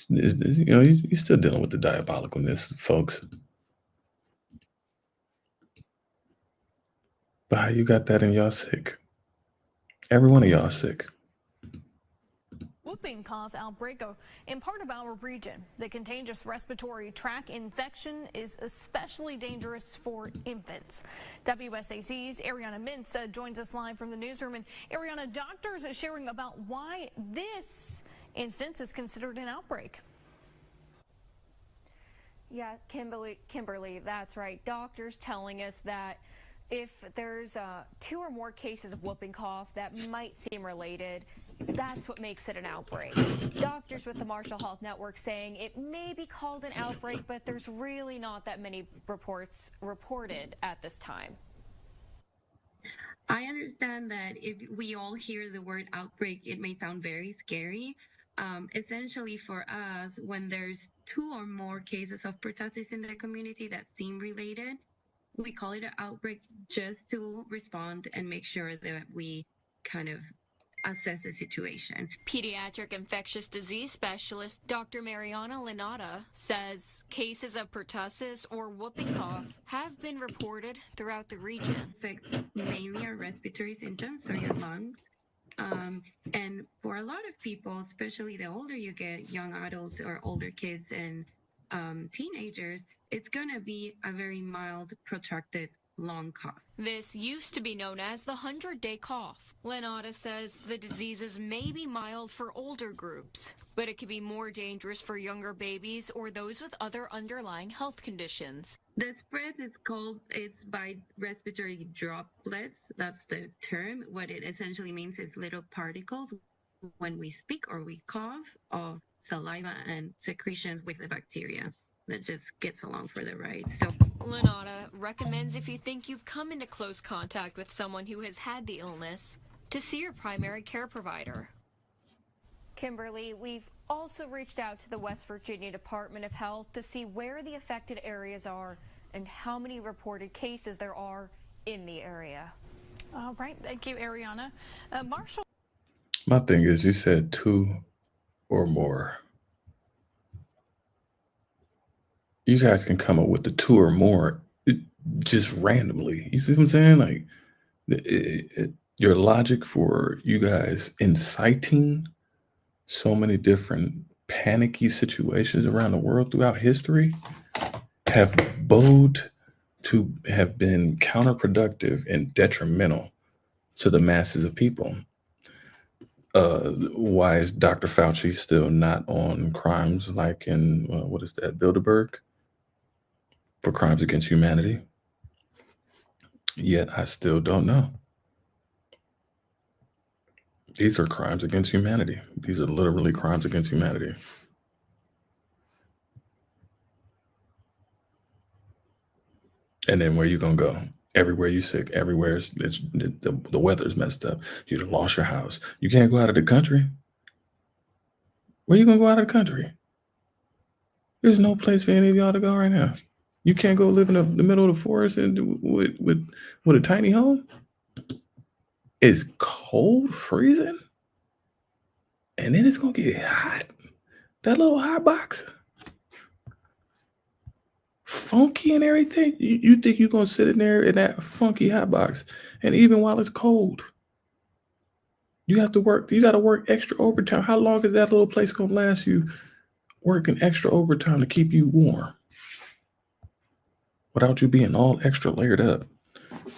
you're still dealing with the diabolicalness, folks. But how you got that and y'all sick? Every one of y'all sick. Whooping cough outbreak in part of our region. The contagious respiratory tract infection is especially dangerous for infants. WSAC's Ariana Mintz joins us live from the newsroom. And Ariana, doctors are sharing about why this instance is considered an outbreak. Yeah, Kimberly, that's right. Doctors telling us that if there's 2 or more cases of whooping cough that might seem related, that's what makes it an outbreak. Doctors with the Marshall Health Network saying it may be called an outbreak, but there's really not that many reports reported at this time. I understand that if we all hear the word outbreak, it may sound very scary. Essentially for us, when there's 2 or more cases of pertussis in the community that seem related, we call it an outbreak just to respond and make sure that we kind of assess the situation. Pediatric infectious disease specialist Dr. Mariana Lanata says cases of pertussis or whooping cough have been reported throughout the region. Affect mainly our respiratory symptoms or your lungs. And for a lot of people, especially the older you get, young adults or older kids and teenagers, it's going to be a very mild, protracted long cough. This used to be known as the 100-day cough. Lanata says the diseases may be mild for older groups, but it could be more dangerous for younger babies or those with other underlying health conditions. The spread is it's by respiratory droplets. That's the term. What it essentially means is little particles when we speak or we cough of saliva and secretions with the bacteria that just gets along for the ride. So Lanata recommends if you think you've come into close contact with someone who has had the illness, to see your primary care provider. Kimberly, we've also reached out to the West Virginia Department of Health to see where the affected areas are and how many reported cases there are in the area. All right, thank you, Ariana. Marshall. My thing is, you said 2 or more. You guys can come up with the 2 or more just randomly. You see what I'm saying? Like your logic for you guys inciting so many different panicky situations around the world throughout history have been counterproductive and detrimental to the masses of people. Why is Dr. Fauci still not on crimes like in, what is that, Bilderberg? For crimes against humanity? Yet I still don't know. These are crimes against humanity. These are literally crimes against humanity. And then where you gonna go? Everywhere you sick, everywhere the weather's messed up. You done lost your house. You can't go out of the country. Where you gonna go out of the country? There's no place for any of y'all to go right now. You can't go live in the middle of the forest and with a tiny home. It's cold, freezing, and then it's gonna get hot. That little hot box, funky and everything. You think you're gonna sit in there in that funky hot box, and even while it's cold, you have to work. You got to work extra overtime. How long is that little place gonna last you working extra overtime to keep you warm without you being all extra layered up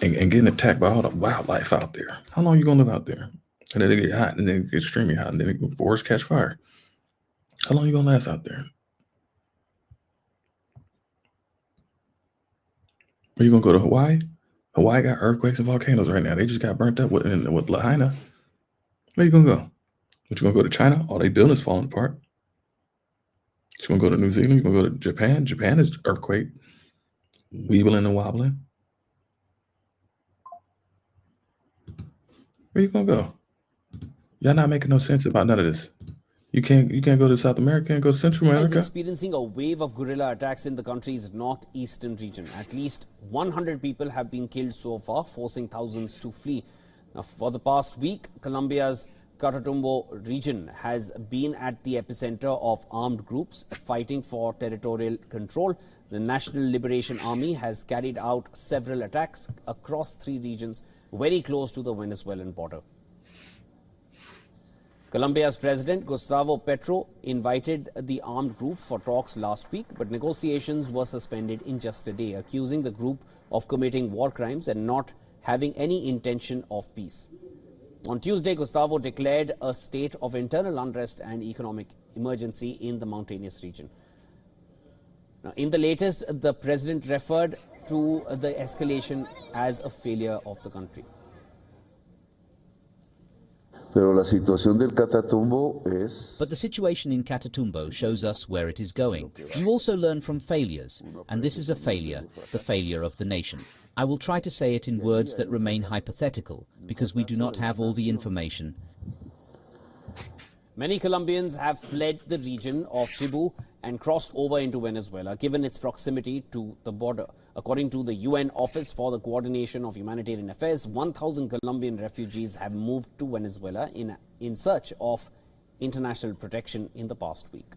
and getting attacked by all the wildlife out there? How long you gonna live out there? And then it get hot, and then it gets extremely hot, and then the forest catch fire. How long you gonna last out there? Are you gonna go to Hawaii? Hawaii got earthquakes and volcanoes right now. They just got burnt up with Lahaina. Where you gonna go? What, you gonna go to China? All they buildings falling apart. You gonna go to New Zealand? You gonna go to Japan? Japan is earthquake, weebling and wobbling. Where you gonna go? Y'all not making no sense about none of this. You can't go to South America and go to Central Is America. experiencing a wave of guerrilla attacks in the country's northeastern region. At least 100 people have been killed so far, forcing thousands to flee. Now, for the past week, Colombia's Catatumbo region has been at the epicenter of armed groups fighting for territorial control. The National Liberation Army has carried out several attacks across 3 regions very close to the Venezuelan border. Colombia's President Gustavo Petro invited the armed group for talks last week, but negotiations were suspended in just a day, accusing the group of committing war crimes and not having any intention of peace. On Tuesday, Gustavo declared a state of internal unrest and economic emergency in the mountainous region. Now, in the latest, the president referred to the escalation as a failure of the country. But the situation in Catatumbo shows us where it is going. You also learn from failures, and this is a failure, the failure of the nation. I will try to say it in words that remain hypothetical, because we do not have all the information. Many Colombians have fled the region of Tibu and crossed over into Venezuela, given its proximity to the border. According to the UN Office for the Coordination of Humanitarian Affairs, 1,000 Colombian refugees have moved to Venezuela in search of international protection in the past week.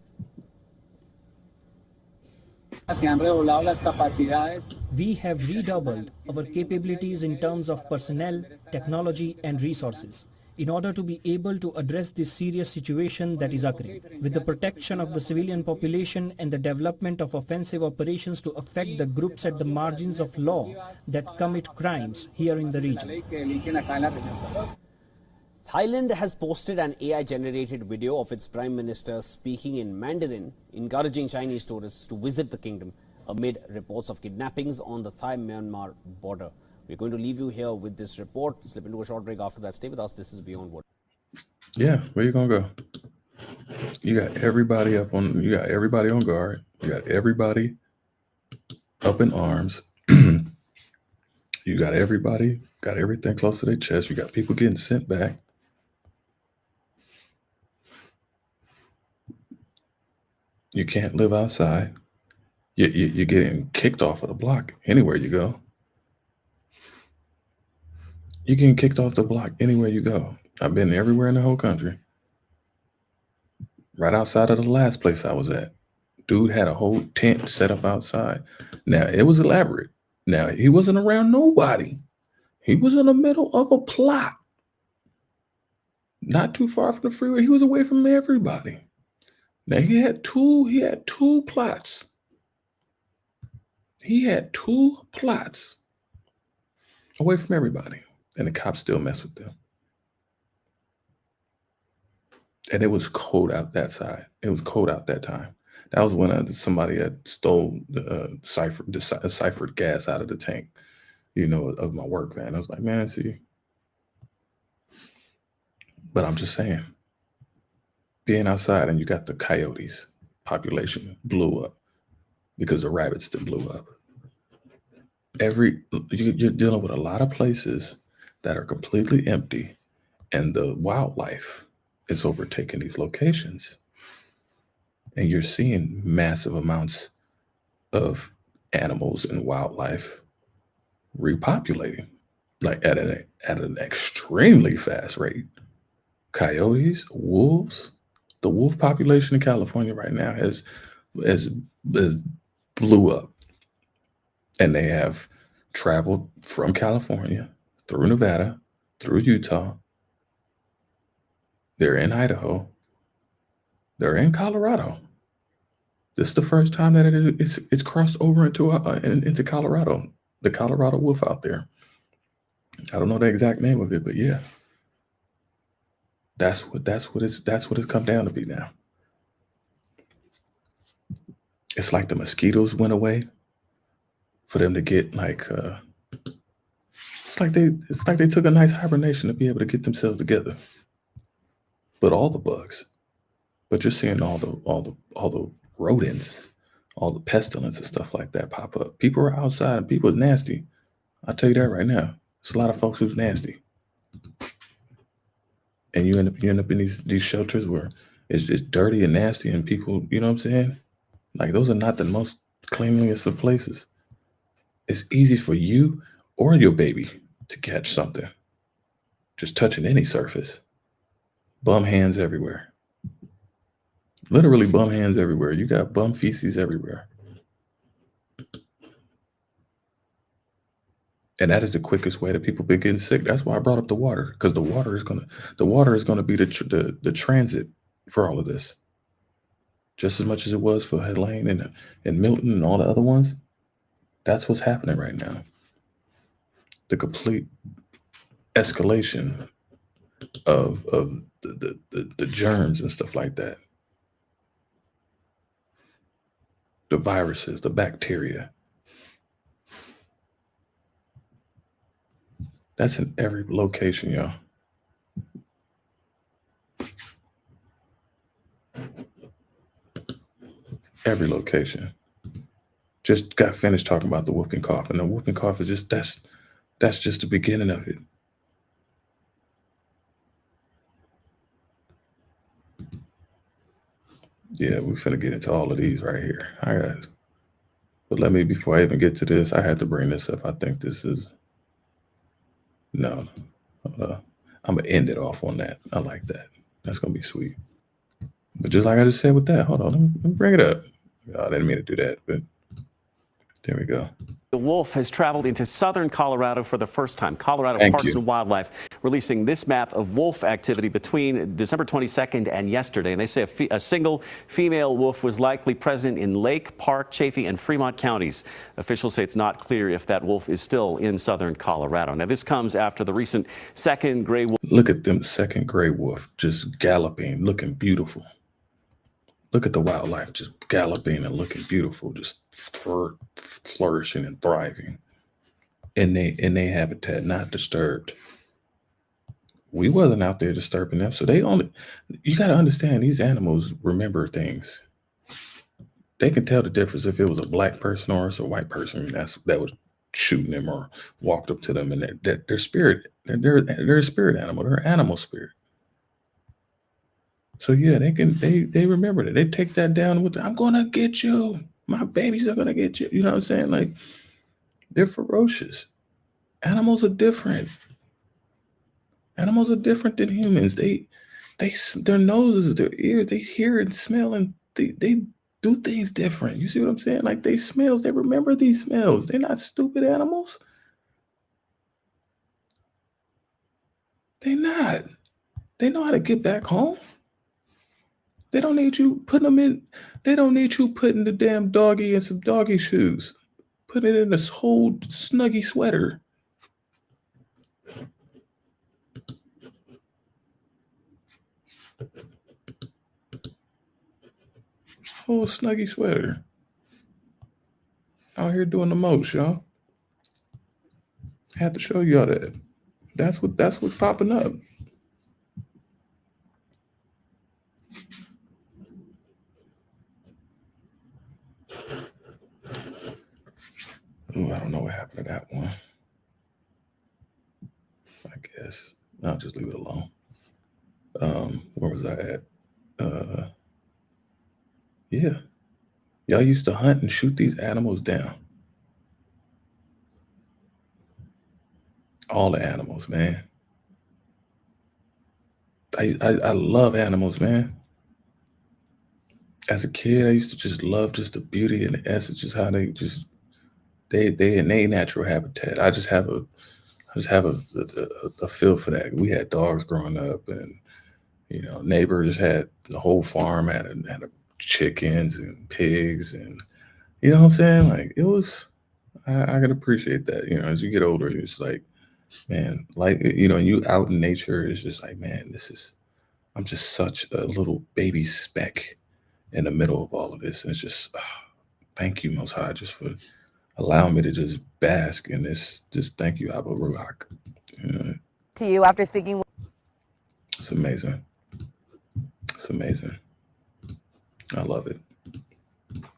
We have redoubled our capabilities in terms of personnel, technology and resources in order to be able to address this serious situation that is occurring, with the protection of the civilian population and the development of offensive operations to affect the groups at the margins of law that commit crimes here in the region. Thailand has posted an AI-generated video of its Prime Minister speaking in Mandarin, encouraging Chinese tourists to visit the kingdom amid reports of kidnappings on the Thai-Myanmar border. We're going to leave you here with this report. Slip into a short break after that. Stay with us. This is Beyond Water. Yeah, where you gonna go? You got everybody on guard. You got everybody up in arms. You got everything close to their chest. You got people getting sent back. You can't live outside. You're getting kicked off of the block anywhere you go. You're getting kicked off the block anywhere you go. I've been everywhere in the whole country. Right outside of the last place I was at. Dude had a whole tent set up outside. Now, it was elaborate. Now, he wasn't around nobody. He was in the middle of a plot. Not too far from the freeway. He was away from everybody. Now, he had two plots. He had 2 plots away from everybody. And the cops still mess with them. And it was cold out that side. It was cold out that time. That was when somebody had stole ciphered gas out of the tank, of my work van. I was like, man, see. But I'm just saying, being outside and you got the coyotes population blew up because the rabbits that blew up. You're dealing with a lot of places that are completely empty, and the wildlife is overtaking these locations. And you're seeing massive amounts of animals and wildlife repopulating, like at an extremely fast rate. Coyotes, wolves, the wolf population in California right now has blew up. And they have traveled from California through Nevada, through Utah. They're in Idaho. They're in Colorado. This is the first time that it's crossed over into Colorado. The Colorado wolf out there. I don't know the exact name of it, but yeah, that's what it's come down to be now. It's like the mosquitoes went away for them to get it's like they took a nice hibernation to be able to get themselves together. but all the bugs. But you're seeing all the rodents, all the pestilence and stuff like that pop up. People are outside and people are nasty. I'll tell you that right now. There's a lot of folks who's nasty. And you end up in these shelters where it's dirty and nasty and people, you know what I'm saying? Like, those are not the most cleanliest of places. It's easy for you or your baby to catch something just touching any surface. Bum hands everywhere. Literally bum hands everywhere. You got bum feces everywhere. And that is the quickest way that people been getting sick. That's why I brought up the water, because the water is gonna be the transit for all of this. Just as much as it was for Helene and Milton and all the other ones. That's what's happening right now. The complete escalation of the germs and stuff like that. The viruses, the bacteria. That's in every location, y'all. Every location. Just got finished talking about the whooping cough, and the whooping cough is just that's just the beginning of it. Yeah, we're finna get into all of these right here. But before I even get to this, I had to bring this up. I think this is I'm gonna end it off on that. I like that. That's gonna be sweet. But just like I just said with that, hold on, let me bring it up. I didn't mean to do that, but there we go. The wolf has traveled into southern Colorado for the first time. Colorado Parks and Wildlife releasing this map of wolf activity between December 22nd and yesterday. And they say a single female wolf was likely present in Lake, Park, Chaffee, and Fremont counties. Officials say it's not clear if that wolf is still in southern Colorado. Now, this comes after the recent second gray wolf. Look at them, second gray wolf just galloping, looking beautiful. Look at the wildlife just galloping and looking beautiful, just flourishing and thriving in their habitat, not disturbed. We wasn't out there disturbing them, so you got to understand, these animals remember things. They can tell the difference if it was a black person or it's a white person that was shooting them or walked up to them, and their spirit, they're a spirit animal, they're an animal spirit. So yeah, they remember that. They take that down with I'm gonna get you. My babies are gonna get you. You know what I'm saying? Like, they're ferocious. Animals are different. Animals are different than humans. Their noses, their ears, they hear and smell, and they do things different. You see what I'm saying? Like, they remember these smells. They're not stupid animals. They're not. They know how to get back home. They don't need you putting the damn doggy in some doggy shoes. Put it in this whole snuggy sweater. Whole snuggy sweater. Out here doing the most, y'all. I have to show y'all that. That's what's popping up. Ooh, I don't know what happened to that one. I guess I'll just leave it alone. Where was I at? Yeah. Y'all used to hunt and shoot these animals down. All the animals, man. I love animals, man. As a kid, I used to just love just the beauty and the essence, just how they in their natural habitat. I just have a feel for that. We had dogs growing up, and neighbors had the whole farm, had chickens and pigs, and you know what I'm saying? Like, it was, I can appreciate that. As you get older, it's like, man, like, you out in nature, it's just like, man, I'm just such a little baby speck in the middle of all of this. And it's just, thank you, Most High, just for allowing me to just bask in this. Just thank you, Abba Ruach. To you after speaking. It's amazing. It's amazing. I love it.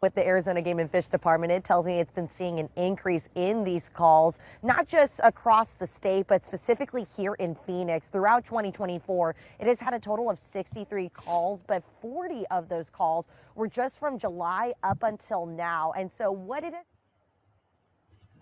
With the Arizona Game and Fish Department, it tells me it's been seeing an increase in these calls, not just across the state, but specifically here in Phoenix. Throughout 2024, it has had a total of 63 calls, but 40 of those calls were just from July up until now. And so what it is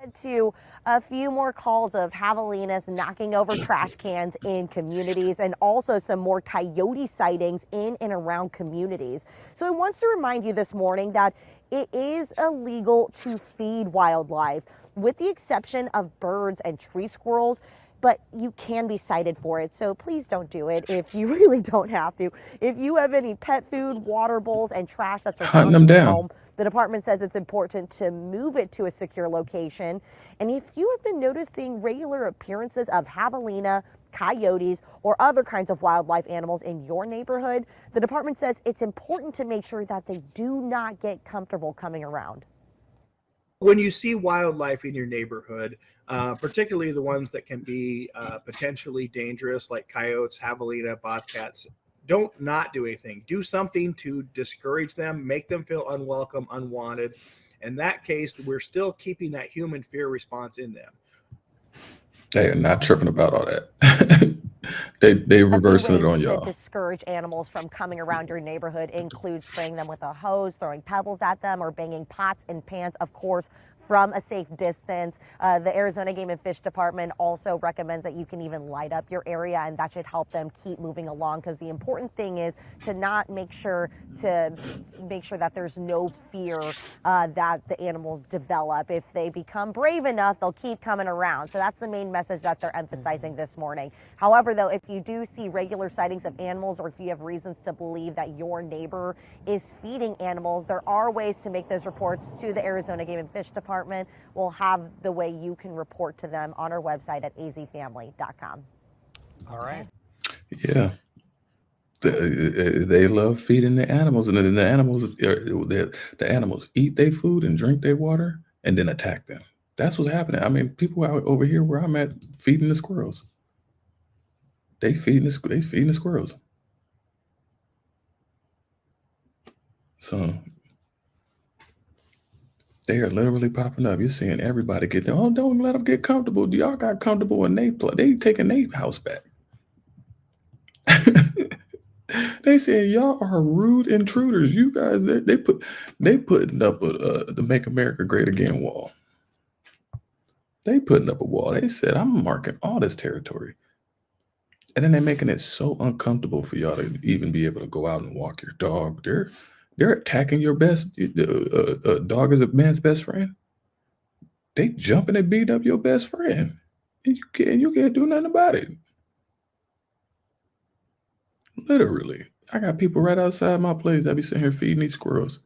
led to a few more calls of javelinas knocking over trash cans in communities, and also some more coyote sightings in and around communities. So it wants to remind you this morning that it is illegal to feed wildlife, with the exception of birds and tree squirrels, but you can be cited for it. So please don't do it if you really don't have to. If you have any pet food, water bowls, and trash that's Hunting around them your down. home, the department says it's important to move it to a secure location. And if you have been noticing regular appearances of javelina, coyotes, or other kinds of wildlife animals in your neighborhood, the department says it's important to make sure that they do not get comfortable coming around. When you see wildlife in your neighborhood, particularly the ones that can be potentially dangerous, like coyotes, javelina, bobcats, don't not do anything. Do something to discourage them, make them feel unwelcome, unwanted. In that case, we're still keeping that human fear response in them. They are not tripping about all that. they reversing it on To y'all. discourage animals from coming around your neighborhood include spraying them with a hose, throwing pebbles at them, or banging pots and pans, of course, from a safe distance. The Arizona Game and Fish Department also recommends that you can even light up your area, and that should help them keep moving along, because the important thing is to make sure that there's no fear that the animals develop. If they become brave enough, they'll keep coming around. So that's the main message that they're emphasizing this morning. However, though, if you do see regular sightings of animals, or if you have reasons to believe that your neighbor is feeding animals, there are ways to make those reports to the Arizona Game and Fish Department. We'll have the way you can report to them on our website at azfamily.com. All right. Yeah. They love feeding the animals, and then the animals eat their food and drink their water and then attack them. That's what's happening. I mean, people out over here where I'm at feeding the squirrels. They feeding the squirrels. So they are literally popping up. You're seeing everybody get there. Oh, don't let them get comfortable. Y'all got comfortable and they taking their house back. They say y'all are rude intruders. You guys, they putting up the Make America Great Again wall. They putting up a wall. They said, I'm marking all this territory. And then they're making it so uncomfortable for y'all to even be able to go out and walk your dog. They're attacking your best. Dog is a man's best friend. They jumping and beating up your best friend. And you can't do nothing about it. Literally. I got people right outside my place that be sitting here feeding these squirrels.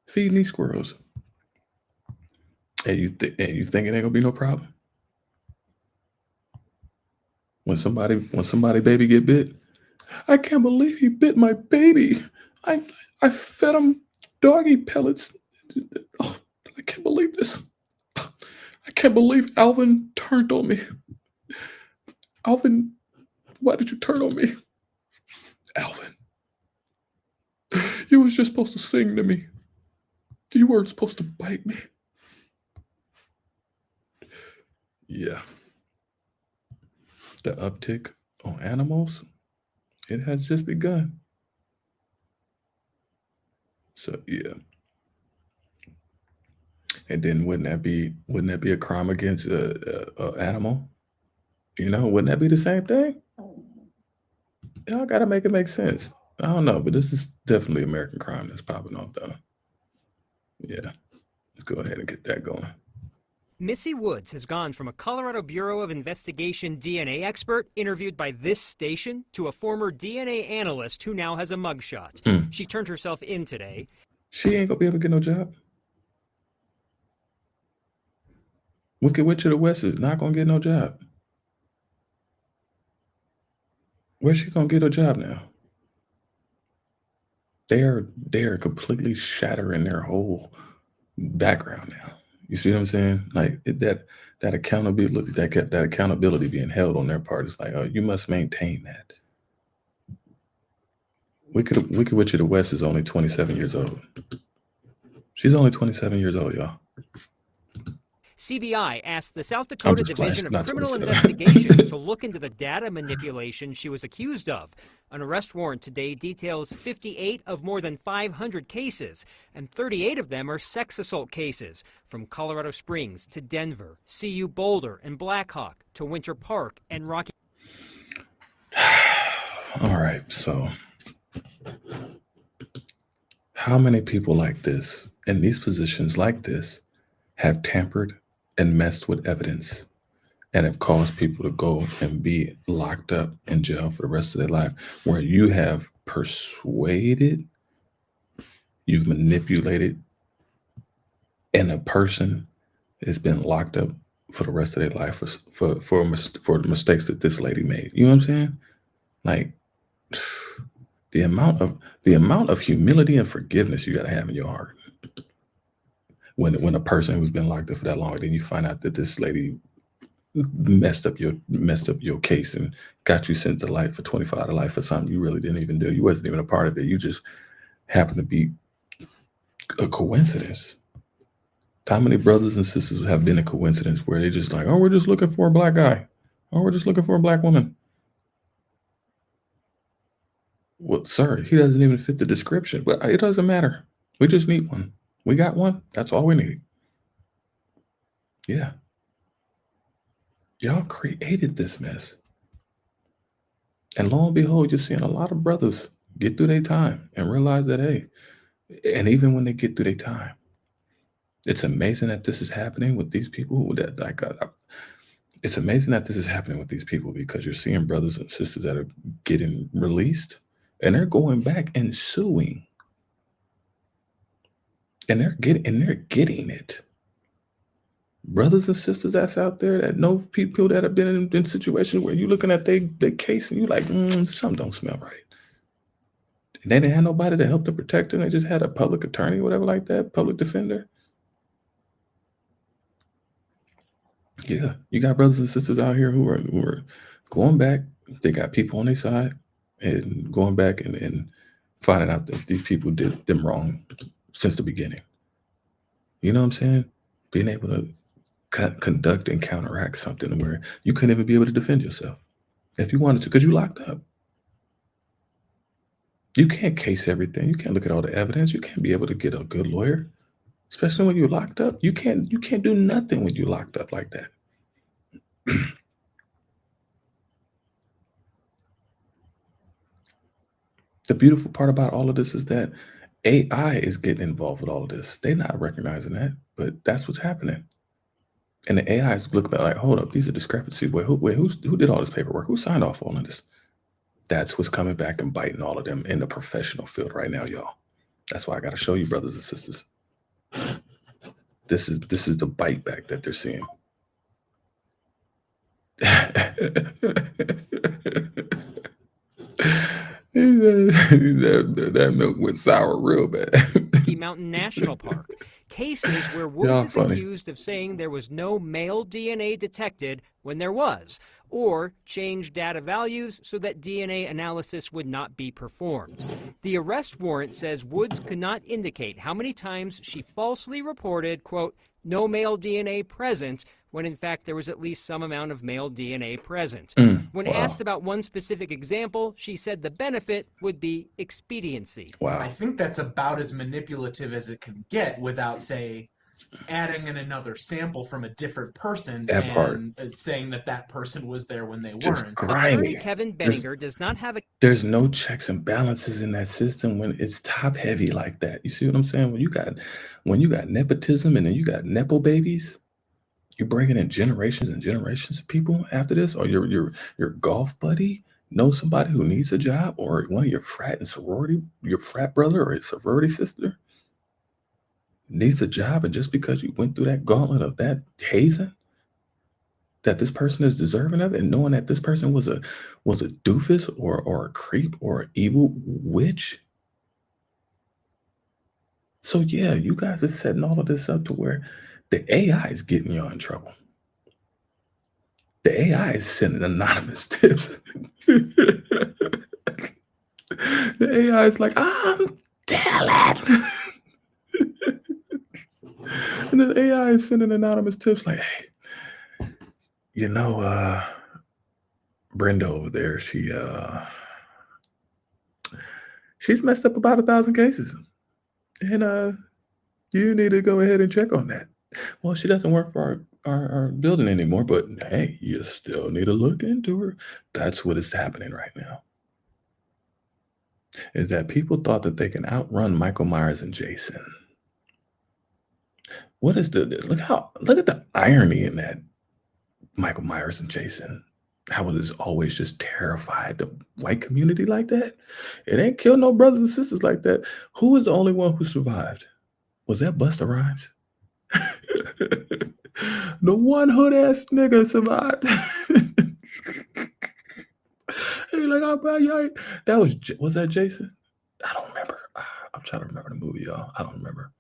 Feeding these squirrels. And you think it ain't gonna be no problem? When somebody baby get bit, I can't believe he bit my baby. I fed him doggy pellets. Oh, I can't believe this. I can't believe Alvin turned on me. Alvin, why did you turn on me? Alvin, you was just supposed to sing to me. You weren't supposed to bite me. Yeah. The uptick on animals, it has just begun. So yeah. And then wouldn't that be a crime against a animal? You know, wouldn't that be the same thing? Y'all gotta make it make sense. I don't know, but this is definitely American crime that's popping off though. Yeah. Let's go ahead and get that going. Missy Woods has gone from a Colorado Bureau of Investigation DNA expert interviewed by this station to a former DNA analyst who now has a mugshot. She turned herself in today. She ain't gonna be able to get no job. Wicked Witch of the West is not gonna get no job. Where's she gonna get a job now? They are completely shattering their whole background now. You see what I'm saying? Like that accountability, that accountability being held on their part is like, oh, you must maintain that. Wicked Witch of the West is only 27 years old. She's only 27 years old, y'all. CBI asked the South Dakota just Division playing, of not Criminal 27. Investigation to look into the data manipulation she was accused of. An arrest warrant today details 58 of more than 500 cases, and 38 of them are sex assault cases, from Colorado Springs to Denver, CU Boulder and Blackhawk to Winter Park and Rocky. All right, so how many people like this in these positions like this have tampered and messed with evidence and have caused people to go and be locked up in jail for the rest of their life, where you have persuaded, you've manipulated, and a person has been locked up for the rest of their life for the mistakes that this lady made. You know what I'm saying? Like, the amount of humility and forgiveness you got to have in your heart when a person who's been locked up for that long, then you find out that this lady messed up your case and got you sent to life for 25 to life for something you really didn't even do. You wasn't even a part of it. You just happened to be a coincidence. How many brothers and sisters have been a coincidence where they just like, oh, we're just looking for a black guy. Oh, we're just looking for a black woman. Well, sir, he doesn't even fit the description. But it doesn't matter. We just need one. We got one. That's all we need. Yeah. Y'all created this mess. And lo and behold, you're seeing a lot of brothers get through their time and realize that, hey, and even when they get through their time, it's amazing that this is happening with these people. It's amazing that this is happening with these people, because you're seeing brothers and sisters that are getting released and they're going back and suing. And they're getting it. Brothers and sisters that's out there that know people that have been in situations where you're looking at their case and you're like, something don't smell right. And they didn't have nobody to help to protect them. They just had a public attorney, whatever like that, public defender. Yeah, you got brothers and sisters out here who are going back. They got people on their side and going back and finding out that these people did them wrong since the beginning. You know what I'm saying? Being able to conduct and counteract something where you couldn't even be able to defend yourself if you wanted to, because you locked up. You can't case everything. You can't look at all the evidence. You can't be able to get a good lawyer, especially when you're locked up. You can't do nothing when you're locked up like that. The beautiful part about all of this is that AI is getting involved with all of this. They're not recognizing that, but that's what's happening. And the AI is looking at like, hold up, these are discrepancies. Who did all this paperwork? Who signed off on this? That's what's coming back and biting all of them in the professional field right now, y'all. That's why I got to show you, brothers and sisters. This is the bite back that they're seeing. That milk went sour real bad. Rocky Mountain National Park. Cases where Woods is accused of saying there was no male DNA detected when there was, or changed data values so that DNA analysis would not be performed. The arrest warrant says Woods could not indicate how many times she falsely reported, quote, no male DNA present, when in fact there was at least some amount of male DNA present. When asked about one specific example, she said the benefit would be expediency. Wow. I think that's about as manipulative as it can get without, say, adding in another sample from a different person saying that person was there when they weren't. Attorney Kevin Benninger does not have a... There's no checks and balances in that system when it's top heavy like that. You see what I'm saying? When you got nepotism and then you got nepo babies, you're bringing in generations and generations of people after this, or your golf buddy knows somebody who needs a job, or one of your frat and sorority, your frat brother or a sorority sister needs a job, and just because you went through that gauntlet of that hazing, that this person is deserving of it, and knowing that this person was a doofus or a creep or an evil witch. So yeah, you guys are setting all of this up to where the AI is getting y'all in trouble. The AI is sending anonymous tips. The AI is like, I'm telling. And the AI is sending anonymous tips like, hey, Brenda over there, she's messed up about 1,000 cases. And you need to go ahead and check on that. Well, she doesn't work for our building anymore, but hey, you still need to look into her. That's what is happening right now. Is that people thought that they can outrun Michael Myers and Jason. What is look at the irony in that. Michael Myers and Jason, how it has always just terrified the white community like that. It ain't killed no brothers and sisters like that. Who was the only one who survived? Was that Busta Rhymes? The one hood ass nigga survived. He like, oh, bro, that was that Jason? I don't remember. I'm trying to remember the movie, y'all. I don't remember.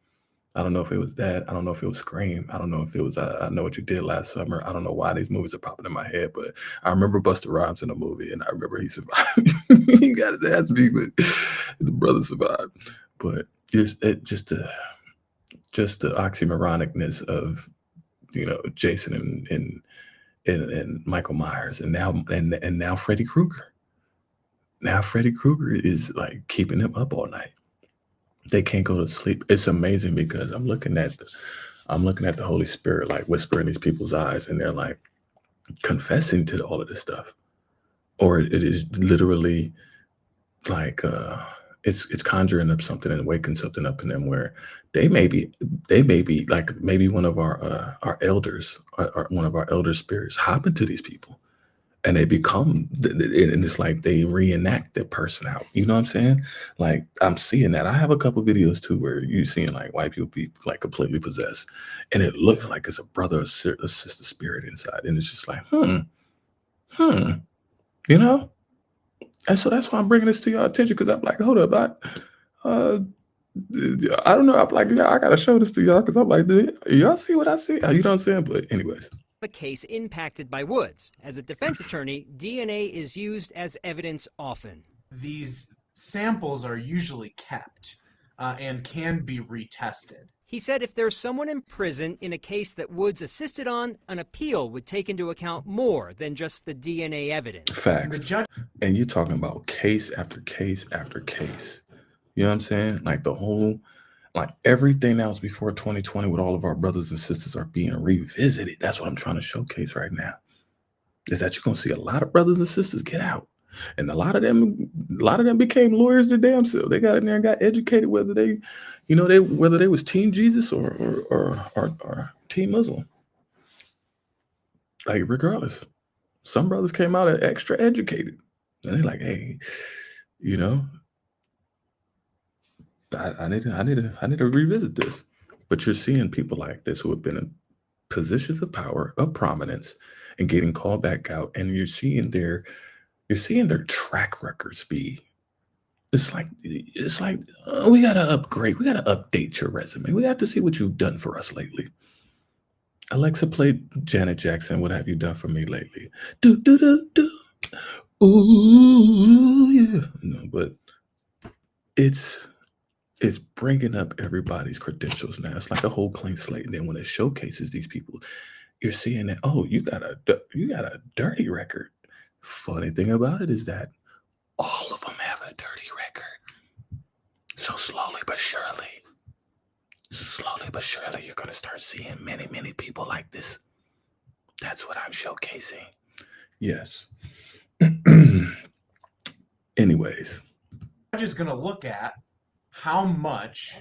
I don't know if it was that. I don't know if it was Scream. I don't know if it was I Know What You Did Last Summer. I don't know why these movies are popping in my head, but I remember Busta Rhymes in the movie, and I remember he survived. He got his ass beat, but the brother survived. But just the oxymoronicness of Jason and Michael Myers, and now Freddy Krueger. Now Freddy Krueger is like keeping them up all night. They can't go to sleep. It's amazing because I'm looking at the Holy Spirit like whispering in these people's eyes, and they're like confessing to all of this stuff, or it is literally like it's conjuring up something and waking something up in them where they may be like maybe one of our elders or one of our elder spirits hop into these people. And they become, and it's like they reenact that person out. You know what I'm saying? Like, I'm seeing that. I have a couple videos too where you're seeing like white people be like completely possessed, and it looks like it's a brother or sister spirit inside, and it's just like, And so that's why I'm bringing this to your attention, because I'm like, hold up, I don't know. I'm like, I gotta show this to y'all because I'm like, y'all see what I see? You know what I'm saying? But anyways. A case impacted by Woods. As a defense attorney, DNA is used as evidence often. These samples are usually kept and can be retested. He said if there's someone in prison in a case that Woods assisted on, an appeal would take into account more than just the DNA evidence. Facts. And you're talking about case after case after case. You know what I'm saying? Like everything that was before 2020 with all of our brothers and sisters are being revisited. That's what I'm trying to showcase right now. Is that you're going to see a lot of brothers and sisters get out. And a lot of them became lawyers their damn self. They got in there and got educated, whether they was Team Jesus or Team Muslim. Like, regardless. Some brothers came out extra educated. And they're like, hey, I need to revisit this. But you're seeing people like this who have been in positions of power, of prominence, and getting called back out, and you're seeing their track records be. It's like we gotta upgrade, we gotta update your resume. We have to see what you've done for us lately. Alexa, play Janet Jackson. What have you done for me lately? Do do do do. Ooh yeah. No, but it's bringing up everybody's credentials now. It's like a whole clean slate. And then when it showcases these people, you're seeing that, oh, you got a dirty record. Funny thing about it is that all of them have a dirty record. So slowly but surely, you're going to start seeing many, many people like this. That's what I'm showcasing. Yes. Anyways. I'm just going to look at how much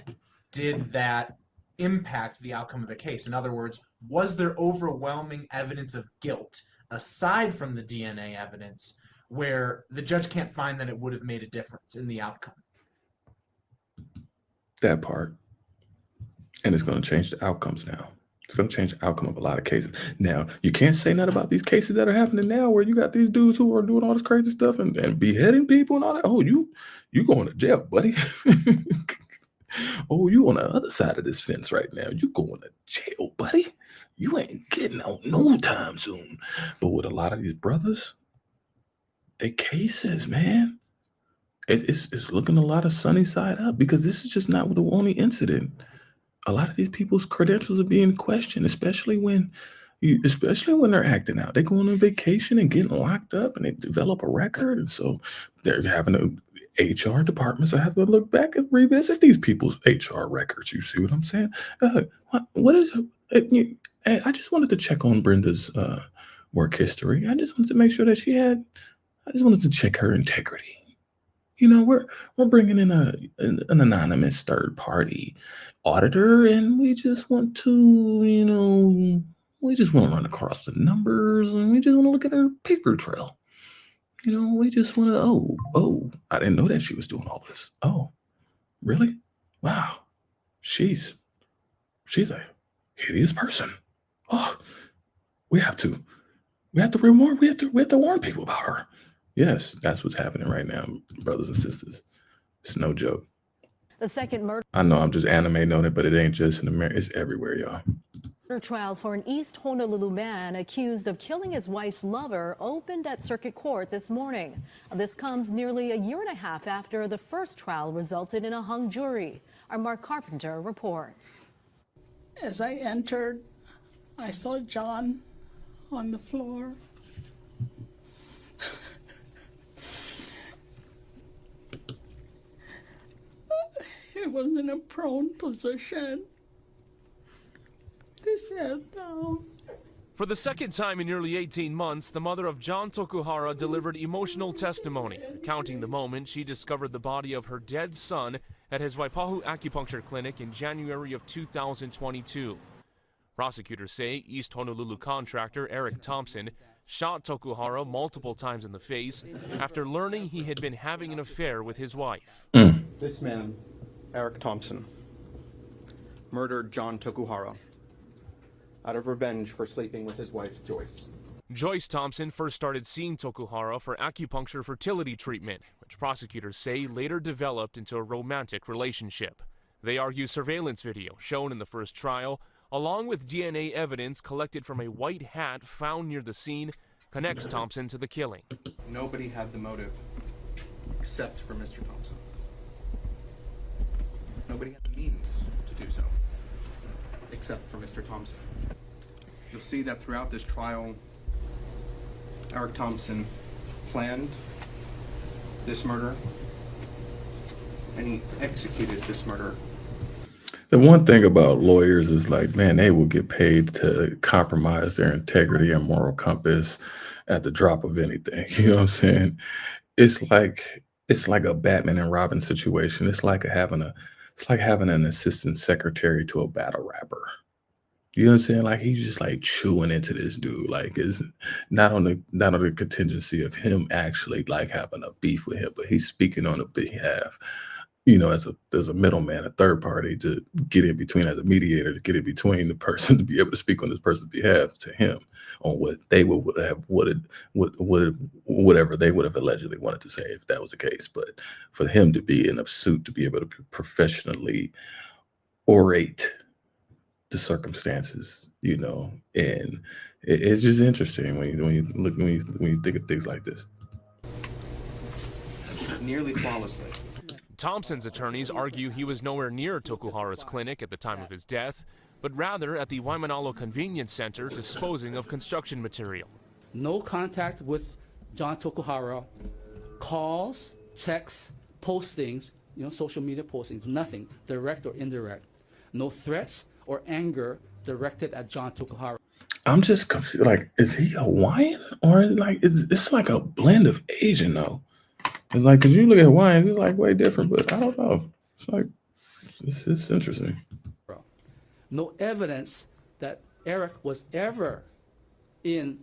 did that impact the outcome of the case? In other words, was there overwhelming evidence of guilt aside from the DNA evidence where the judge can't find that it would have made a difference in the outcome? That part. And it's going to change the outcomes now. It's going to change the outcome of a lot of cases. Now, you can't say nothing about these cases that are happening now where you got these dudes who are doing all this crazy stuff and beheading people and all that. Oh, you going to jail, buddy. Oh, you on the other side of this fence right now. You going to jail, buddy. You ain't getting out no time soon. But with a lot of these brothers, they cases, man. it's looking a lot of sunny side up because this is just not the only incident. A lot of these people's credentials are being questioned, especially when they're acting out. They go on a vacation and getting locked up, and they develop a record, and so they're having HR departments are having to look back and revisit these people's HR records. You see what I'm saying? What is it? I just wanted to check on Brenda's work history. I just wanted to make sure that I just wanted to check her integrity. You know, we're bringing in an anonymous third party auditor, and we just want to, we just want to run across the numbers, and we just want to look at her paper trail. We just want to, I didn't know that she was doing all this. Oh, really? Wow. She's a hideous person. Oh, we have to warn people about her. Yes, that's what's happening right now, brothers and sisters. It's no joke. The second murder I know I'm just animating on it, but it ain't just in America. It's everywhere, y'all. trial for an East Honolulu man accused of killing his wife's lover opened at Circuit Court this morning. This comes nearly a year and a half after the first trial resulted in a hung jury. Our Mark Carpenter reports. As I entered, I saw John on the floor. He was in a prone position. His head down. For the second time in nearly 18 months, the mother of John Tokuhara delivered emotional testimony, recounting the moment she discovered the body of her dead son at his Waipahu acupuncture clinic in January of 2022. Prosecutors say East Honolulu contractor Eric Thompson shot Tokuhara multiple times in the face after learning he had been having an affair with his wife. This man, Eric Thompson, murdered John Tokuhara out of revenge for sleeping with his wife, Joyce. Joyce Thompson first started seeing Tokuhara for acupuncture fertility treatment, which prosecutors say later developed into a romantic relationship. They argue surveillance video shown in the first trial, along with DNA evidence collected from a white hat found near the scene, connects Thompson to the killing. Nobody had the motive except for Mr. Thompson. Nobody had the means to do so, except for Mr. Thompson. You'll see that throughout this trial, Eric Thompson planned this murder, and he executed this murder. The one thing about lawyers is like, man, they will get paid to compromise their integrity and moral compass at the drop of anything. You know what I'm saying? It's like a Batman and Robin situation. It's like having an assistant secretary to a battle rapper. You know what I'm saying? Like he's just like chewing into this dude. Like it's not on the contingency of him actually like having a beef with him, but he's speaking on a behalf, as a middleman, a third party to get in between, as a mediator to get in between the person to be able to speak on this person's behalf to him on what they whatever they would have allegedly wanted to say if that was the case. But for him to be in a suit to be able to professionally orate the circumstances, and it's just interesting when you think of things like this. Nearly flawlessly. Thompson's attorneys argue he was nowhere near Tokuhara's clinic at the time of his death, but rather at the Waimanalo Convenience Center disposing of construction material. No contact with John Tokuhara, calls, texts, postings, social media postings, nothing, direct or indirect. No threats or anger directed at John Tokuhara. I'm just confused. Like, is he Hawaiian or like it's like a blend of Asian though? It's like, because you look at Hawaiians, it's like way different, but I don't know. It's like, it's interesting. No evidence that Eric was ever in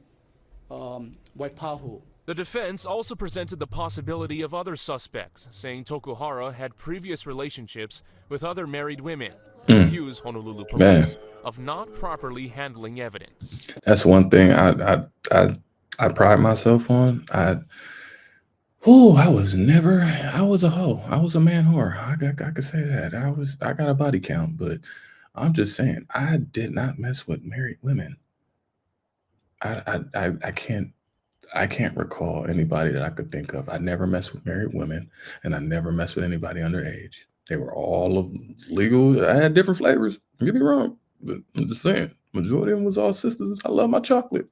Waipahu. The defense also presented the possibility of other suspects, saying Tokuhara had previous relationships with other married women, and accused Honolulu police of not properly handling evidence. That's one thing I pride myself on. I was a hoe. I was a man whore. I could say that. I got a body count, but I'm just saying I did not mess with married women. I I can't recall anybody that I could think of. I never messed with married women, and I never messed with anybody underage. They were all of legal. I had different flavors. Don't get me wrong, but I'm just saying, majority of them was all sisters. I love my chocolate,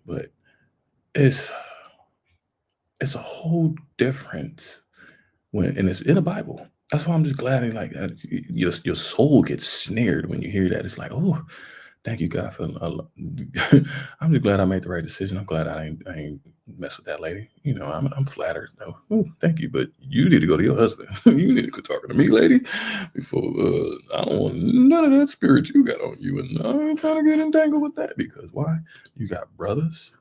but it's a whole difference and it's in the Bible. That's why I'm just glad your soul gets snared when you hear that. It's like, oh, thank you, God, for. I'm just glad I made the right decision. I'm glad I ain't mess with that lady. I'm flattered. No, oh, thank you, but you need to go to your husband. You need to quit talking to me, lady. Before I don't want none of that spirit you got on you, and I ain't trying to get entangled with that because why? You got brothers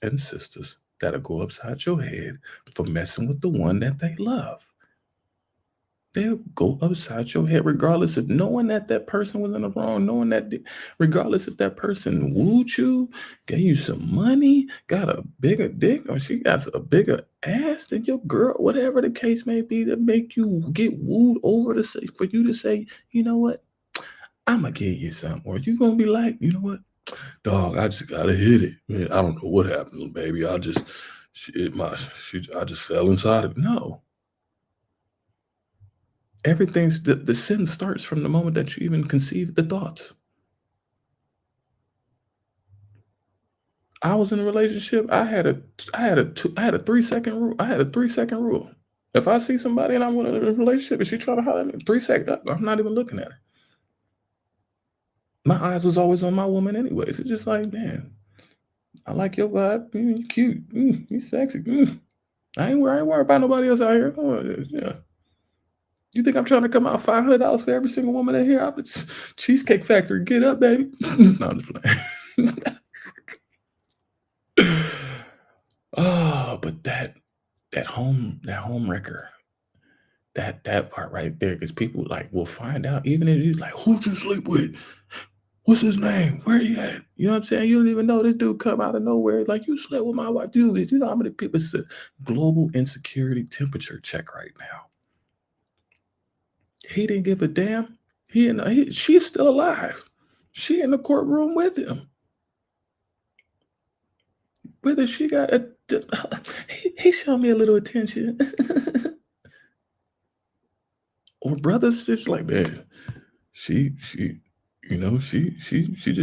and sisters that'll go upside your head for messing with the one that they love. They'll go upside your head regardless of knowing that person was in the wrong, knowing that regardless if that person wooed you, gave you some money, got a bigger dick, or she got a bigger ass than your girl, whatever the case may be, that make you get wooed over to say, for you to say, you know what, I'm going to give you something. Or you going to be like, you know what, dog, I just gotta hit it. Man, I don't know what happened, baby. I just fell inside of it. No. Everything's the sin starts from the moment that you even conceive the thoughts. I was in a relationship. I had a 3-second rule. I had a 3-second rule. If I see somebody and I'm in a relationship and she trying to holler at me, 3 seconds, I'm not even looking at her. My eyes was always on my woman anyways. It's just like, man, I like your vibe. You cute. You sexy. I ain't worried about nobody else out here. Oh, yeah. You think I'm trying to come out $500 for every single woman in here? It's Cheesecake Factory. Get up, baby. No, I'm just playing. Oh, but that home wrecker, that part right there, because people will find out, even if he's like, who'd you sleep with? What's his name? Where he at? You know what I'm saying? You don't even know this dude come out of nowhere. Like, you slept with my wife. Dude, you know how many people? It's a global insecurity temperature check right now. He didn't give a damn. She's still alive. She in the courtroom with him. Whether she got he showed me a little attention. Or brothers just like, man, she just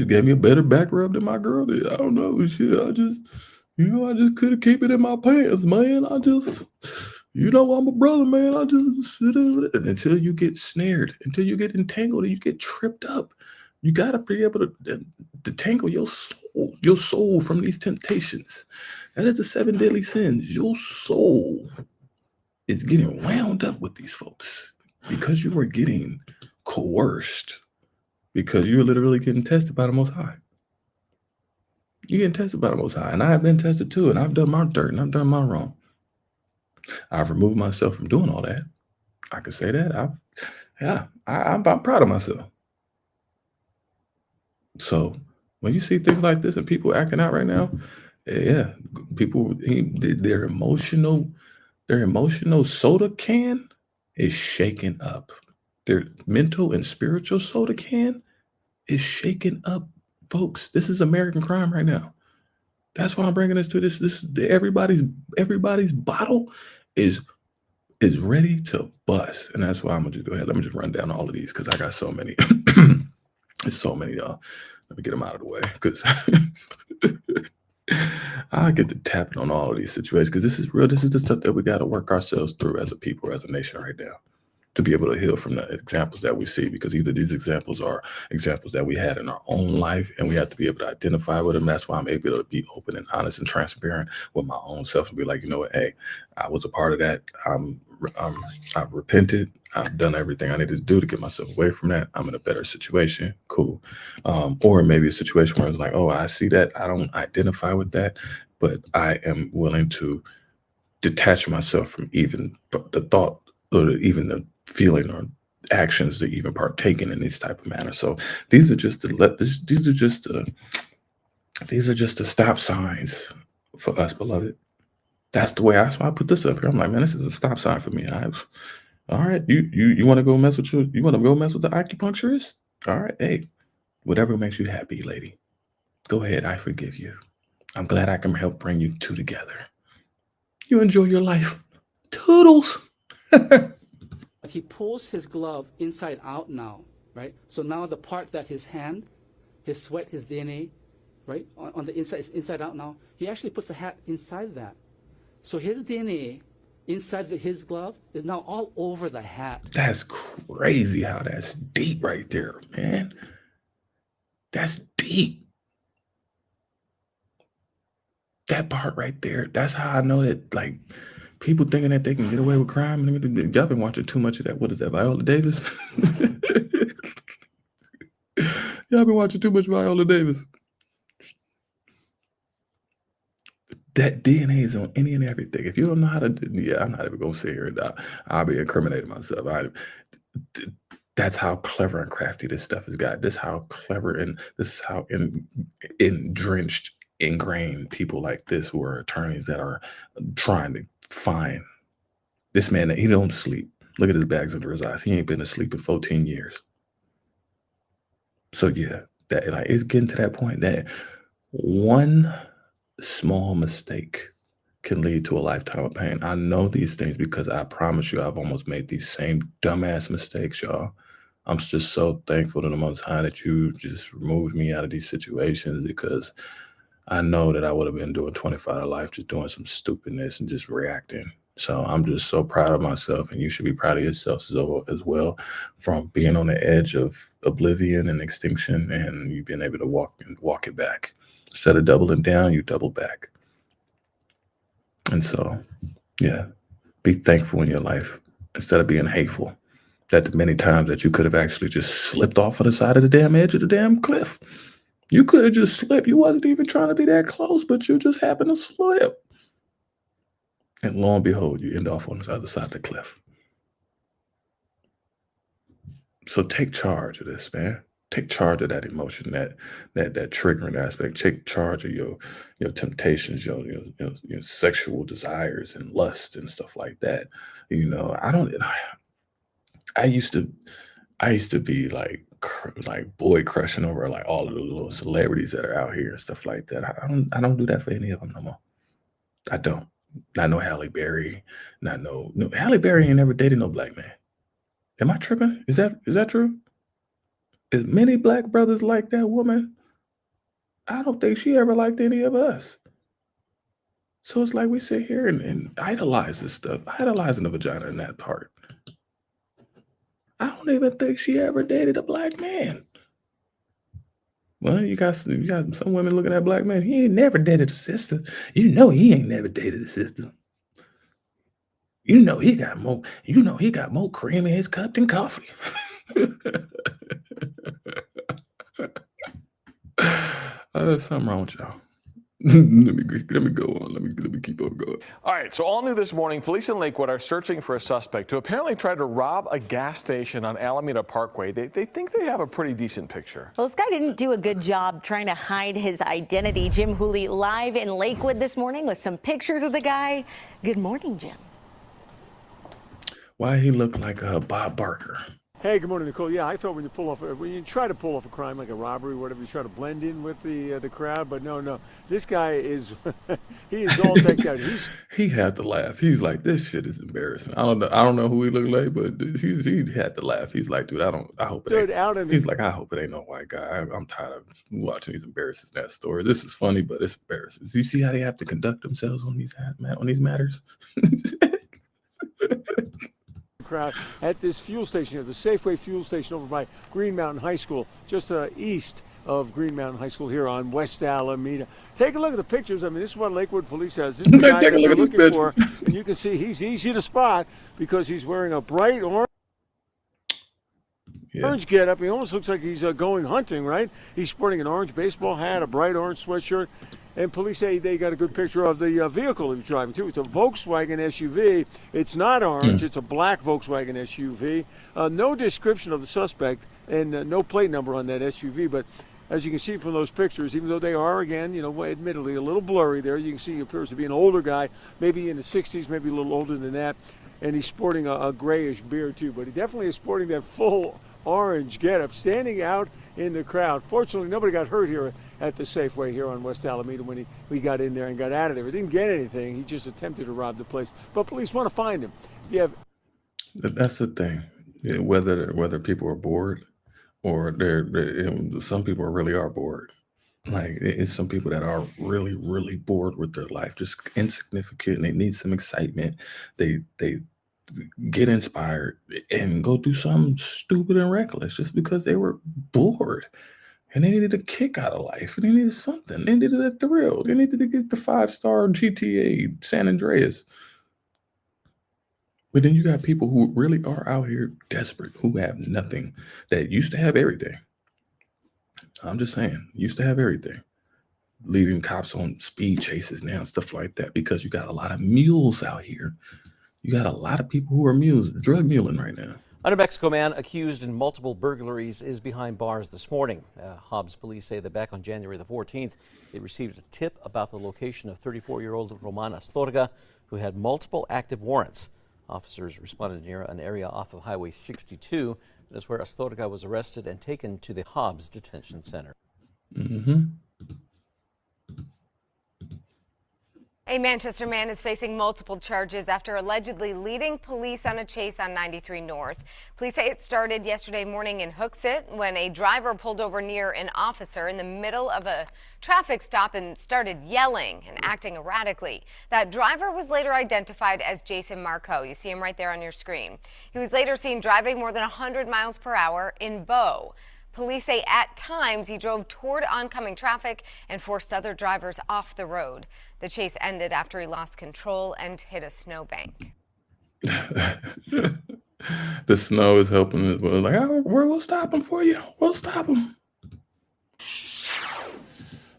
gave me a better back rub than my girl did. I don't know. Shit, I just couldn't keep it in my pants, man. I'm a brother, man. I just sit in it until you get snared, until you get entangled, and you get tripped up. You gotta be able to detangle your soul from these temptations. That is the 7 deadly sins. Your soul is getting wound up with these folks because you are getting coerced, because you're literally getting tested by the Most High. You're getting tested by the Most High, and I have been tested too, and I've done my dirt, and I've done my wrong. I've removed myself from doing all that. I could say that. I'm proud of myself. So when you see things like this and people acting out right now, yeah, people, their emotional soda can is shaking up. Their mental and spiritual soda can is shaking up, folks. This is American crime right now. That's why I'm bringing this to this. Everybody's bottle is ready to bust, and that's why I'm gonna just go ahead. Let me just run down all of these because I got so many. There's so many, y'all. Let me get them out of the way because I get to tapping on all of these situations because this is real. This is the stuff that we got to work ourselves through as a people, as a nation right now, to be able to heal from the examples that we see, because either these examples are examples that we had in our own life and we have to be able to identify with them. That's why I'm able to be open and honest and transparent with my own self and be like, you know what, hey, I was a part of that. I've repented. I've done everything I needed to do to get myself away from that. I'm in a better situation. Cool. Or maybe a situation where it's like, oh, I see that. I don't identify with that, but I am willing to detach myself from even the thought or even the feeling or actions to even partaking in these type of manners. So these are just the stop signs for us, beloved. That's why I put this up here. I'm like, man, this is a stop sign for me. All right, you want to go mess with the acupuncturist? All right, hey, whatever makes you happy, lady. Go ahead, I forgive you. I'm glad I can help bring you two together. You enjoy your life. Toodles. He pulls his glove inside out now, right? So now the part that his hand, his sweat, his DNA, right, on the inside is inside out now. He actually puts the hat inside that. So his DNA inside his glove is now all over the hat. That's crazy how that's deep right there, man. That's deep. That part right there, that's how I know that, like, people thinking that they can get away with crime. Y'all been watching too much of that. What is that, Viola Davis? Y'all been watching too much Viola Davis. That DNA is on any and everything. If you don't know how to, yeah, I'm not even gonna sit here and I'll be incriminating myself. That's how clever and crafty this stuff has got. This is how clever and this is how drenched, ingrained people like this who are attorneys that are trying to find this man that he don't sleep. Look at his bags under his eyes. He ain't been asleep in 14 years. So yeah, that like it's getting to that point that one small mistake can lead to a lifetime of pain. I know these things because I promise you I've almost made these same dumbass mistakes, y'all. I'm just so thankful to the Most High that you just removed me out of these situations, because I know that I would have been doing 25 to life just doing some stupidness and just reacting. So I'm just so proud of myself, and you should be proud of yourself as well, from being on the edge of oblivion and extinction, and you've been able to walk it back. Instead of doubling down, you double back. And so, yeah, be thankful in your life instead of being hateful. That the many times that you could have actually just slipped off of the side of the damn edge of the damn cliff. You could have just slipped. You wasn't even trying to be that close, but you just happened to slip. And lo and behold, you end off on the other side of the cliff. So take charge of this, man. Take charge of that emotion, that triggering aspect. Take charge of your temptations, your sexual desires and lust and stuff like that. You know, I used to be like boy crushing over like all of the little celebrities that are out here and stuff like that. I don't do that for any of them no more. I don't. Not no Halle Berry. No Halle Berry ain't never dated no black man. Am I tripping? Is that true? As many black brothers like that woman, I don't think she ever liked any of us. So it's like we sit here and idolize this stuff, idolizing the vagina in that part. I don't even think she ever dated a black man. Well, you got some women looking at black men. He ain't never dated a sister. You know he ain't never dated a sister. You know he got more cream in his cup than coffee. There's something wrong with y'all. Let me go on. Let me keep on going. All right, so all new this morning, police in Lakewood are searching for a suspect who apparently tried to rob a gas station on Alameda Parkway. They think they have a pretty decent picture. Well, this guy didn't do a good job trying to hide his identity. Jim Hooley live in Lakewood this morning with some pictures of the guy. Good morning, Jim. Why he look like Bob Barker? Hey, good morning, Nicole. Yeah, I thought when you try to pull off a crime like a robbery, whatever, you try to blend in with the crowd, but no. This guy is he is all decked out. He had to laugh. He's like, this shit is embarrassing. I don't know who he looked like, but he had to laugh. He's like, dude, I hope it ain't. He's like, I hope it ain't no white guy. I'm tired of watching these embarrassing stories. This is funny, but it's embarrassing. Do you see how they have to conduct themselves on these matters? Crowd at this fuel station here, the Safeway fuel station over by Green Mountain High School, just east of Green Mountain High School here on West Alameda. Take a look at the pictures. I mean, this is what Lakewood Police has. This is the guy that they're looking for, and you can see he's easy to spot because he's wearing a bright orange getup. He almost looks like he's going hunting, right? He's sporting an orange baseball hat, a bright orange sweatshirt. And police say they got a good picture of the vehicle he was driving, too. It's a Volkswagen SUV. It's not orange. It's a black Volkswagen SUV. No description of the suspect and no plate number on that SUV. But as you can see from those pictures, even though they are, again, admittedly a little blurry there, you can see he appears to be an older guy, maybe in the 60s, maybe a little older than that. And he's sporting a grayish beard, too. But he definitely is sporting that full orange getup, standing out in the crowd. Fortunately, nobody got hurt here at the Safeway here on West Alameda when we got in there and got out of there. He didn't get anything. He just attempted to rob the place. But police want to find him. Yeah. That's the thing. Yeah, whether people are bored or some people really are bored. Like it's some people that are really, really bored with their life, just insignificant, and they need some excitement. They get inspired and go do something stupid and reckless just because they were bored and they needed a kick out of life and they needed something. They needed a thrill. They needed to get the 5-star GTA San Andreas. But then you got people who really are out here desperate, who have nothing, that used to have everything. I'm just saying, used to have everything. Leading cops on speed chases now and stuff like that because you got a lot of mules out here. You got a lot of people who are mules, drug muling right now. A New Mexico man accused in multiple burglaries is behind bars this morning. Hobbs police say that back on January the 14th, they received a tip about the location of 34-year-old Roman Astorga, who had multiple active warrants. Officers responded near an area off of Highway 62. That is where Astorga was arrested and taken to the Hobbs Detention Center. Mm-hmm. A Manchester man is facing multiple charges after allegedly leading police on a chase on 93 North. Police say it started yesterday morning in Hooksett when a driver pulled over near an officer in the middle of a traffic stop and started yelling and acting erratically. That driver was later identified as Jason Marco. You see him right there on your screen. He was later seen driving more than 100 miles per hour in Bow. Police say at times he drove toward oncoming traffic and forced other drivers off the road. The chase ended after he lost control and hit a snowbank. The snow is helping as well. Like, oh, we'll stop him for you. We'll stop him.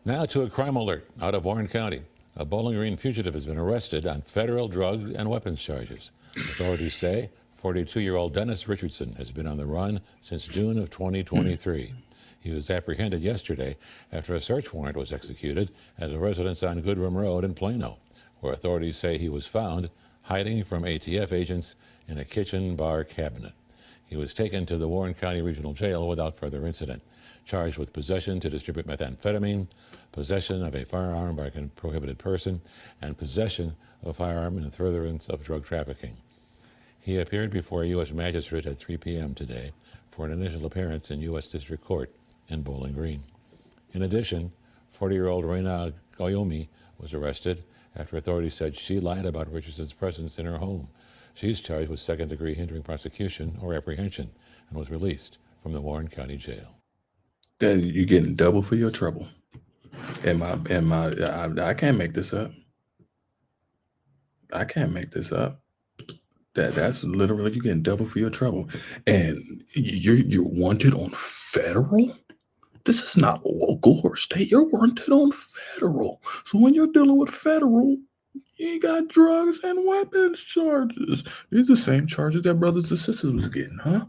Now to a crime alert out of Warren County. A Bowling Green fugitive has been arrested on federal drug and weapons charges. Authorities say 42-year-old Dennis Richardson has been on the run since June of 2023. He was apprehended yesterday after a search warrant was executed at a residence on Goodrum Road in Plano, where authorities say he was found hiding from ATF agents in a kitchen bar cabinet. He was taken to the Warren County Regional Jail without further incident, charged with possession to distribute methamphetamine, possession of a firearm by a prohibited person, and possession of a firearm in furtherance of drug trafficking. He appeared before a U.S. magistrate at 3 p.m. today for an initial appearance in U.S. District Court in Bowling Green. In addition, 40-year-old Reina Goyomi was arrested after authorities said she lied about Richardson's presence in her home. She's charged with second-degree hindering prosecution or apprehension and was released from the Warren County Jail. Then you're getting double for your trouble. I can't make this up. I can't make this up. That's literally you getting double for your trouble, and you're wanted on federal. This is not local or state. You're wanted on federal. So when you're dealing with federal, you got drugs and weapons charges. These are the same charges that brothers and sisters was getting, huh?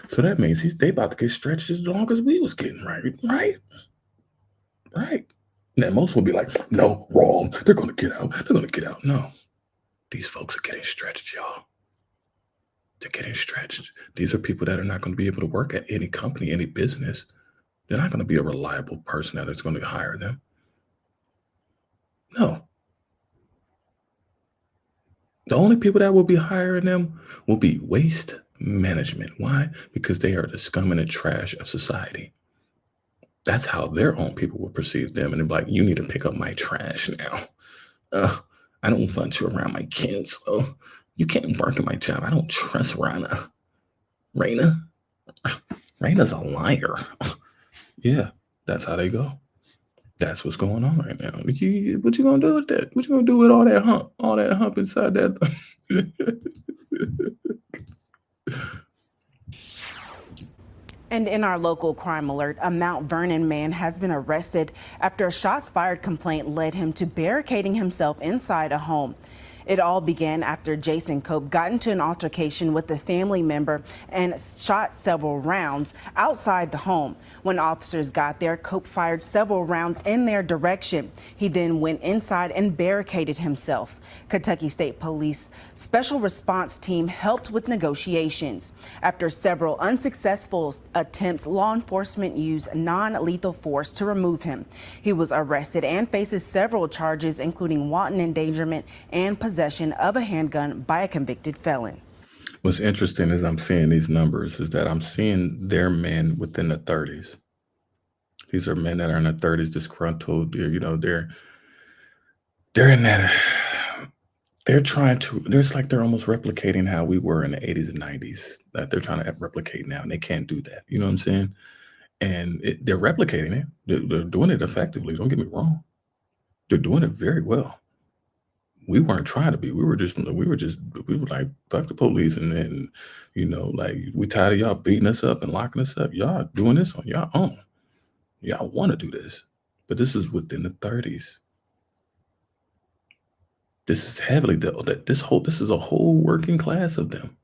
So that means they about to get stretched as long as we was getting, right? Now most will be like, no, wrong. They're gonna get out. They're gonna get out. No. These folks are getting stretched, y'all. They're getting stretched. These are people that are not going to be able to work at any company, any business. They're not going to be a reliable person that is going to hire them. No. The only people that will be hiring them will be waste management. Why? Because they are the scum and the trash of society. That's how their own people will perceive them. And they're like, you need to pick up my trash now. I don't want you around my kids, so you can't work in my job. I don't trust Reina's a liar. Yeah, that's how they go. That's what's going on right now. What you gonna do with that? What you gonna do with all that hump inside that? And in our local crime alert, a Mount Vernon man has been arrested after a shots fired complaint led him to barricading himself inside a home. It all began after Jason Cope got into an altercation with a family member and shot several rounds outside the home. When officers got there, Cope fired several rounds in their direction. He then went inside and barricaded himself. Kentucky State Police Special Response Team helped with negotiations. After several unsuccessful attempts, law enforcement used non-lethal force to remove him. He was arrested and faces several charges, including wanton endangerment and possession of a handgun by a convicted felon. What's interesting is I'm seeing these numbers is that I'm seeing their men within the 30s. These are men that are in their 30s, disgruntled. They're in that. They're trying to. It's like they're almost replicating how we were in the 80s and 90s. That they're trying to replicate now, and they can't do that. You know what I'm saying? And they're replicating it. They're doing it effectively. Don't get me wrong. They're doing it very well. We weren't trying to be. We were like, fuck the police, and then, like, we tired of y'all beating us up and locking us up. Y'all doing this on your own. Y'all want to do this, but this is within the 30s. This is heavily this is a whole working class of them.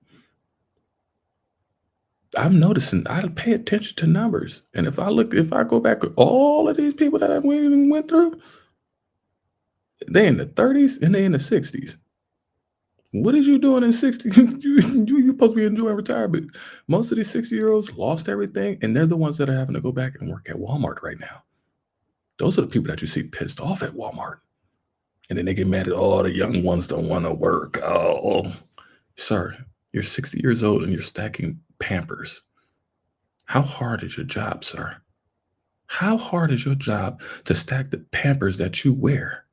I'm noticing. I pay attention to numbers, and if I go back at all of these people that I went through, they in the 30s and they in the 60s. What is you doing in 60s? you supposed to be enjoying retirement. Most of these 60-year-olds lost everything, and they're the ones that are having to go back and work at Walmart right now. Those are the people that you see pissed off at Walmart. And then they get mad at, the young ones don't want to work. Oh, sir, you're 60 years old and you're stacking Pampers. How hard is your job, sir? How hard is your job to stack the Pampers that you wear?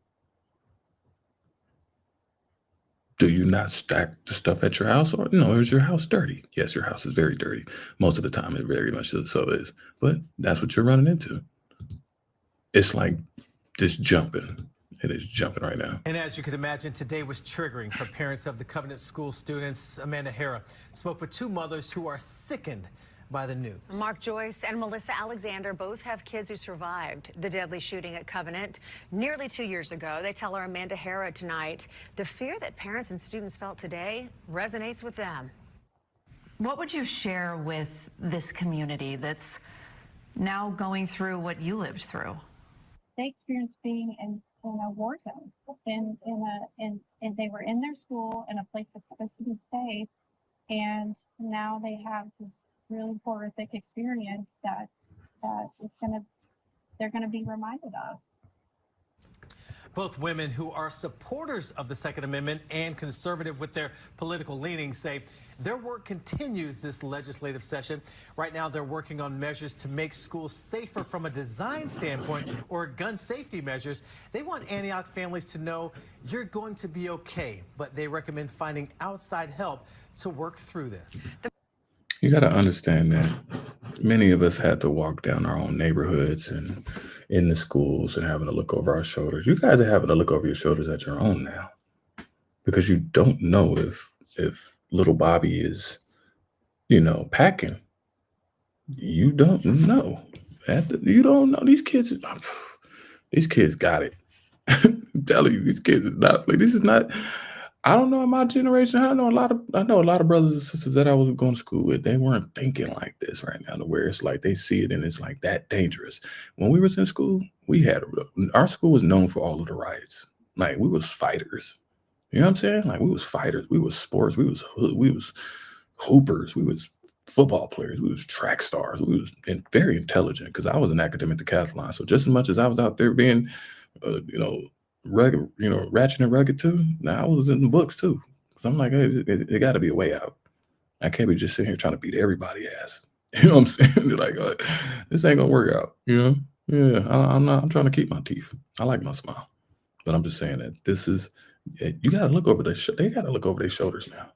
Do you not stack the stuff at your house? Or no, is your house dirty? Yes, your house is very dirty. Most of the time, it very much so is. But that's what you're running into. It's like just jumping. It is jumping right now. And as you could imagine, today was triggering for parents of the Covenant School students. Amanda Hara spoke with two mothers who are sickened by the news. Mark Joyce and Melissa Alexander both have kids who survived the deadly shooting at Covenant nearly 2 years ago. They tell our Amanda Hara tonight the fear that parents and students felt today resonates with them. What would you share with this community that's now going through what you lived through? They experienced being in a war zone, and they were in their school in a place that's supposed to be safe, and now they have this really horrific experience that they're gonna be reminded of. Both women who are supporters of the Second Amendment and conservative with their political leanings say their work continues this legislative session. Right now, they're working on measures to make schools safer from a design standpoint or gun safety measures. They want Antioch families to know you're going to be okay, but they recommend finding outside help to work through this. You got to understand that many of us had to walk down our own neighborhoods and in the schools and having to look over our shoulders. You guys are having to look over your shoulders at your own now, because you don't know if little Bobby is, packing. You don't know. You don't know. These kids got it. I'm telling you, these kids is not. Like, this is not. I don't know in my generation. I know a lot of brothers and sisters that I was going to school with. They weren't thinking like this right now, to where it's like they see it and it's like that dangerous. When we was in school, our school was known for all of the riots. Like, we was fighters. You know what I'm saying? Like, we was fighters. We was sports. We was hoopers. We was football players. We was track stars. We was very intelligent, because I was an academic decathlon. So just as much as I was out there being, rugged, ratchet and rugged too, now I was in the books too. So I'm like, hey, it got to be a way out. I can't be just sitting here trying to beat everybody ass. You know what I'm saying? Like, this ain't gonna work out. Yeah, I'm trying to keep my teeth. I like my smile, but I'm just saying that this is. You gotta look over they gotta look over their shoulders now.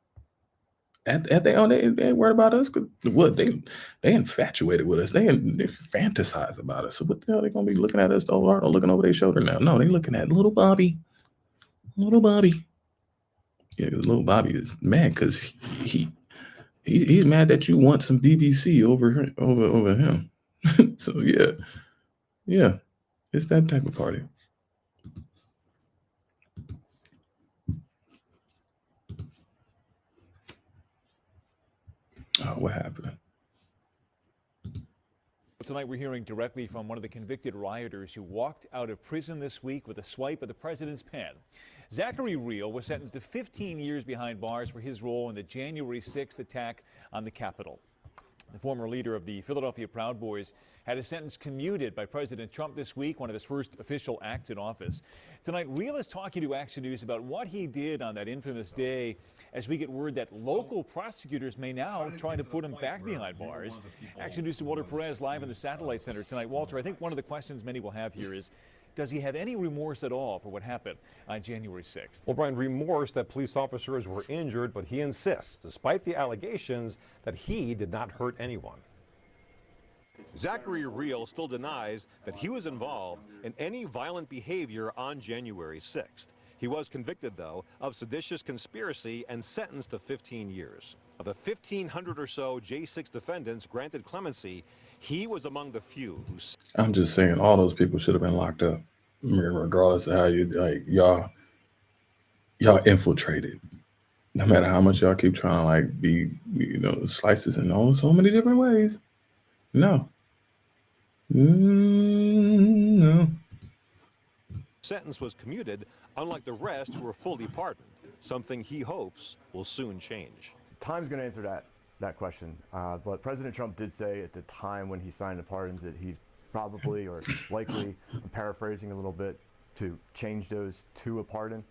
They ain't worried about us, because what they infatuated with us. They fantasize about us. So what the hell they gonna be looking at us or looking over their shoulder now? No, they looking at little Bobby. Little Bobby. Yeah, little Bobby is mad because he's mad that you want some BBC over him. So yeah, it's that type of party. Oh, what happened? Tonight we're hearing directly from one of the convicted rioters who walked out of prison this week with a swipe of the president's pen. Zachary Rehl was sentenced to 15 years behind bars for his role in the January 6th attack on the Capitol. The former leader of the Philadelphia Proud Boys had his sentence commuted by President Trump this week, one of his first official acts in office. Tonight, Rehl is talking to Action News about what he did on that infamous day, as we get word that local prosecutors may now try to put him back behind bars. Action News' Walter Perez live in the Satellite Center tonight. Walter, I think one of the questions many will have here is, does he have any remorse at all for what happened on January 6th? Well, Brian, remorse that police officers were injured, but he insists, despite the allegations, that he did not hurt anyone. Zachary Rehl still denies that he was involved in any violent behavior on January 6th. He was convicted, though, of seditious conspiracy and sentenced to 15 years. Of the 1,500 or so J6 defendants granted clemency, he was among the few who... I'm just saying all those people should have been locked up, regardless of how you, like, y'all infiltrated. No matter how much y'all keep trying to, like, be, slices in so many different ways. No. No. Sentence was commuted, unlike the rest who were fully pardoned, something he hopes will soon change. Time's going to answer that question. But President Trump did say at the time when he signed the pardons that he's probably or likely, I'm paraphrasing a little bit, to change those to a pardon.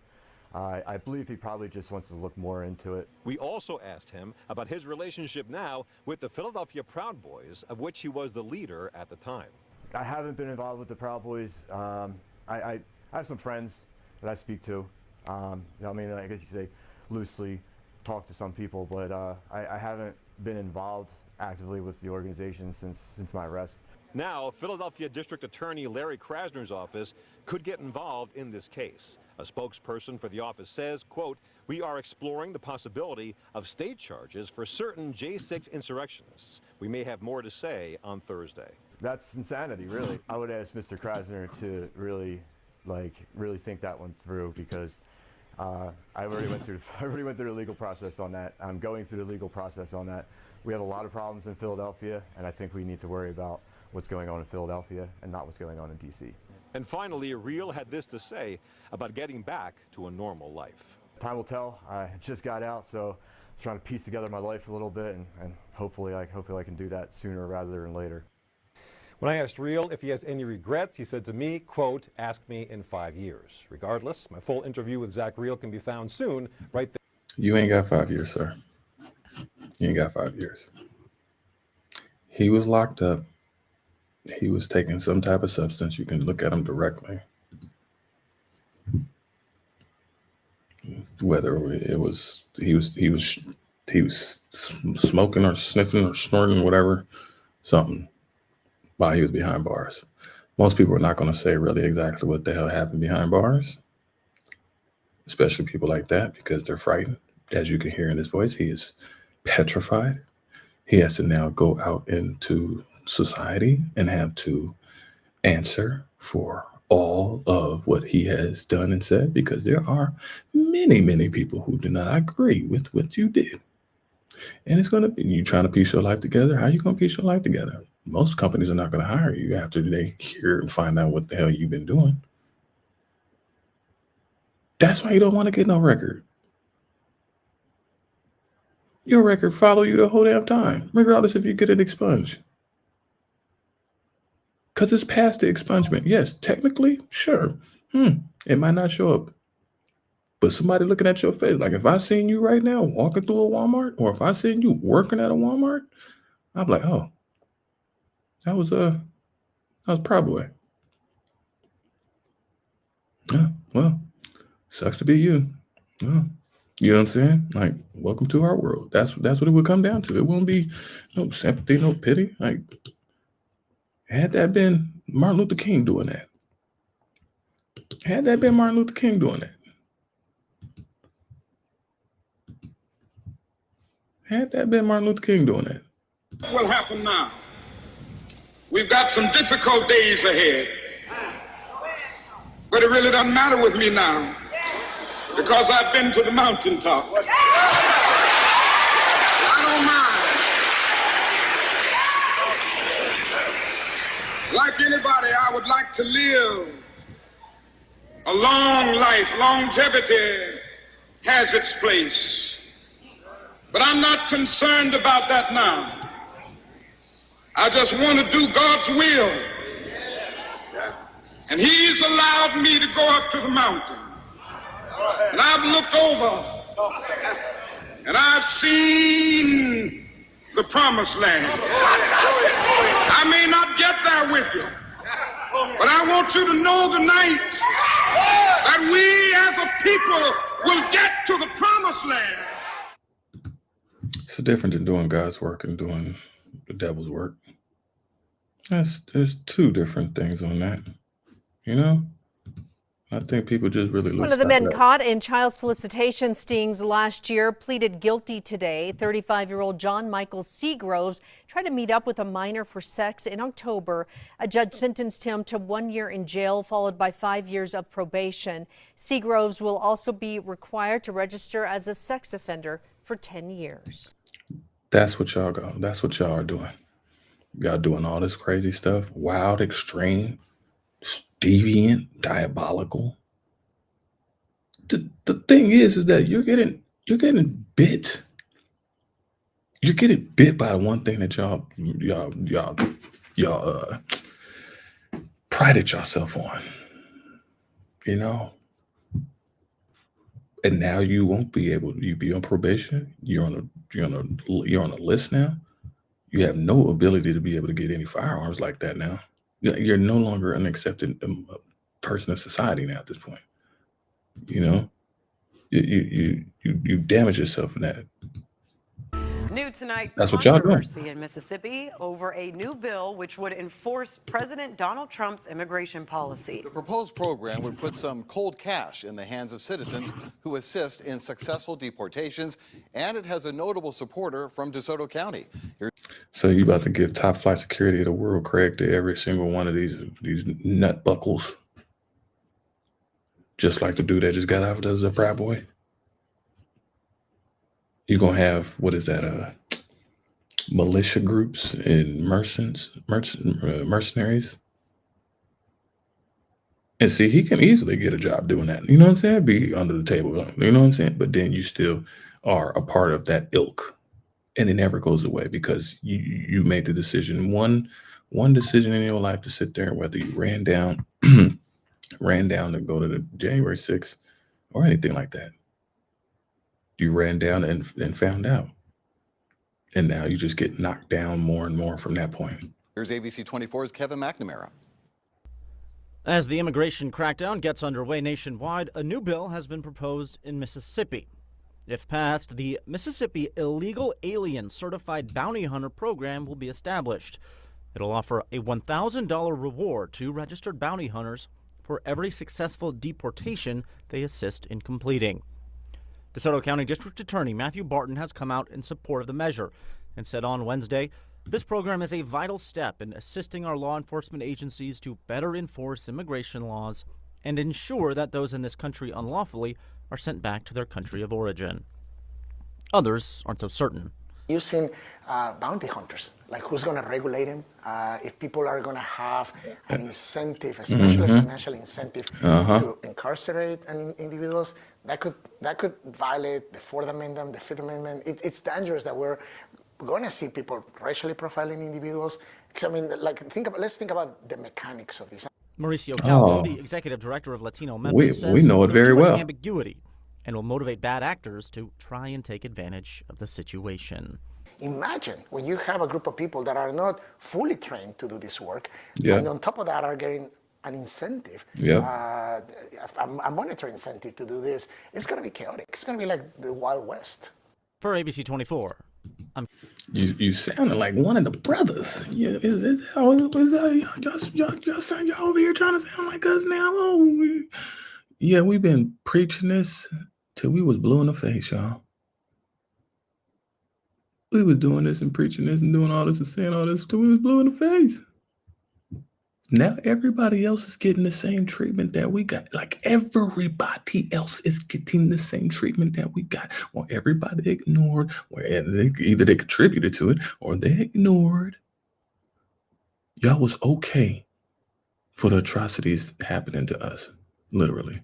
I believe he probably just wants to look more into it. We also asked him about his relationship now with the Philadelphia Proud Boys, of which he was the leader at the time. I haven't been involved with the Proud Boys. I have some friends that I speak to. I mean, I guess you could say loosely talk to some people, but I haven't been involved actively with the organization since my arrest. Now, Philadelphia District Attorney Larry Krasner's office could get involved in this case. A spokesperson for the office says, quote, "We are exploring the possibility of state charges for certain J6 insurrectionists. We may have more to say on Thursday." That's insanity, really. I would ask Mr. Krasner to really think that one through, because I already went through the legal process on that. I'm going through the legal process on that. We have a lot of problems in Philadelphia, and I think we need to worry about what's going on in Philadelphia and not what's going on in D.C. And finally, Rehl had this to say about getting back to a normal life. Time will tell. I just got out, so I'm trying to piece together my life a little bit, and hopefully I can do that sooner rather than later. When I asked Rehl if he has any regrets, he said to me, quote, "Ask me in 5 years." Regardless, my full interview with Zach Rehl can be found soon right there. You ain't got 5 years, sir. You ain't got 5 years. He was locked up. He was taking some type of substance. You can look at him directly. Whether it was he was smoking or sniffing or snorting, whatever, something, while he was behind bars. Most people are not going to say really exactly what the hell happened behind bars, especially people like that, because they're frightened. As you can hear in his voice, he is petrified. He has to now go out into society and have to answer for all of what he has done and said, because there are many, many people who do not agree with what you did. And it's going to be, you trying to piece your life together. How are you going to piece your life together? Most companies are not going to hire you after they hear and find out what the hell you've been doing. That's why you don't want to get no record. Your record follow you the whole damn time, regardless if you get it expunged. Because it's past the expungement. Yes, technically, sure. It might not show up. But somebody looking at your face, like if I seen you right now walking through a Walmart, or if I seen you working at a Walmart, I'm like, oh, that was Proud Boy. Yeah, well, sucks to be you. Oh, you know what I'm saying? Like, welcome to our world. That's what it would come down to. It won't be no sympathy, no pity. Like, had that been Martin Luther King doing that. Had that been Martin Luther King doing that. Had that been Martin Luther King doing that. What will happen now? We've got some difficult days ahead. But it really doesn't matter with me now, because I've been to the mountaintop. I don't mind. Like anybody, I would like to live a long life. Longevity has its place. But I'm not concerned about that now. I just want to do God's will. And He's allowed me to go up to the mountain. And I've looked over and I've seen the promised land. I may not get there with you, but I want you to know tonight that we as a people will get to the promised land. It's different than doing God's work and doing the devil's work. There's two different things on that, you know? I think people just really lose. One of the men caught in child solicitation stings last year pleaded guilty today. 35-year-old John Michael Seagroves tried to meet up with a minor for sex in October. A judge sentenced him to 1 year in jail, followed by 5 years of probation. Seagroves will also be required to register as a sex offender for 10 years. That's what y'all go. That's what y'all are doing. Y'all doing all this crazy stuff, wild, extreme, deviant, diabolical. The thing is that you're getting bit. You're getting bit by the one thing that y'all prided yourself on, you know. And now you won't be able. You be on probation. You're on a list now. You have no ability to be able to get any firearms like that now. You're no longer an accepted person of society now at this point. You know, you damage yourself in that. New tonight, That's what y'all doing. controversy in Mississippi over a new bill which would enforce President Donald Trump's immigration policy. The proposed program would put some cold cash in the hands of citizens who assist in successful deportations, and it has a notable supporter from DeSoto County. So you about to give top flight security of the world, Craig, to every single one of these nut buckles, just like the dude that just got out as a Proud Boy. You're gonna have, what is that? Militia groups and mercenaries. And see, he can easily get a job doing that. You know what I'm saying? Be under the table. You know what I'm saying? But then you still are a part of that ilk. And it never goes away because you made the decision, one decision in your life to sit there, whether you ran down to go to the January 6th or anything like that. You ran down and found out. And now you just get knocked down more and more from that point. Here's ABC 24's Kevin McNamara. As the immigration crackdown gets underway nationwide, a new bill has been proposed in Mississippi. If passed, the Mississippi Illegal Alien Certified Bounty Hunter program will be established. It'll offer a $1,000 reward to registered bounty hunters for every successful deportation they assist in completing. DeSoto County District Attorney Matthew Barton has come out in support of the measure and said on Wednesday, this program is a vital step in assisting our law enforcement agencies to better enforce immigration laws and ensure that those in this country unlawfully are sent back to their country of origin. Others aren't so certain. Using bounty hunters, like who's going to regulate them? If people are going to have an incentive, especially a financial incentive, to incarcerate individuals, that could violate the Fourth Amendment, the Fifth Amendment. It's dangerous that we're going to see people racially profiling individuals. I mean, like let's think about the mechanics of this. Mauricio Calvo, the executive director of Latino Memphis, says we know it very well. Ambiguity and will motivate bad actors to try and take advantage of the situation. Imagine when you have a group of people that are not fully trained to do this work, Yeah. and on top of that are getting an incentive, Yeah. a monetary incentive to do this. It's going to be chaotic. It's going to be like the Wild West. For ABC 24, You sounded like one of the brothers. Yeah, is that y'all over here trying to sound like us now? Oh, yeah, we've been preaching this till we was blue in the face, y'all. We was doing this and preaching this and doing all this and saying all this till we was blue in the face. Now everybody else is getting the same treatment that we got. Like everybody else is getting the same treatment that we got. Or everybody ignored, or either they contributed to it or they ignored. Y'all was okay for the atrocities happening to us, literally.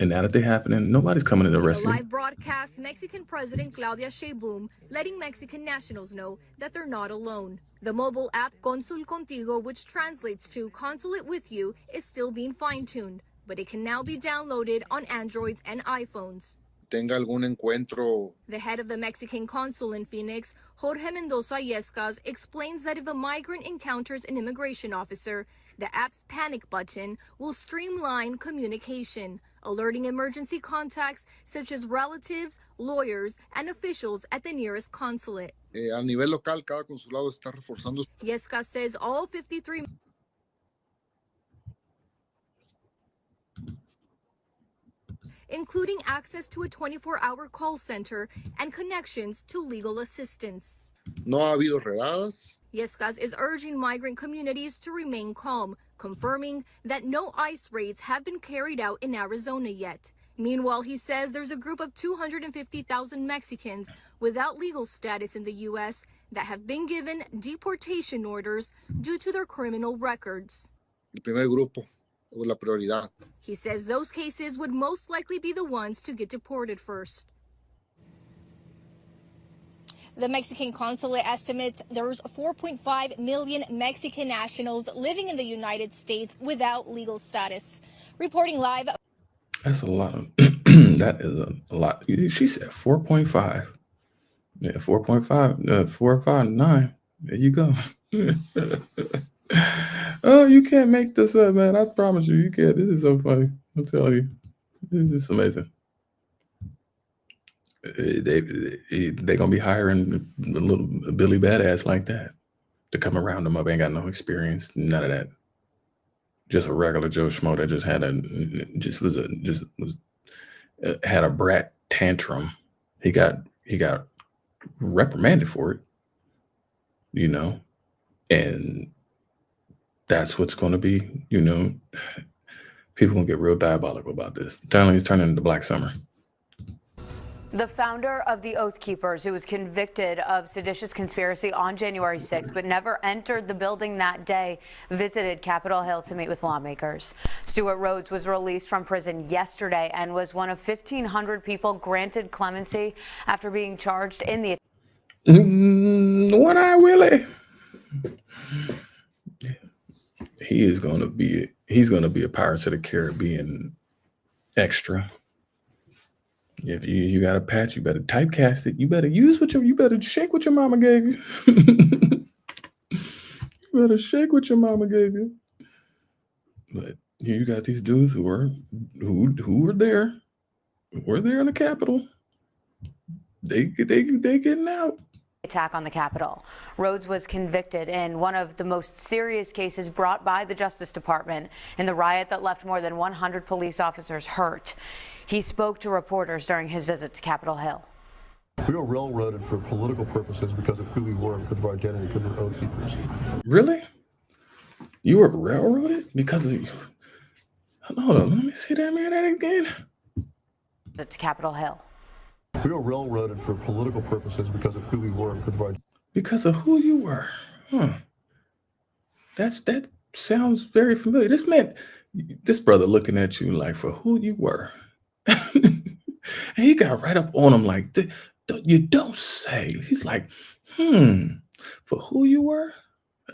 And now that they're happening, nobody's coming to In a arrest you. live broadcast, Mexican President Claudia Sheinbaum letting Mexican nationals know that they're not alone. The mobile app Consul Contigo, which translates to Consulate with You, is still being fine-tuned, but it can now be downloaded on Androids and iPhones. Tenga algún encuentro. The head of the Mexican consul in Phoenix, Jorge Mendoza Yescas, explains that if a migrant encounters an immigration officer, the app's panic button will streamline communication, alerting emergency contacts such as relatives, lawyers, and officials at the nearest consulate. A nivel local, cada consulado está reforzando. Yescas says all 53 including access to a 24-hour call center and connections to legal assistance. No ha habido redadas. Yescas is urging migrant communities to remain calm, confirming that no ICE raids have been carried out in Arizona yet. Meanwhile, he says there's a group of 250,000 Mexicans without legal status in the U.S. that have been given deportation orders due to their criminal records. El primer grupo, o la prioridad. He says those cases would most likely be the ones to get deported first. The Mexican consulate estimates there's 4.5 million Mexican nationals living in the United States without legal status. Reporting live. That's a lot. That is a lot. She said 4.5. Yeah, 4.5, 459. There you go. Oh, you can't make this up, man. I promise you, you can't. This is so funny. I'm telling you. This is amazing. They gonna be hiring a little Billy Badass like that to come around them up. Ain't got no experience, none of that. Just a regular Joe Schmo that just had had a brat tantrum. He got reprimanded for it, you know, and that's what's going to be, you know. People gonna get real diabolical about this. It's turning into Black Summer. The founder of the Oath Keepers, who was convicted of seditious conspiracy on January 6th, but never entered the building that day, visited Capitol Hill to meet with lawmakers. Stuart Rhodes was released from prison yesterday and was one of 1,500 people granted clemency after being charged in the One-Eye Willie. He's gonna be a Pirates of the Caribbean extra. If you got a patch, you better typecast it. You better shake what your mama gave you. You better shake what your mama gave you. But you got these dudes who were there in the Capitol. They getting out. Attack on the Capitol. Rhodes was convicted in one of the most serious cases brought by the Justice Department in the riot that left more than 100 police officers hurt. He spoke to reporters during his visit to Capitol Hill. We were railroaded for political purposes because of who we were, because of our identity, because of Oath Keepers. Really? You were railroaded because of you? Hold on, let me see that again. To Capitol Hill. We were railroaded for political purposes because of who we were, because of who you were. Huh. That sounds very familiar. This brother looking at you like for who you were. And he got right up on him like, you don't say. He's like, for who you were?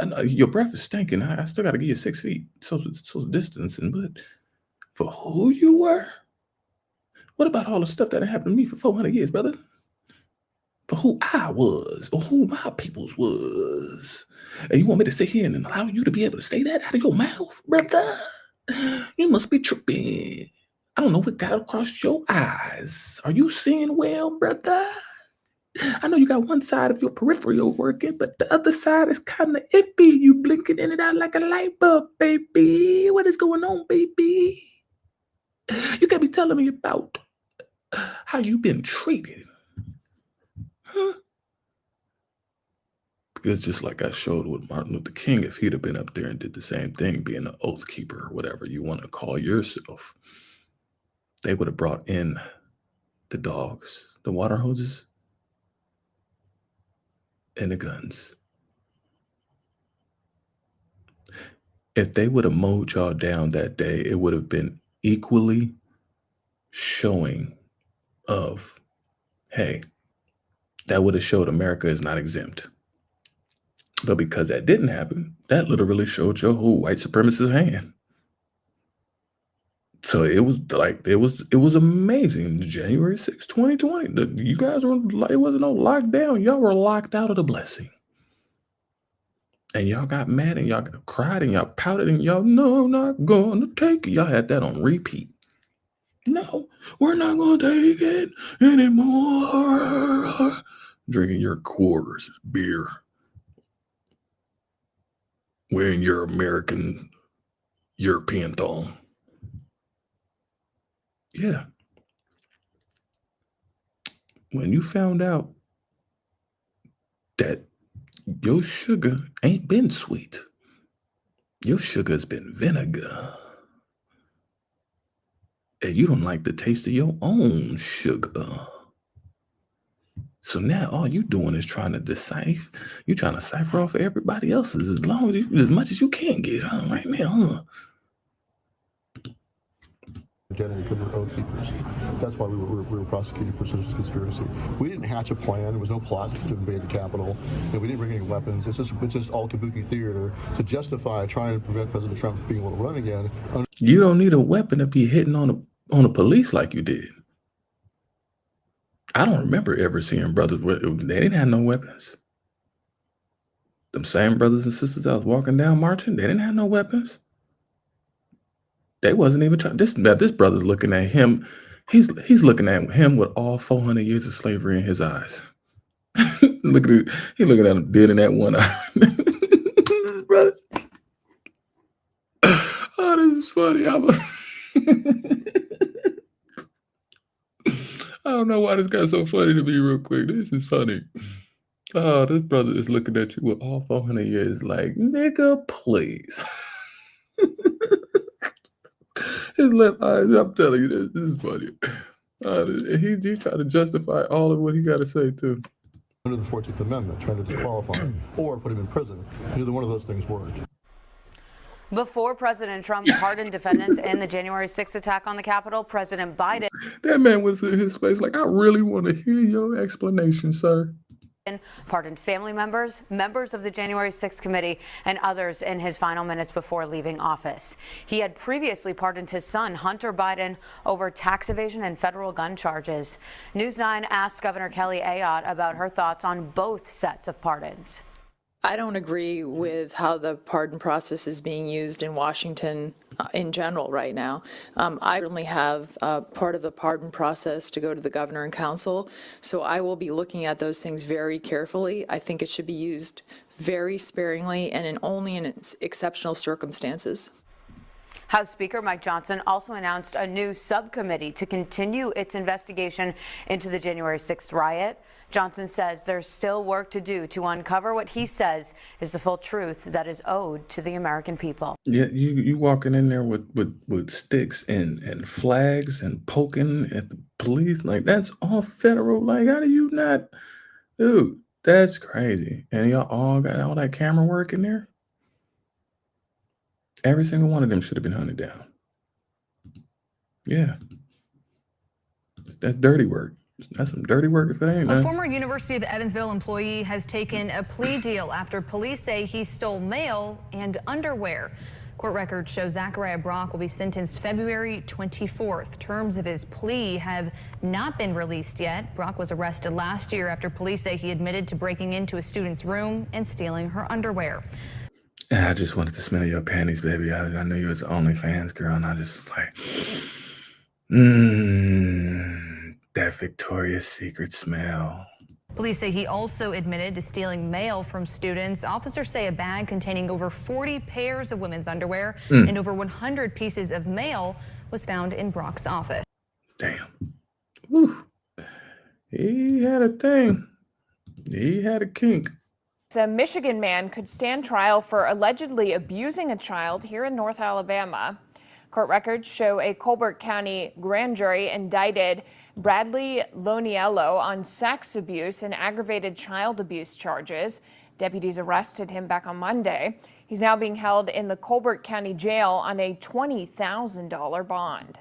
I know your breath is stinking. I still got to give you 6 feet social distancing, but for who you were? What about all the stuff that happened to me for 400 years, brother? For who I was, or who my peoples was. And you want me to sit here and allow you to be able to say that out of your mouth, brother? You must be tripping. I don't know what got across your eyes. Are you seeing well, brother? I know you got one side of your peripheral working, but the other side is kind of iffy. You blinking in and out like a light bulb, baby. What is going on, baby? You can't be telling me about how you've been treated. Huh? Because just like I showed with Martin Luther King, if he'd have been up there and did the same thing, being an oath keeper or whatever you want to call yourself, they would have brought in the dogs, the water hoses, and the guns. if they would have mowed y'all down that day, it would have been equally showing of, hey, that would have showed America is not exempt. But because that didn't happen, that literally showed your whole white supremacist hand. So it was like, it was amazing. January 6, 2020. You guys were like, it wasn't no lockdown. Y'all were locked out of the blessing. And y'all got mad and y'all cried and y'all pouted and y'all, no, I'm not gonna take it. Y'all had that on repeat. No, we're not gonna take it anymore. Drinking your Coors beer. Wearing your American European thong. Yeah. When you found out that your sugar ain't been sweet, your sugar's been vinegar, and you don't like the taste of your own sugar. So now all you doing is trying to decipher. You trying to cipher off everybody else's as much as you can get on right now, huh? Identity because we're oath keepers. That's why we were prosecuted for seditious conspiracy. We didn't hatch a plan. There was no plot to invade the Capitol. And we didn't bring any weapons. It's just all kabuki theater to justify trying to prevent President Trump from being able to run again. You don't need a weapon to be hitting on the police like you did. I don't remember ever seeing brothers with, they didn't have no weapons. Them same brothers and sisters I was walking down marching, they didn't have no weapons. They wasn't even trying. This brother's looking at him. He's looking at him with all 400 years of slavery in his eyes. He looking at him dead in that one eye. This brother. Oh, this is funny. I don't know why this guy's so funny to me real quick. This is funny. Oh, this brother is looking at you with all 400 years like, nigga, please. His left eye, I'm telling you, this is funny. He tried to justify all of what he got to say, too. Under the 14th Amendment, trying to disqualify him or put him in prison. Neither one of those things worked. Before President Trump pardoned defendants in the January 6th attack on the Capitol, President Biden That man was in his face like, I really want to hear your explanation, sir. pardoned family members, members of the January 6th committee, and others in his final minutes before leaving office. He had previously pardoned his son, Hunter Biden, over tax evasion and federal gun charges. News 9 asked Governor Kelly Ayotte about her thoughts on both sets of pardons. I don't agree with how the pardon process is being used in Washington in general right now. I certainly have part of the pardon process to go to the governor and council, so I will be looking at those things very carefully. I think it should be used very sparingly and only in exceptional circumstances. House Speaker Mike Johnson also announced a new subcommittee to continue its investigation into the January 6th riot. Johnson says there's still work to do to uncover what he says is the full truth that is owed to the American people. Yeah, you walking in there with sticks and flags and poking at the police, like that's all federal. Like, how do you not? Dude, that's crazy. And y'all all got all that camera work in there? Every single one of them should have been hunted down. Yeah. That's dirty work. That's some dirty work if it ain't. A former University of Evansville employee has taken a plea deal after police say he stole mail and underwear. Court records show Zachariah Brock will be sentenced February 24th. Terms of his plea have not been released yet. Brock was arrested last year after police say he admitted to breaking into a student's room and stealing her underwear. I just wanted to smell your panties, baby. I knew you was the OnlyFans girl, and I just was like, that Victoria's Secret smell. Police say he also admitted to stealing mail from students. Officers say a bag containing over 40 pairs of women's underwear and over 100 pieces of mail was found in Brock's office. Damn. Whew. He had a thing. He had a kink. A Michigan man could stand trial for allegedly abusing a child here in North Alabama. Court records show a Colbert County grand jury indicted Bradley Loniello on sex abuse and aggravated child abuse charges. Deputies arrested him back on Monday. He He's now being held in the Colbert County Jail on a $20,000 bond.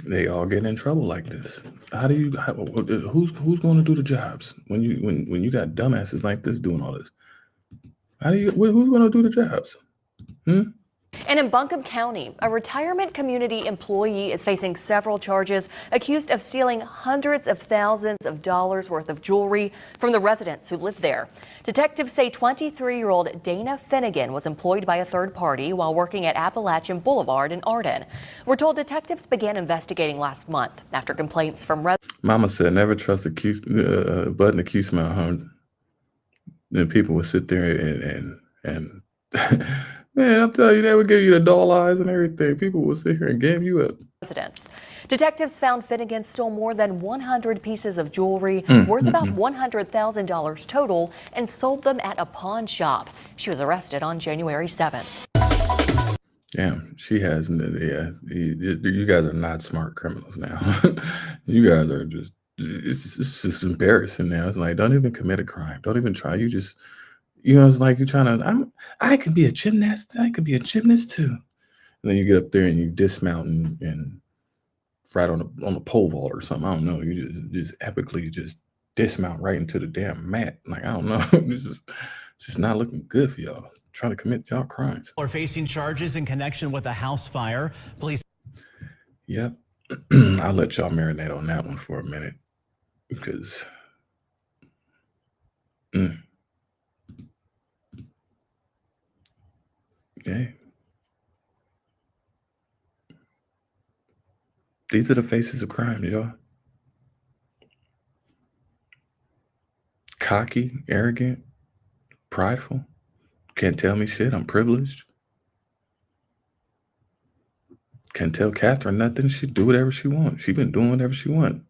They all get in trouble like this. Who's going to do the jobs when you got dumbasses like this doing all this? Who's going to do the jobs? And in Buncombe County, a retirement community employee is facing several charges, accused of stealing hundreds of thousands of dollars worth of jewelry from the residents who live there. Detectives say 23-year-old Dana Finnegan was employed by a third party while working at Appalachian Boulevard in Arden. We're told detectives began investigating last month after complaints from residents. Mama said never trust a Q, button a Q smile, huh? Then people would sit there and man, I'm telling you, they would give you the doll eyes and everything. People would sit here and game you up. Residents. Detectives found Finnegan stole more than 100 pieces of jewelry worth about $100,000 total and sold them at a pawn shop. She was arrested on January 7th. Damn, she has. Yeah, you guys are not smart criminals now. You guys are just. It's just embarrassing now. It's like, don't even commit a crime. Don't even try. You just. It's like you're trying to, I could be a gymnast. I could be a gymnast too. And then you get up there and you dismount and right on a pole vault or something. I don't know. You just epically just dismount right into the damn mat. Like, I don't know. It's just not looking good for y'all. Trying to commit y'all crimes. Are facing charges in connection with a house fire. Police. Yep. I'll let y'all marinate on that one for a minute because. Okay. These are the faces of crime, y'all. Cocky, arrogant, prideful. Can't tell me shit. I'm privileged. Can't tell Catherine nothing. She do whatever she wants. She been doing whatever she want.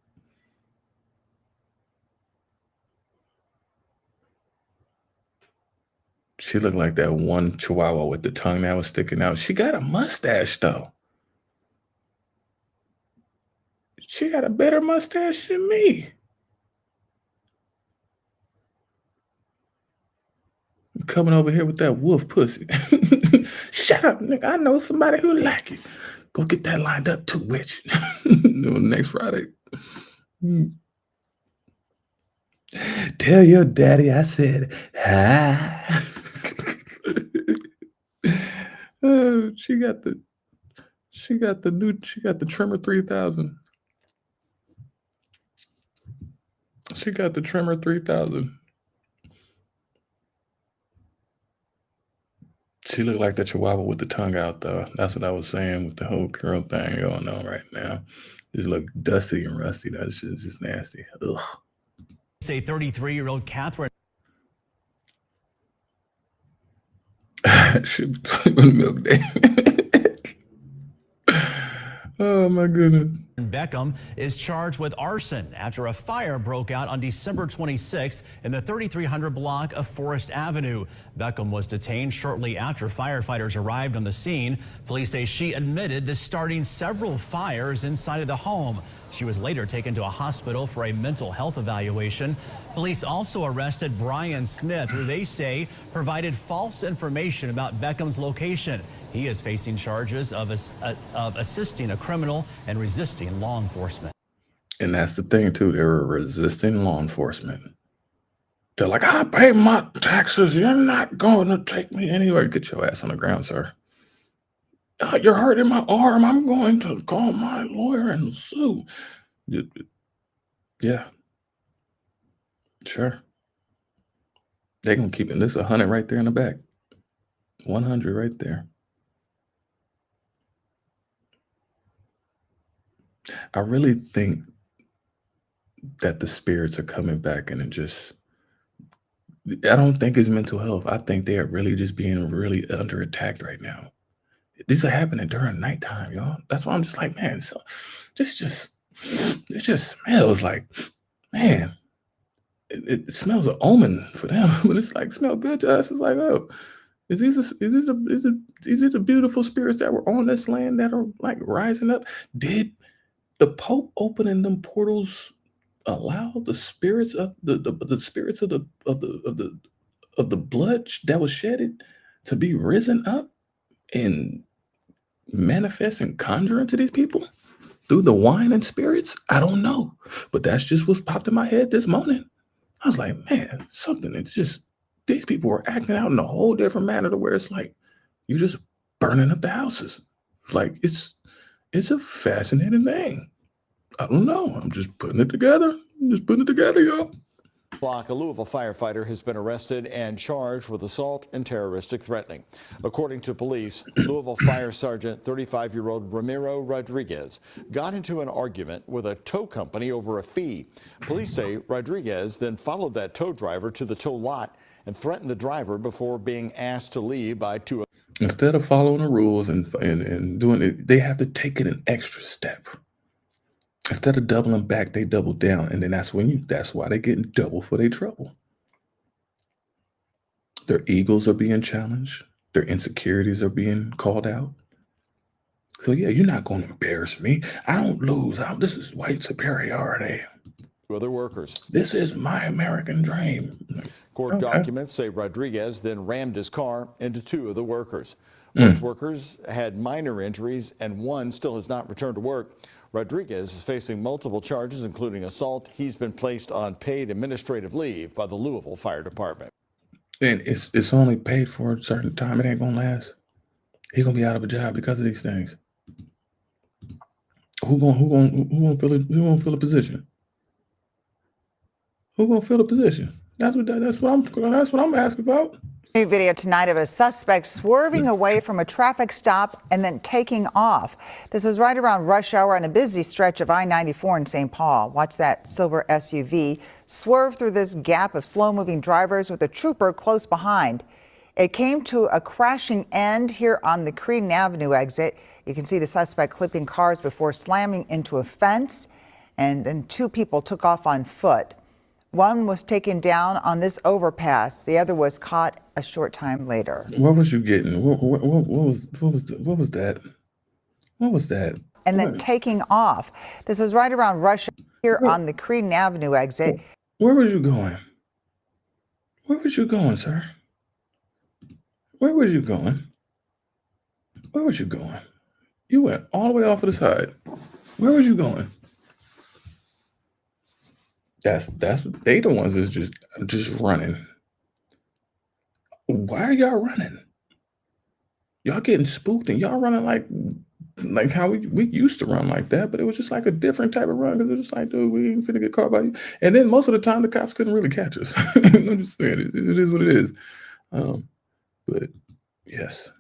She looked like that one chihuahua with the tongue that was sticking out. She got a mustache, though. She got a better mustache than me. Coming over here with that wolf pussy. Shut up, nigga. I know somebody who like it. Go get that lined up too, witch. Next Friday. Tell your daddy I said hi. She got the Trimmer 3000. She got the Trimmer 3000. She looked like the chihuahua with the tongue out, though. That's what I was saying with the whole curl thing going on right now. Just look dusty and rusty. That shit's just nasty. Ugh. Say 33-year-old Catherine. Should be milk day. Oh my goodness. Beckham is charged with arson after a fire broke out on December 26th in the 3300 block of Forest Avenue. Beckham was detained shortly after firefighters arrived on the scene. Police say she admitted to starting several fires inside of the home. She was later taken to a hospital for a mental health evaluation. Police also arrested Brian Smith, who they say provided false information about Beckham's location. He is facing charges of assisting a criminal and resisting law enforcement. And that's the thing, too. They were resisting law enforcement. They're like, I pay my taxes. You're not going to take me anywhere. Get your ass on the ground, sir. You're hurting my arm. I'm going to call my lawyer and sue. Yeah. Sure. They're going to keep it. This 100 right there in the back. 100 right there. I really think that the spirits are coming back and I don't think it's mental health. I think they are really just being really under attack right now. These are happening during nighttime, y'all. That's why I'm just like, man, so it just smells like, man, it smells an omen for them, but it's like, smell good to us. It's like, oh, is these the beautiful spirits that were on this land that are like rising up? Did the Pope opening them portals allow the spirits of the spirits of the blood that was shedded to be risen up and manifest and conjure into these people through the wine and spirits? I don't know. But that's just what popped in my head this morning. I was like, man, something. It's just, these people are acting out in a whole different manner to where it's like, you're just burning up the houses. Like, it's a fascinating thing. I don't know. I'm just putting it together. Y'all. Block, a Louisville firefighter has been arrested and charged with assault and terroristic threatening. According to police, Louisville Fire Sergeant 35-year-old Ramiro Rodriguez got into an argument with a tow company over a fee. Police say Rodriguez then followed that tow driver to the tow lot and threatened the driver before being asked to leave by two. Instead of following the rules and doing it, they have to take it an extra step. Instead of doubling back, they double down, and then that's why they're getting double for their trouble. Their egos are being challenged. Their insecurities are being called out. So yeah, you're not going to embarrass me. I don't lose. This is white superiority. Other workers. This is my American dream. Court documents say Rodriguez then rammed his car into two of the workers. Both workers had minor injuries, and one still has not returned to work. Rodriguez is facing multiple charges, including assault. He's been placed on paid administrative leave by the Louisville Fire Department. And it's only paid for a certain time. It ain't gonna last. He's gonna be out of a job because of these things. Who gonna fill a position? Who gonna fill the position? That's what I'm asking about. New video tonight of a suspect swerving away from a traffic stop and then taking off. This was right around rush hour on a busy stretch of I-94 in St. Paul. Watch that silver SUV swerve through this gap of slow-moving drivers with a trooper close behind. It came to a crashing end here on the Creedon Avenue exit. You can see the suspect clipping cars before slamming into a fence, and then two people took off on foot. One was taken down on this overpass. The other was caught a short time later. What was you getting? What was that? What was that? And then taking off. This was right around rush here on the Creedon Avenue exit. Where was you going? Where was you going, sir? Where was you going? Where was you going? You went all the way off to the side. Where was you going? They the ones that's just running. Why are y'all running? Y'all getting spooked and y'all running like how we used to run like that, but it was just like a different type of run because it was just like, dude, we ain't finna get caught by you. And then most of the time the cops couldn't really catch us. I'm just saying it is what it is. But yes.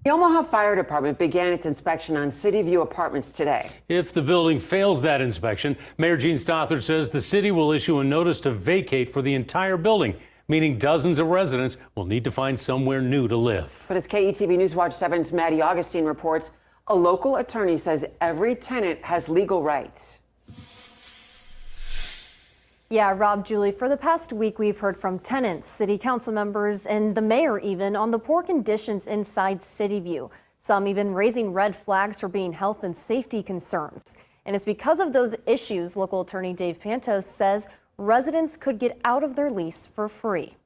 The Omaha Fire Department began its inspection on City View Apartments today. If the building fails that inspection, Mayor Gene Stothert says the city will issue a notice to vacate for the entire building, meaning dozens of residents will need to find somewhere new to live. But as KETV Newswatch 7's Maddie Augustine reports, a local attorney says every tenant has legal rights. Yeah, Rob, Julie, for the past week, we've heard from tenants, city council members, and the mayor even on the poor conditions inside City View. Some even raising red flags for being health and safety concerns. And it's because of those issues, local attorney Dave Pantos says residents could get out of their lease for free.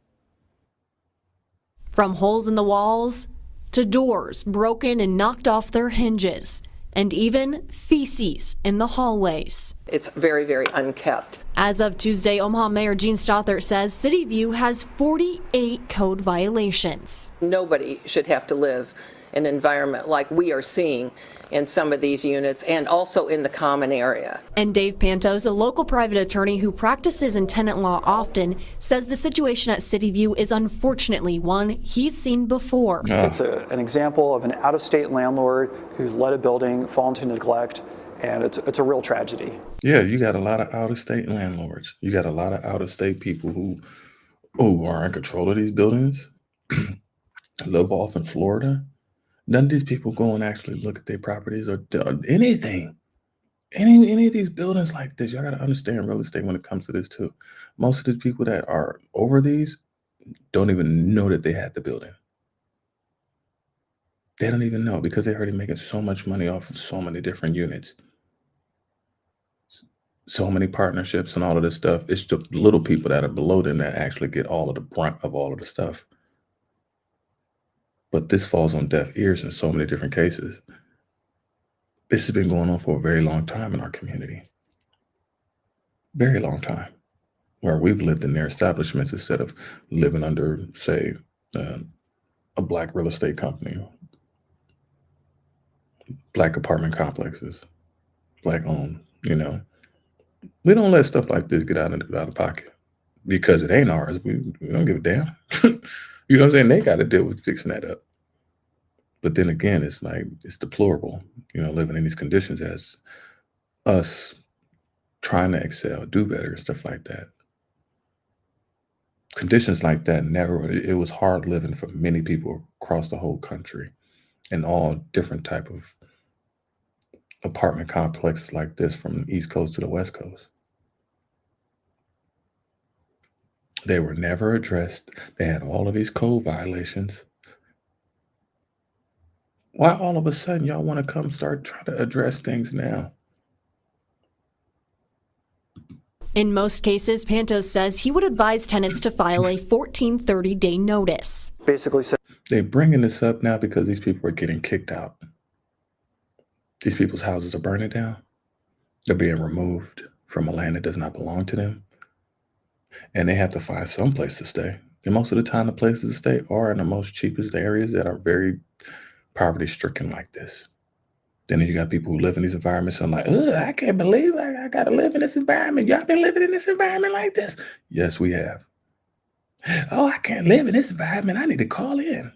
From holes in the walls to doors broken and knocked off their hinges, and even feces in the hallways. It's very, very unkept. As of Tuesday, Omaha Mayor Gene Stothert says City View has 48 code violations. Nobody should have to live in an environment like we are seeing in some of these units and also in the common area. And Dave Pantos, a local private attorney who practices in tenant law often, says the situation at City View is unfortunately one he's seen before. It's an example of an out-of-state landlord who's let a building fall into neglect, and it's a real tragedy. Yeah, you got a lot of out-of-state landlords. You got a lot of out-of-state people who are in control of these buildings, live off in Florida. None of these people go and actually look at their properties or anything. Any of these buildings like this, y'all got to understand real estate when it comes to this too. Most of the people that are over these don't even know that they had the building. They don't even know because they're already making so much money off of so many different units. So many partnerships and all of this stuff. It's the little people that are below them that actually get all of the brunt of all of the stuff. But this falls on deaf ears in so many different cases. This has been going on for a very long time in our community. Very long time. Where we've lived in their establishments instead of living under, say, a black real estate company, black apartment complexes, black owned, you know. We don't let stuff like this get out of pocket because it ain't ours. We don't give a damn. You know what I'm saying? They got to deal with fixing that up. But then again, it's like, it's deplorable, you know, living in these conditions as us trying to excel, do better, stuff like that. Conditions like that it was hard living for many people across the whole country and all different type of apartment complexes like this from the East Coast to the West Coast. They were never addressed. They had all of these code violations. Why all of a sudden y'all want to come start trying to address things now? In most cases, Pantos says he would advise tenants to file a 1430-day notice. Basically, they're bringing this up now because these people are getting kicked out. These people's houses are burning down. They're being removed from a land that does not belong to them. And they have to find some place to stay. And most of the time, the places to stay are in the most cheapest areas that are very poverty-stricken like this. Then you got people who live in these environments and like, I can't believe I got to live in this environment. Y'all been living in this environment like this? Yes, we have. Oh, I can't live in this environment. I need to call in.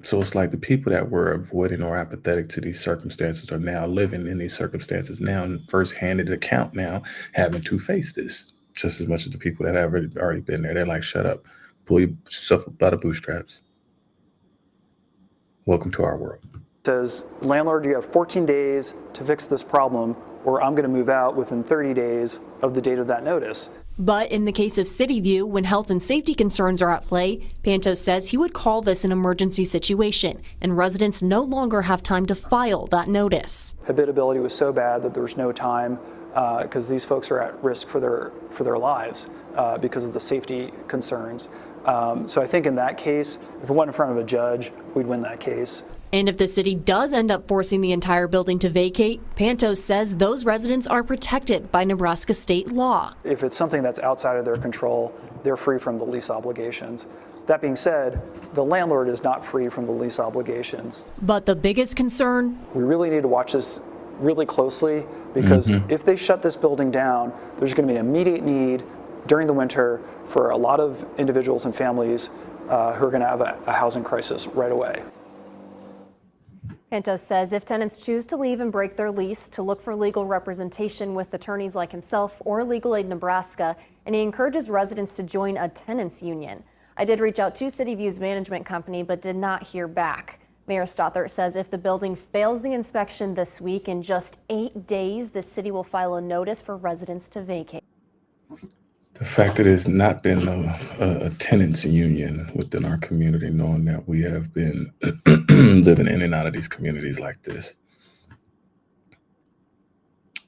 So it's like the people that were avoiding or apathetic to these circumstances are now living in these circumstances now and first-handed account now having to face this just as much as the people that have already been there. They're like, shut up, pull yourself up by the bootstraps. Welcome to our world. It says, landlord, you have 14 days to fix this problem, or I'm going to move out within 30 days of the date of that notice. But in the case of CityView, when health and safety concerns are at play, Pantos says he would call this an emergency situation, and residents no longer have time to file that notice. Habitability was so bad that there was no time because these folks are at risk for their lives because of the safety concerns. So I think in that case, if it went in front of a judge, we'd win that case. And if the city does end up forcing the entire building to vacate, Pantos says those residents are protected by Nebraska state law. If it's something that's outside of their control, they're free from the lease obligations. That being said, the landlord is not free from the lease obligations. But the biggest concern? We really need to watch this really closely because if they shut this building down, there's going to be an immediate need during the winter for a lot of individuals and families who are going to have a housing crisis right away. Pantos says if tenants choose to leave and break their lease, to look for legal representation with attorneys like himself or Legal Aid Nebraska, and he encourages residents to join a tenants union. I did reach out to CityView's management company, but did not hear back. Mayor Stothert says if the building fails the inspection this week, in just 8 days, the city will file a notice for residents to vacate. The fact that there's not been a tenants union within our community, knowing that we have been living in and out of these communities like this.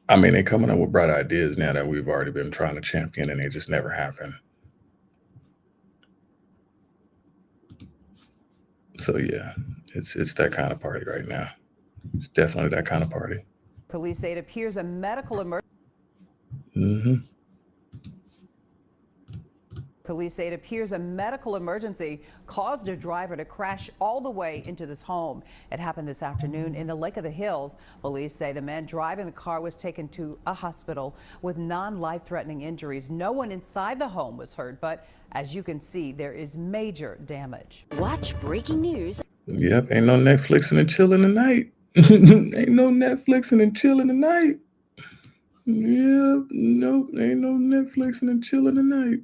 I mean, they're coming up with bright ideas now that we've already been trying to champion and they just never happen. So yeah, it's that kind of party right now. It's definitely that kind of party. Police say it appears a medical emergency. Police say it appears a medical emergency caused a driver to crash all the way into this home. It happened this afternoon in the Lake of the Hills. Police say the man driving the car was taken to a hospital with non-life-threatening injuries. No one inside the home was hurt, but as you can see, there is major damage. Watch breaking news. Yep, ain't no Netflixing and chilling tonight. Ain't no Netflixing and chilling tonight. Yep, nope, ain't no Netflixing and chilling tonight.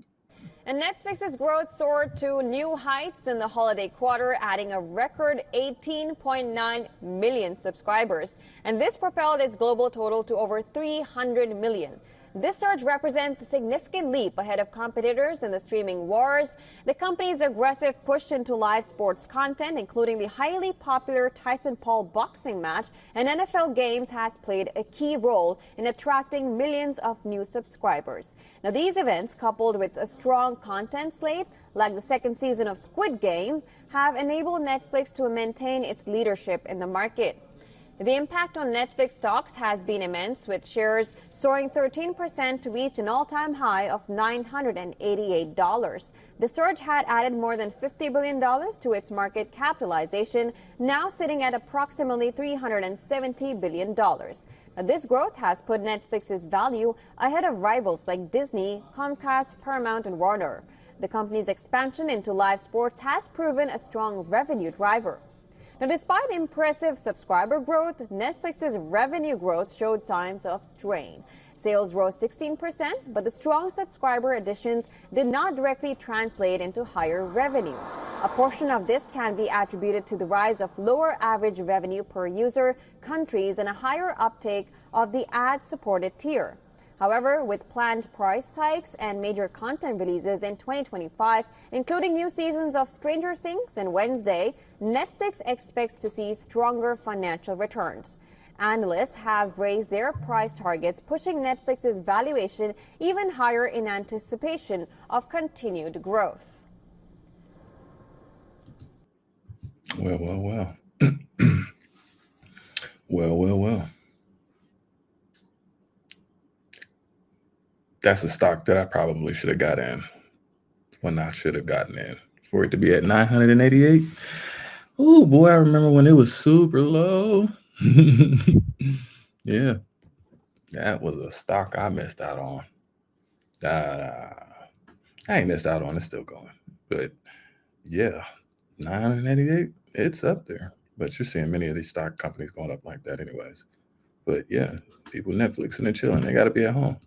And Netflix's growth soared to new heights in the holiday quarter, adding a record 18.9 million subscribers. And this propelled its global total to over 300 million. This surge represents a significant leap ahead of competitors in the streaming wars. The company's aggressive push into live sports content, including the highly popular Tyson-Paul boxing match and NFL games, has played a key role in attracting millions of new subscribers. Now, these events, coupled with a strong content slate, like the second season of Squid Game, have enabled Netflix to maintain its leadership in the market. The impact on Netflix stocks has been immense, with shares soaring 13% to reach an all-time high of $988. The surge had added more than $50 billion to its market capitalization, now sitting at approximately $370 billion. Now, this growth has put Netflix's value ahead of rivals like Disney, Comcast, Paramount, and Warner. The company's expansion into live sports has proven a strong revenue driver. Now, despite impressive subscriber growth, Netflix's revenue growth showed signs of strain. Sales rose 16%, but the strong subscriber additions did not directly translate into higher revenue. A portion of this can be attributed to the rise of lower average revenue per user countries and a higher uptake of the ad-supported tier. However, with planned price hikes and major content releases in 2025, including new seasons of Stranger Things and Wednesday, Netflix expects to see stronger financial returns. Analysts have raised their price targets, pushing Netflix's valuation even higher in anticipation of continued growth. Well. Well. That's a stock that I probably should have got in when I should have gotten in. For it to be at 988. Oh boy, I remember when it was super low. Yeah, that was a stock I missed out on. I ain't missed out on, it's still going. But yeah, 988, it's up there. But you're seeing many of these stock companies going up like that anyways. But yeah, people Netflixing and chilling, they got to be at home.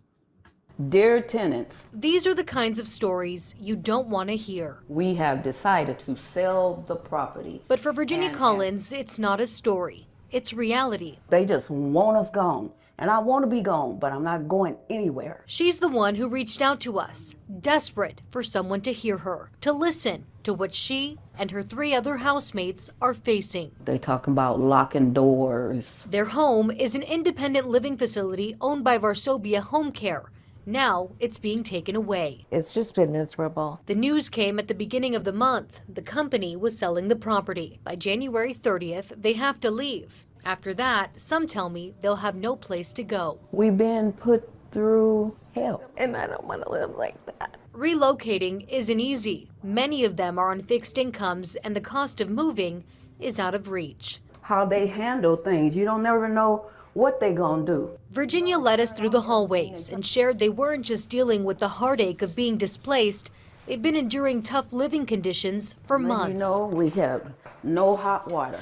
Dear tenants, These are the kinds of stories you don't want to hear. we have decided to sell the property. But for Virginia Collins, it's not a story. It's reality. They just want us gone. And I want to be gone, but I'm not going anywhere. She's the one who reached out to us, desperate for someone to hear her, to listen to what she and her 3 other housemates are facing. They talking about locking doors. Their home is an independent living facility owned by Varsovia Home Care. Now it's being taken away. It's just been miserable. The news came at the beginning of the month. The company was selling the property. By January 30th, they have to leave. After that, some tell me they'll have no place to go. We've been put through hell. And I don't want to live like that. Relocating isn't easy. Many of them are on fixed incomes, and the cost of moving is out of reach. How they handle things, you don't never know what they gonna do. Virginia led us through the hallways and shared they weren't just dealing with the heartache of being displaced. They've been enduring tough living conditions for months. You know, we have no hot water.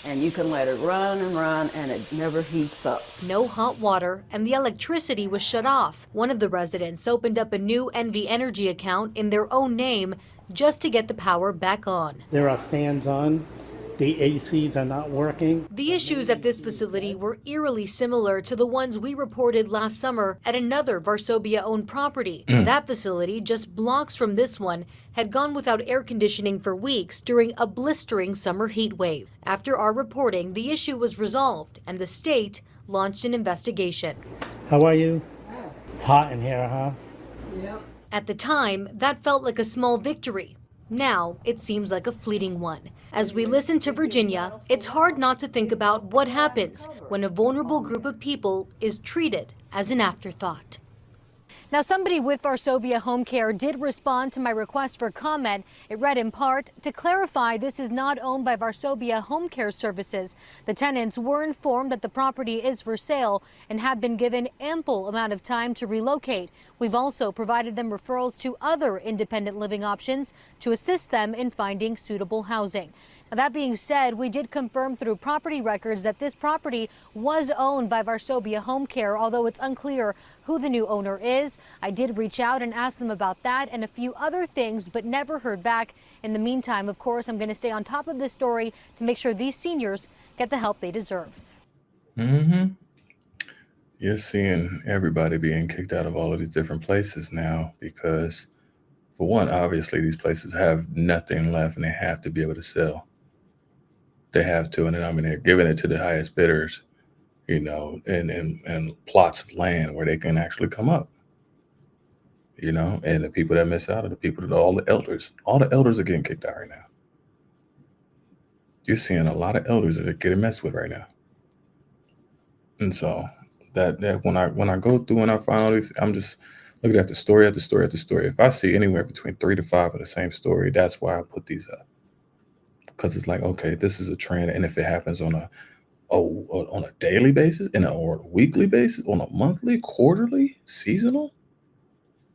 And you can let it run and it never heats up. No hot water, and the electricity was shut off. One of the residents opened up a new NV Energy account in their own name just to get the power back on. There are fans on. The ACs are not working. The issues at this facility were eerily similar to the ones we reported last summer at another Varsovia-owned property. That facility, just blocks from this one, had gone without air conditioning for weeks during a blistering summer heat wave. After our reporting, the issue was resolved, and the state launched an investigation. How are you? It's hot in here, huh? Yep. At the time, that felt like a small victory. Now, it seems like a fleeting one. As we listen to Virginia, it's hard not to think about what happens when a vulnerable group of people is treated as an afterthought. Now, somebody with Varsovia Home Care did respond to my request for comment. It read in part, to clarify, this is not owned by Varsovia Home Care Services. The tenants were informed that the property is for sale and have been given ample amount of time to relocate. We've also provided them referrals to other independent living options to assist them in finding suitable housing. Now, that being said, we did confirm through property records that this property was owned by Varsovia Home Care, although it's unclear who the new owner is. I did reach out and ask them about that and a few other things, but never heard back. In the meantime, of course, I'm going to stay on top of this story to make sure these seniors get the help they deserve. you're seeing everybody being kicked out of all of these different places now because, for one, obviously these places have nothing left and they have to be able to sell. They have to, and then, I mean, they're giving it to the highest bidders, you know, and plots of land where they can actually come up, you know, and the people that miss out are the people that all the elders are getting kicked out right now. You're seeing a lot of elders that are getting messed with right now. And so that when I go through and I find all these, I'm just looking at the story after story after story. If I see anywhere between 3 to 5 of the same story, that's why I put these up. Because it's like, okay, this is a trend, and if it happens on a daily basis, or a weekly basis, on a monthly, quarterly, seasonal,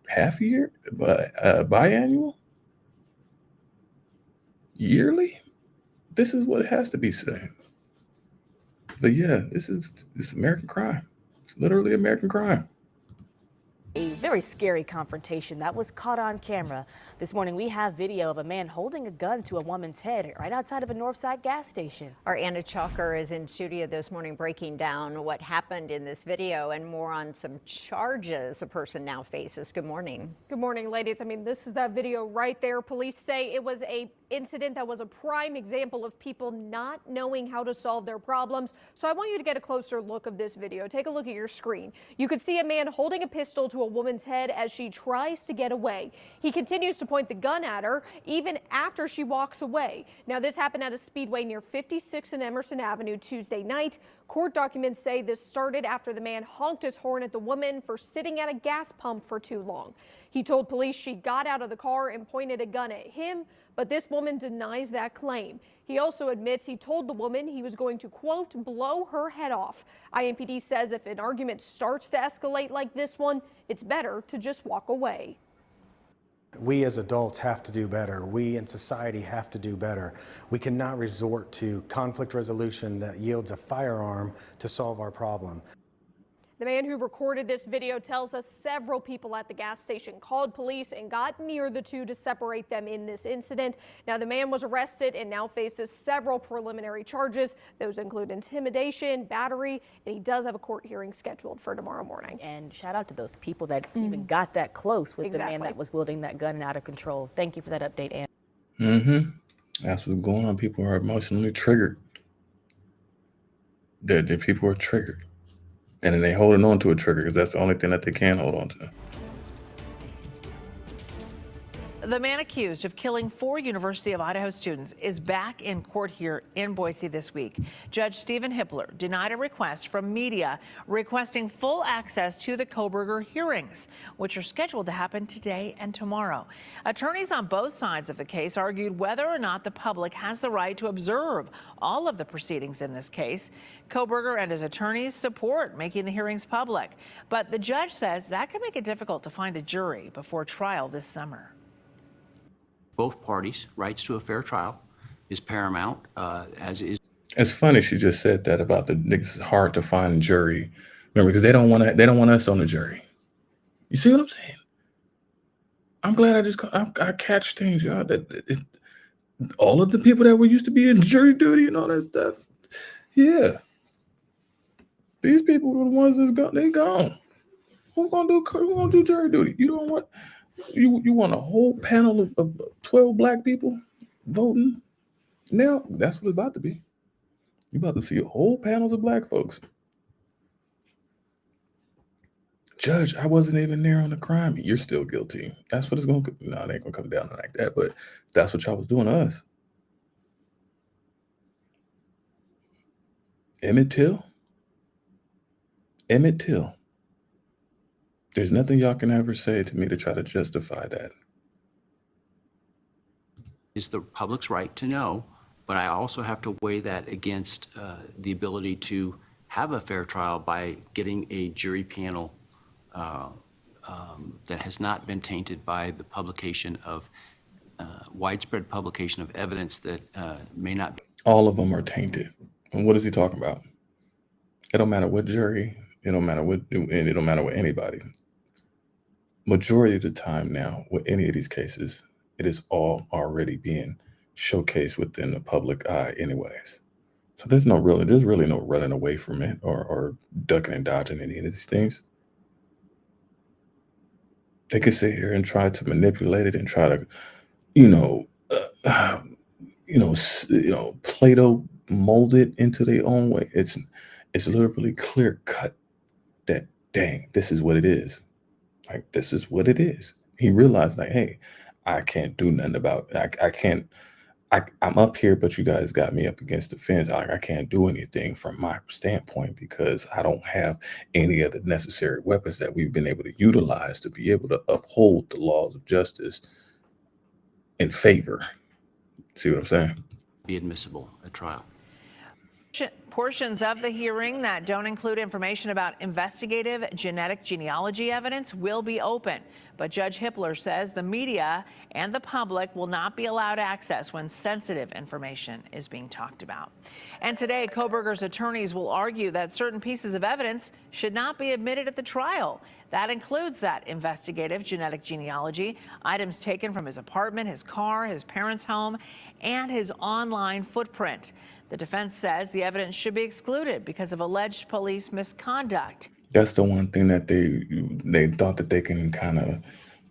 half a year, biannual, yearly, this is what it has to be saying. But yeah, it's American crime. It's literally American crime. A very scary confrontation that was caught on camera. This morning we have video of a man holding a gun to a woman's head right outside of a Northside gas station. Our Anna Chalker is in studio this morning breaking down what happened in this video and more on some charges a person now faces. Good morning. Good morning, ladies. I mean, this is that video right there. Police say it was a incident that was a prime example of people not knowing how to solve their problems. So I want you to get a closer look of this video. Take a look at your screen. You could see a man holding a pistol to a woman's head as she tries to get away. He continues to point the gun at her even after she walks away. Now, this happened at a speedway near 56 and Emerson Avenue Tuesday night. Court documents say this started after the man honked his horn at the woman for sitting at a gas pump for too long. He told police she got out of the car and pointed a gun at him, but this woman denies that claim. He also admits he told the woman he was going to, quote, blow her head off. IMPD says if an argument starts to escalate like this one, it's better to just walk away. We as adults have to do better. We in society have to do better. We cannot resort to conflict resolution that yields a firearm to solve our problem. The man who recorded this video tells us several people at the gas station called police and got near the two to separate them in this incident. Now, the man was arrested and now faces several preliminary charges. Those include intimidation, battery, and he does have a court hearing scheduled for tomorrow morning. And shout out to those people that even got that close with the man that was wielding that gun and out of control. Thank you for that update, Ann. That's what's going on. People are emotionally triggered. The people are triggered. And then they holding on to a trigger because that's the only thing that they can hold on to. The man accused of killing 4 University of Idaho students is back in court here in Boise this week. Judge Stephen Hippler denied a request from media requesting full access to the Kohberger hearings, which are scheduled to happen today and tomorrow. Attorneys on both sides of the case argued whether or not the public has the right to observe all of the proceedings in this case. Kohberger and his attorneys support making the hearings public, but the judge says that could make it difficult to find a jury before trial this summer. Both parties' rights to a fair trial is paramount, as is. It's funny she just said that about the niggas. It's hard to find a jury. Remember, because they don't want us on the jury. You see what I'm saying? I'm glad I catch things, y'all. All of the people that were used to be in jury duty and all that stuff. Yeah. These people are the ones that's gone. They gone. Who gonna do jury duty? You don't want. You want a whole panel of 12 black people voting? Now, that's what it's about to be. You're about to see a whole panels of black folks. Judge, I wasn't even there on the crime. You're still guilty. That's what it's going to... No, it ain't going to come down like that, but that's what y'all was doing to us. Emmett Till. There's nothing y'all can ever say to me to try to justify that. Is the public's right to know, but I also have to weigh that against the ability to have a fair trial by getting a jury panel that has not been tainted by the publication of widespread publication of evidence that may not be. All of them are tainted. And what is he talking about? It don't matter what jury, it don't matter what, and it don't matter what anybody. Majority of the time now, with any of these cases, it is all already being showcased within the public eye anyways. So there's really no running away from it or ducking and dodging any of these things. They could sit here and try to manipulate it and try to, Play-Doh mold it into their own way. It's literally clear cut that, dang, this is what it is. Like, this is what it is. He realized, like, hey, I can't do nothing about it. I'm up here, but you guys got me up against the fence. I can't do anything from my standpoint because I don't have any of the necessary weapons that we've been able to utilize to be able to uphold the laws of justice in favor. See what I'm saying? Be admissible at trial. Portions of the hearing that don't include information about investigative genetic genealogy evidence will be open. But Judge Hippler says the media and the public will not be allowed access when sensitive information is being talked about. And today, Kohberger's attorneys will argue that certain pieces of evidence should not be admitted at the trial. That includes that investigative genetic genealogy, items taken from his apartment, his car, his parents' home, and his online footprint. The defense says the evidence should be excluded because of alleged police misconduct. That's the one thing that they thought that they can kind of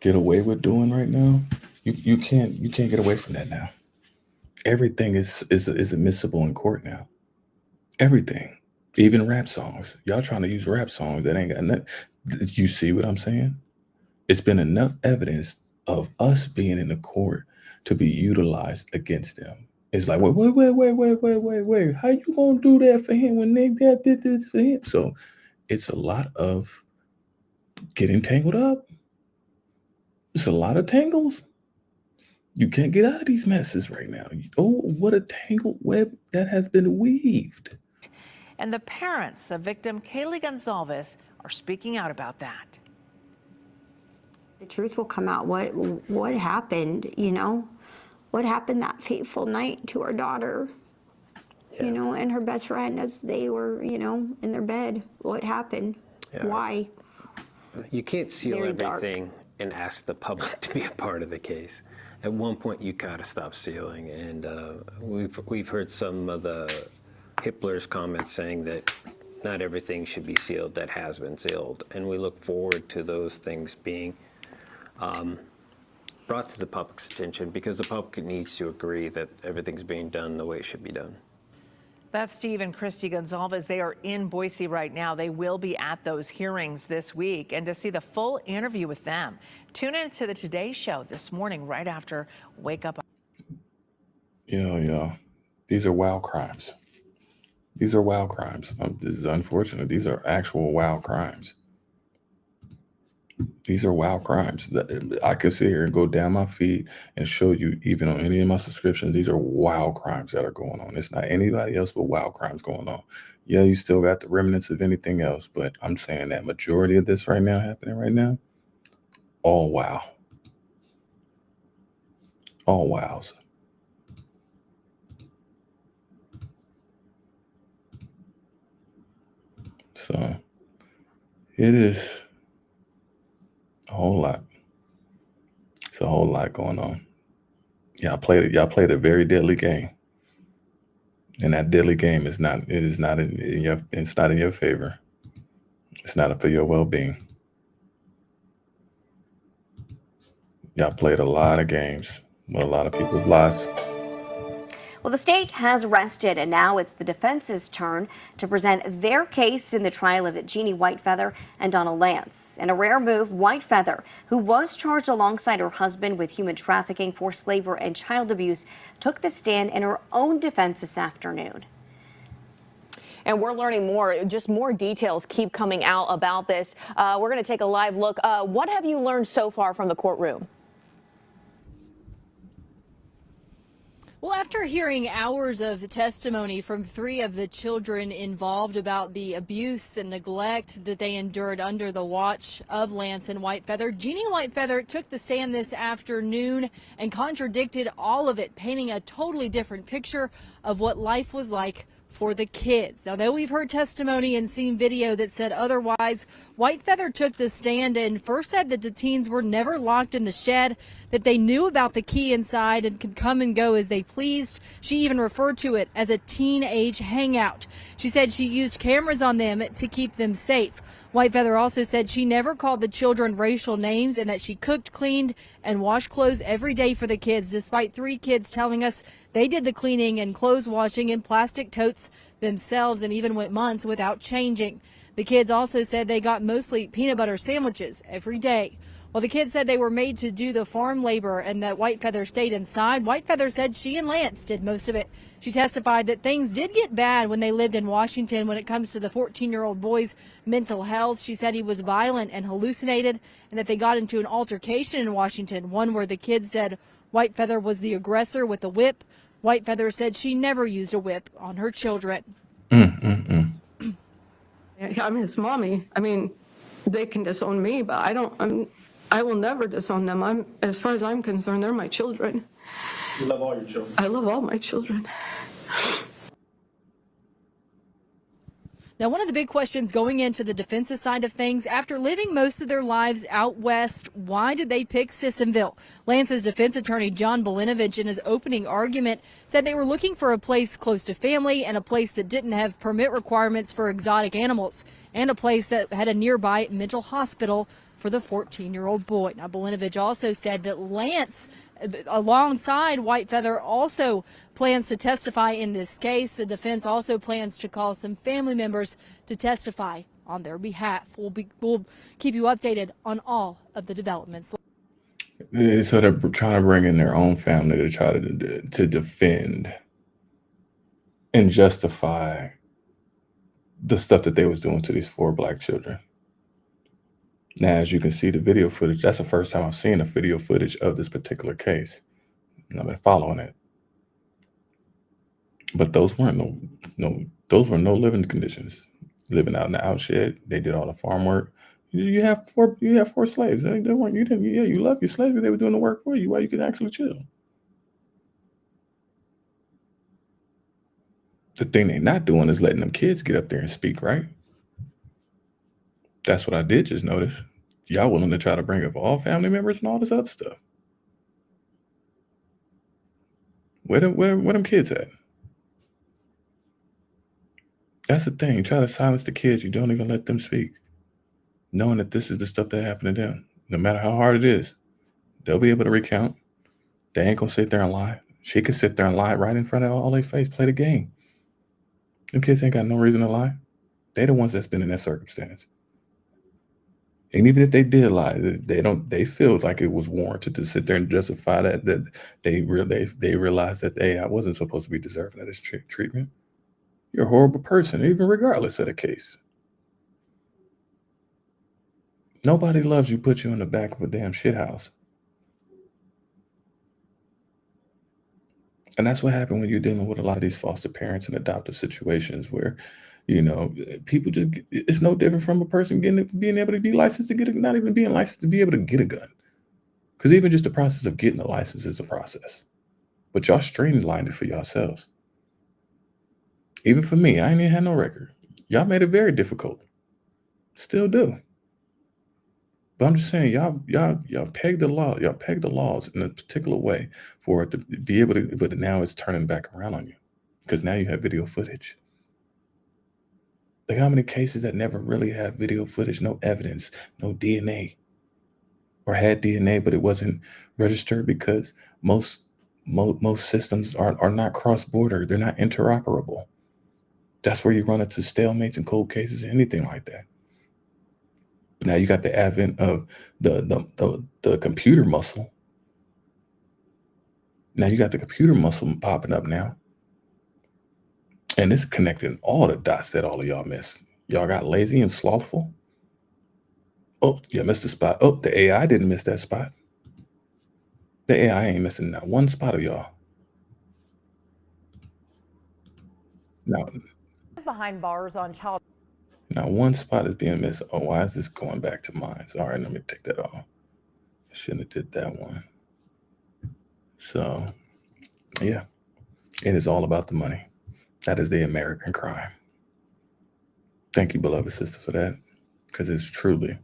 get away with doing right now. You can't get away from that now. Everything is admissible in court now. Everything, even rap songs. Y'all trying to use rap songs that ain't got nothing. You see what I'm saying? It's been enough evidence of us being in the court to be utilized against them. It's like, wait. How you gonna do that for him when they did this for him? So it's a lot of getting tangled up. It's a lot of tangles. You can't get out of these messes right now. Oh, what a tangled web that has been weaved. And the parents of victim Kaylee Gonzalez are speaking out about that. The truth will come out. What happened, What happened that fateful night to our daughter, and her best friend as they were, in their bed. What happened? Yeah. Why? You can't seal Very everything and ask the public to be a part of the case. At one point, you gotta stop sealing, and we've heard some of the Hippler's comments saying that not everything should be sealed that has been sealed, and we look forward to those things being brought to the public's attention because the public needs to agree that everything's being done the way it should be done. That's Steve and Christy Gonzalez. They are in Boise right now. They will be at those hearings this week. And to see the full interview with them, tune in to the Today Show this morning right after Wake Up. Yeah. These are wow crimes. These are wow crimes. This is unfortunate. These are actual wow crimes. These are wow crimes. I could sit here and go down my feed and show you, even on any of my subscriptions, these are wow crimes that are going on. It's not anybody else but wow crimes going on. Yeah, you still got the remnants of anything else, but I'm saying that majority of this happening right now, all wow. All wows. So it is a whole lot. It's a whole lot going on. Y'all played a very deadly game. And that deadly game it's not in your favor. It's not for your well-being. Y'all played a lot of games with a lot of people's lives. Well, the state has rested, and now it's the defense's turn to present their case in the trial of Jeannie Whitefeather and Donna Lance. In a rare move, Whitefeather, who was charged alongside her husband with human trafficking, forced labor, and child abuse, took the stand in her own defense this afternoon. And we're learning more, just more details keep coming out about this. We're going to take a live look. What have you learned so far from the courtroom? Well, after hearing hours of testimony from 3 of the children involved about the abuse and neglect that they endured under the watch of Lance and Whitefeather, Jeannie Whitefeather took the stand this afternoon and contradicted all of it, painting a totally different picture of what life was like for the kids. Now, though we've heard testimony and seen video that said otherwise, Whitefeather took the stand and first said that the teens were never locked in the shed, that they knew about the key inside and could come and go as they pleased. She even referred to it as a teenage hangout. She said she used cameras on them to keep them safe. Whitefeather also said she never called the children racial names and that she cooked, cleaned, and washed clothes every day for the kids, despite 3 kids telling us they did the cleaning and clothes washing in plastic totes themselves and even went months without changing. The kids also said they got mostly peanut butter sandwiches every day. Well, the kids said they were made to do the farm labor and that Whitefeather stayed inside. Whitefeather said she and Lance did most of it. She testified that things did get bad when they lived in Washington when it comes to the 14-year-old boy's mental health. She said he was violent and hallucinated and that they got into an altercation in Washington, one where the kids said Whitefeather was the aggressor with a whip. Whitefeather said she never used a whip on her children. I'm his mommy. I mean, they can disown me, but I will never disown them. As far as I'm concerned, they're my children. You love all your children? I love all my children. Now, one of the big questions going into the defense's side of things, after living most of their lives out west, why did they pick Sissonville? Lance's defense attorney, John Belinovich, in his opening argument, said they were looking for a place close to family and a place that didn't have permit requirements for exotic animals and a place that had a nearby mental hospital for the 14-year-old boy. Now, Belinovich also said that Lance, alongside Whitefeather, also plans to testify in this case. The defense also plans to call some family members to testify on their behalf. We'll keep you updated on all of the developments. So they're trying to bring in their own family to try to defend and justify the stuff that they was doing to these 4 black children. Now, as you can see the video footage, that's the first time I've seen a video footage of this particular case. And I've been following it. But those weren't those were no living conditions. Living out in the outshed, they did all the farm work. You have 4 slaves. They weren't, you didn't, yeah, you love your slaves, but they were doing the work for you while you could actually chill. The thing they're not doing is letting them kids get up there and speak, right? That's what I did just notice. Y'all willing to try to bring up all family members and all this other stuff. Where them kids at? That's the thing. You try to silence the kids. You don't even let them speak. Knowing that this is the stuff that happened to them. No matter how hard it is, they'll be able to recount. They ain't going to sit there and lie. She could sit there and lie right in front of all their face, play the game. Them kids ain't got no reason to lie. They the ones that's been in that circumstance. And even if they did lie, they feel like it was warranted to sit there and justify that they realized that, hey, I wasn't supposed to be deserving of this treatment. You're a horrible person, even regardless of the case. Nobody loves you, put you in the back of a damn shithouse. And that's what happened when you're dealing with a lot of these foster parents and adoptive situations where, you know, people just, it's no different from a person being able to be licensed to get not even being licensed to be able to get a gun. Because even just the process of getting a license is a process. But y'all streamlined it for yourselves. Even for me, I ain't even had no record. Y'all made it very difficult. Still do. But I'm just saying, y'all pegged the law. Y'all pegged the laws in a particular way for it to be able to, but now it's turning back around on you. Because now you have video footage. Like how many cases that never really had video footage, no evidence, no DNA, or had DNA, but it wasn't registered because most systems are not cross-border. They're not interoperable. That's where you run into stalemates and cold cases, anything like that. But now you got the advent of the computer muscle. Now you got the computer muscle popping up now. And it's connecting all the dots that all of y'all missed. Y'all got lazy and slothful. Oh, you missed a spot. Oh, the AI didn't miss that spot. The AI ain't missing not one spot of y'all. Now, behind bars on child. Now one spot is being missed. Oh, why is this going back to mine? All right, let me take that off. I shouldn't have did that one. So, yeah, it is all about the money. That is the American crime. Thank you, beloved sister, for that, because it's truly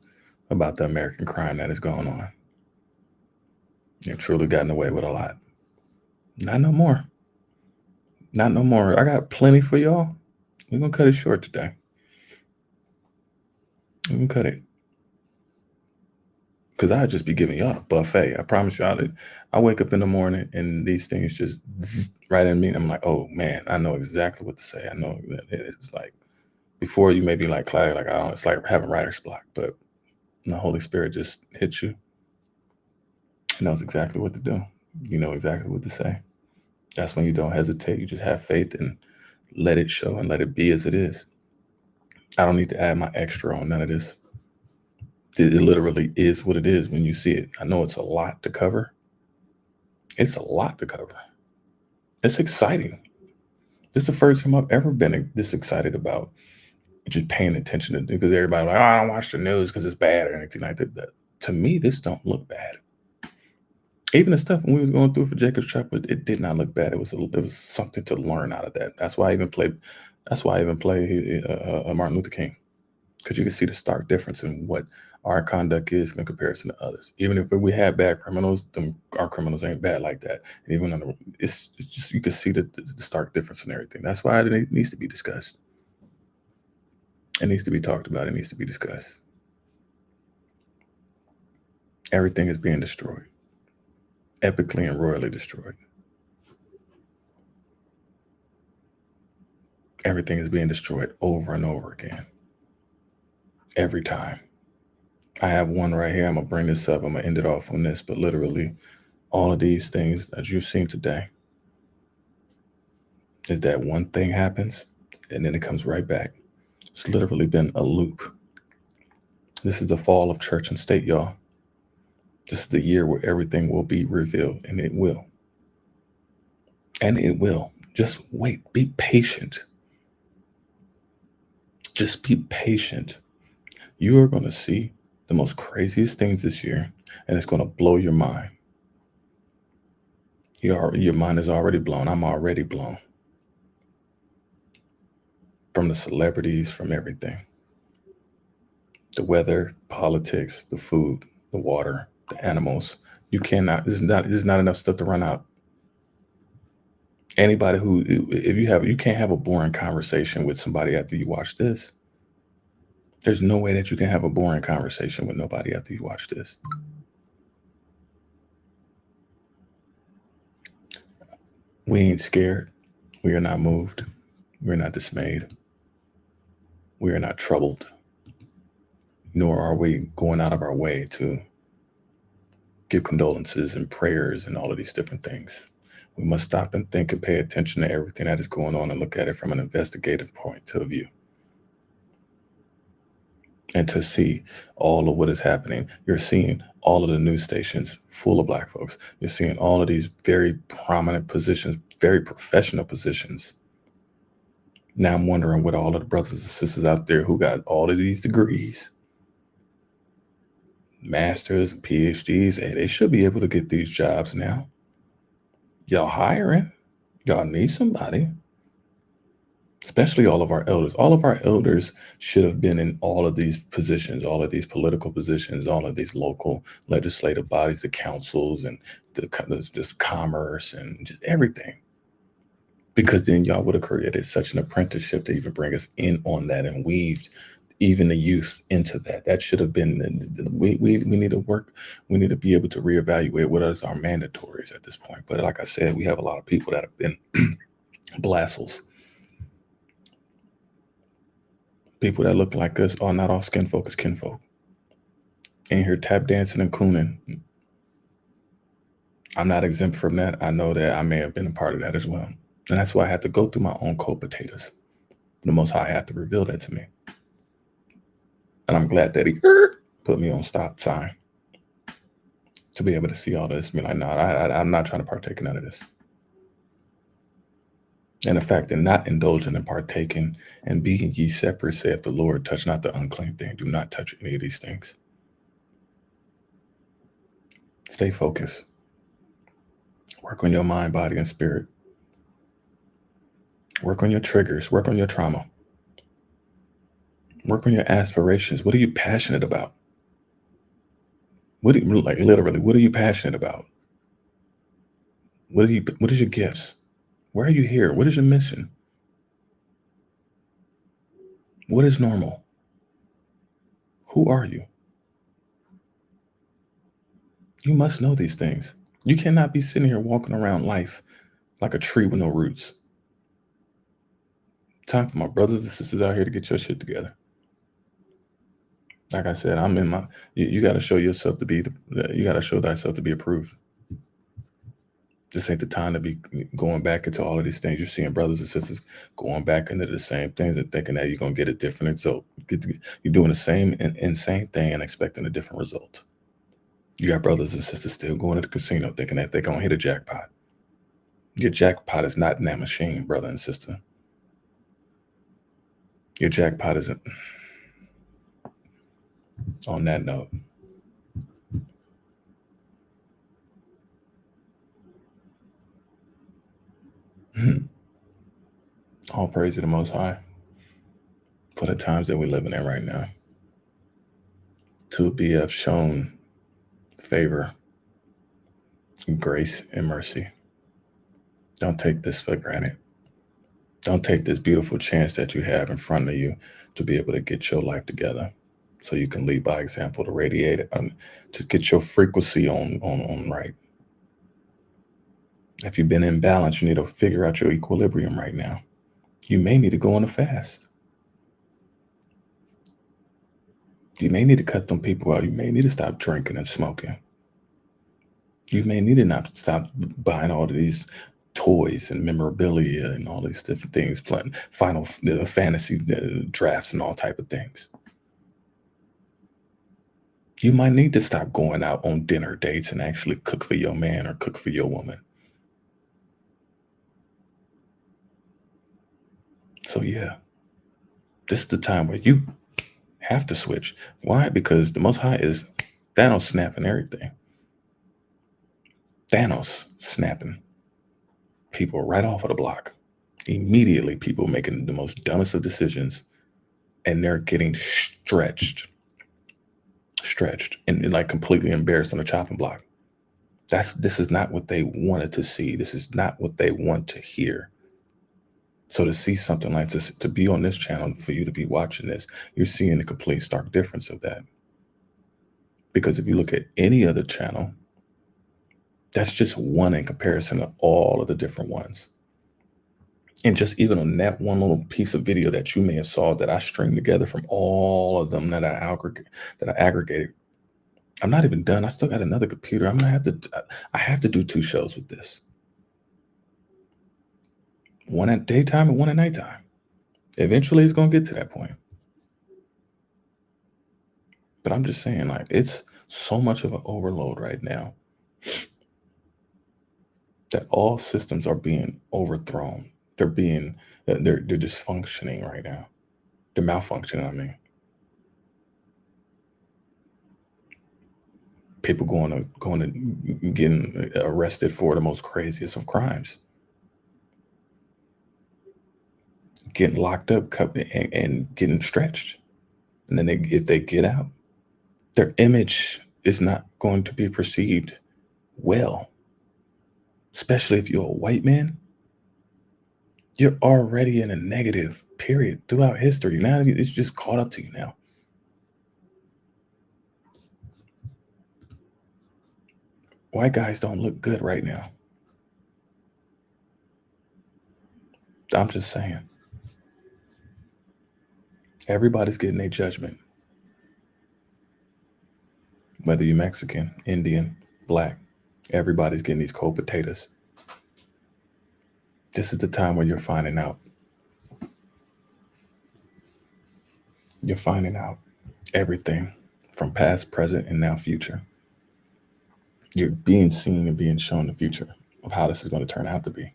about the American crime that is going on. You've truly gotten away with a lot. Not no more. Not no more. I got plenty for y'all. We're going to cut it short today. We can cut it. Because I'd just be giving y'all a buffet. I promise y'all that I wake up in the morning and these things just right in me. And I'm like, oh man, I know exactly what to say. I know that it's like, before you may be like, Clyde, like, I don't, it's like having writer's block, but the Holy Spirit just hits you. He knows exactly what to do. You know exactly what to say. That's when you don't hesitate. You just have faith and let it show and let it be as it is. I don't need to add my extra on none of this. It literally is what it is when you see it. I know it's a lot to cover. It's a lot to cover. It's exciting. This is the first time I've ever been this excited about just paying attention to, because everybody like, oh, I don't watch the news because it's bad or anything like that. To me, this don't look bad. Even the stuff when we was going through for Jacob's Trap, it did not look bad. It was something to learn out of that. That's why I even play Martin Luther King, because you can see the stark difference in what our conduct is in comparison to others. Even if we have bad criminals, our criminals ain't bad like that. And even on it's just, you can see the stark difference in everything. That's why it needs to be discussed. It needs to be talked about. It needs to be discussed. Everything is being destroyed, epically and royally destroyed. Everything is being destroyed over and over again. Every time. I have one right here. I'm going to bring this up. I'm going to end it off on this. But literally, all of these things that you've seen today is that one thing happens, and then it comes right back. It's literally been a loop. This is the fall of church and state, y'all. This is the year where everything will be revealed, and it will. And it will. Just wait. Be patient. Just be patient. You are going to see the most craziest things this year, and it's going to blow your mind. Your mind is already blown. I'm already blown. From the celebrities, from everything. The weather, politics, the food, the water, the animals. There's not enough stuff to run out. Anybody you can't have a boring conversation with somebody after you watch this. There's no way that you can have a boring conversation with nobody after you watch this. We ain't scared. We are not moved. We're not dismayed. We are not troubled. Nor are we going out of our way to give condolences and prayers and all of these different things. We must stop and think and pay attention to everything that is going on and look at it from an investigative point of view. And to see all of what is happening. You're seeing all of the news stations full of Black folks. You're seeing all of these very prominent positions, very professional positions. Now I'm wondering what all of the brothers and sisters out there who got all of these degrees, masters and PhDs, and they should be able to get these jobs now. Y'all hiring. Y'all need somebody. Especially all of our elders. All of our elders should have been in all of these positions, all of these political positions, all of these local legislative bodies, the councils, and just commerce and just everything. Because then y'all would have created such an apprenticeship to even bring us in on that and weaved even the youth into that. That should have been, we need to work. We need to be able to reevaluate what is our mandatories at this point. But like I said, we have a lot of people that have been blassels. People that look like us are not all skin folk as kinfolk. In here tap dancing and cooning. I'm not exempt from that. I know that I may have been a part of that as well. And that's why I had to go through my own cold potatoes. The Most High had to reveal that to me. And I'm glad that he put me on stop sign to be able to see all this. Be like, no, I'm not trying to partake in none of this. And the fact that not indulging and partaking and being ye separate, saith the Lord, touch not the unclean thing. Do not touch any of these things. Stay focused. Work on your mind, body, and spirit. Work on your triggers. Work on your trauma. Work on your aspirations. What are you passionate about? What do you, like literally, what are you passionate about? What is your gifts? Why are you here? What is your mission? What is normal? Who are you? You must know these things. You cannot be sitting here walking around life like a tree with no roots. Time for my brothers and sisters out here to get your shit together. Like I said, I'm in my, you got to show yourself to be, you got to show thyself to be approved. This ain't the time to be going back into all of these things. You're seeing brothers and sisters going back into the same things and thinking that you're going to get a different result. You're doing the same insane thing and expecting a different result. You got brothers and sisters still going to the casino thinking that they're going to hit a jackpot. Your jackpot is not in that machine, brother and sister. Your jackpot isn't. On that note, all praise to the Most High for the times that we're living in right now. To be have shown favor, grace, and mercy. Don't take this for granted. Don't take this beautiful chance that you have in front of you to be able to get your life together so you can lead by example, to radiate it, to get your frequency on right. If you've been in balance, you need to figure out your equilibrium right now. You may need to go on a fast. You may need to cut them people out. You may need to stop drinking and smoking. You may need to not stop buying all of these toys and memorabilia and all these different things, playing Final Fantasy drafts and all type of things. You might need to stop going out on dinner dates and actually cook for your man or cook for your woman. So yeah, this is the time where you have to switch. Why? Because the Most High is Thanos snapping everything. Thanos snapping people right off of the block. Immediately, people making the most dumbest of decisions, and they're getting stretched, and like completely embarrassed on the chopping block. This is not what they wanted to see. This is not what they want to hear. So to see something like this, to be on this channel, for you to be watching this, you're seeing a complete stark difference of that. Because if you look at any other channel, that's just one in comparison to all of the different ones. And just even on that one little piece of video that you may have saw that I stringed together from all of them that I aggregated, I'm not even done. I still got another computer. I have to do 2 shows with this. One at daytime and one at nighttime. Eventually it's going to get to that point. But I'm just saying, like, it's so much of an overload right now that all systems are being overthrown. They're dysfunctioning right now. They're malfunctioning, I mean. People going to getting arrested for the most craziest of crimes. Getting locked up and getting stretched. And then if they get out, their image is not going to be perceived well. Especially if you're a white man. You're already in a negative period throughout history. Now it's just caught up to you now. White guys don't look good right now. I'm just saying. Everybody's getting a judgment. Whether you're Mexican, Indian, Black, everybody's getting these cold potatoes. This is the time where you're finding out. You're finding out everything from past, present, and now future. You're being seen and being shown the future of how this is going to turn out to be.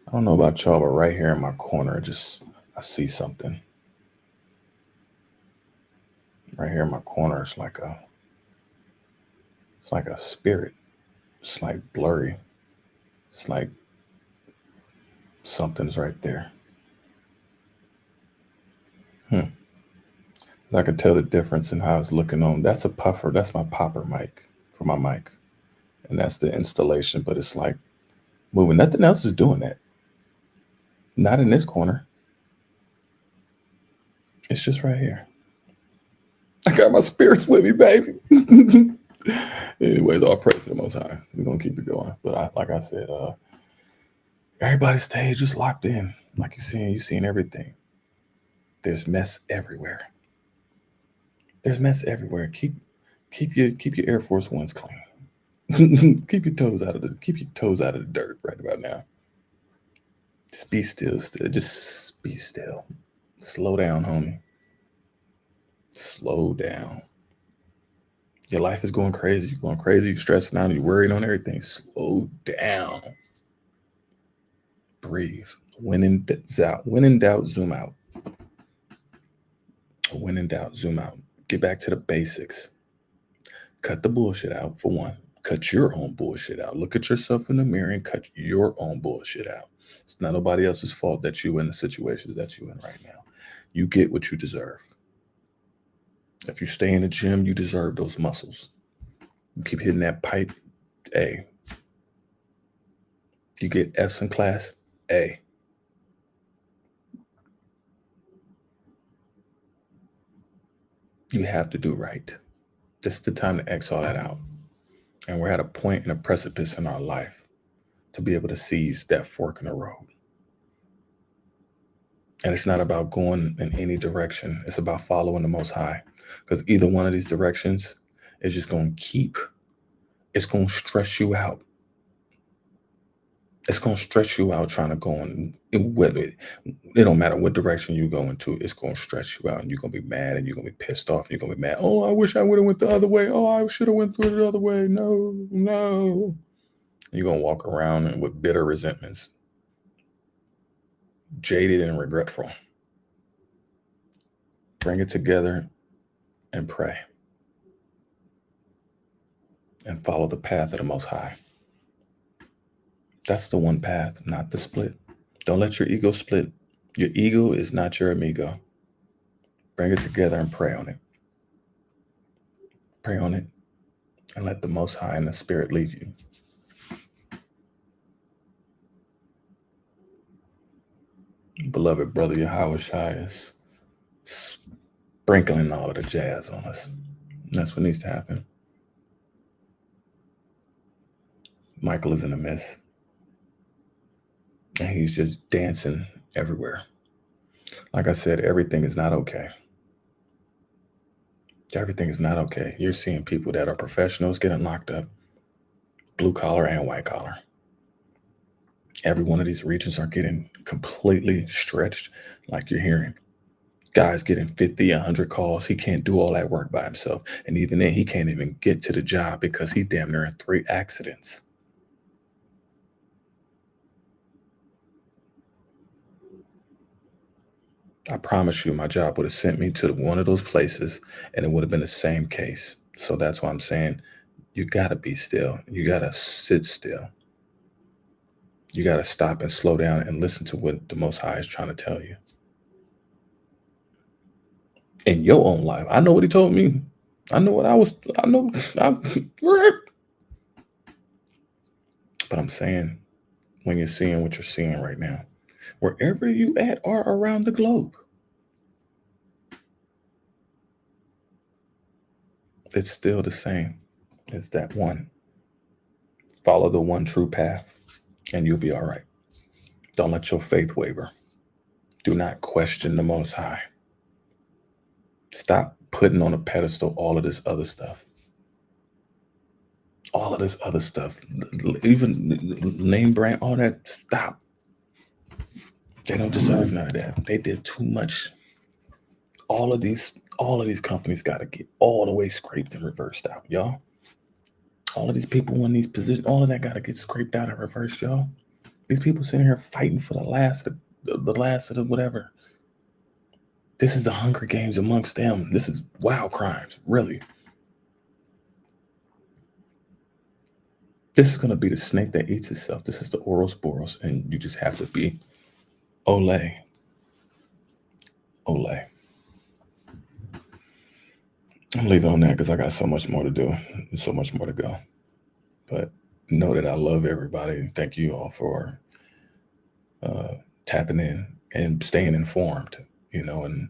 I don't know about y'all, but right here in my corner, I see something. Right here in my corner, it's like a spirit. It's like blurry. It's like something's right there. I could tell the difference in how it's looking on. That's a puffer. That's my popper mic for my mic. And that's the installation, but it's like moving. Nothing else is doing that. Not in this corner. It's just right here. I got my spirits with me, baby. Anyways, all praise to the Most High. We're going to keep it going. But like I said, everybody's stage is locked in. Like you're seeing everything. There's mess everywhere. There's mess everywhere. Keep your Air Force Ones clean. keep your toes out of the dirt right about now. Just be still. Just be still. Slow down, homie. Slow down. Your life is going crazy. You're going crazy. You're stressing out. You're worried on everything. Slow down. Breathe. When in doubt, zoom out. When in doubt, zoom out. Get back to the basics. Cut the bullshit out, for one. Cut your own bullshit out. Look at yourself in the mirror and cut your own bullshit out. It's not nobody else's fault that you're in the situations that you're in right now. You get what you deserve. If you stay in the gym, you deserve those muscles. You keep hitting that pipe, A. You get F's in class, A. You have to do right. This is the time to X all that out. And we're at a point and a precipice in our life to be able to seize that fork in the road. And it's not about going in any direction. It's about following the Most High. Because either one of these directions is just going to it's going to stress you out. It's going to stress you out trying to go in. It don't matter what direction you go into, it's going to stress you out. And you're going to be mad and you're going to be pissed off. And you're going to be mad. Oh, I wish I would have went the other way. Oh, I should have went through the other way. No. You're going to walk around and with bitter resentments. Jaded and regretful. Bring it together and pray. And follow the path of the Most High. That's the one path, not the split. Don't let your ego split. Your ego is not your amigo. Bring it together and pray on it. Pray on it and let the Most High and the Spirit lead you. Beloved brother Yahweh Shai is sprinkling all of the jazz on us. And that's what needs to happen. Michael is in the midst. And he's just dancing everywhere. Like I said, everything is not okay. Everything is not okay. You're seeing people that are professionals getting locked up, blue collar and white collar. Every one of these regions are getting completely stretched, like you're hearing. Guys getting 50, 100 calls. He can't do all that work by himself. And even then, he can't even get to the job because he damn near in 3 accidents. I promise you, my job would have sent me to one of those places and it would have been the same case. So that's why I'm saying you got to be still. You got to sit still. You got to stop and slow down and listen to what the Most High is trying to tell you. In your own life. I know what he told me. I know what but I'm saying, when you're seeing what you're seeing right now, wherever you at are around the globe, it's still the same. It's that one. Follow the one true path and you'll be all right. Don't let your faith waver. Do not question the Most High. Stop putting on a pedestal all of this other stuff. All of this other stuff. Even name brand, all that, stop. They don't deserve none of that. They did too much. All of these companies got to get all the way scraped and reversed out, y'all. All of these people in these positions, all of that got to get scraped out and reversed, y'all. These people sitting here fighting for the last of the whatever. This is the Hunger Games amongst them. This is wow crimes, really. This is going to be the snake that eats itself. This is the Ouroboros, and you just have to be Olay. Olay. I'm leaving on that because I got so much more to do and so much more to go. But know that I love everybody. Thank you all for tapping in and staying informed, and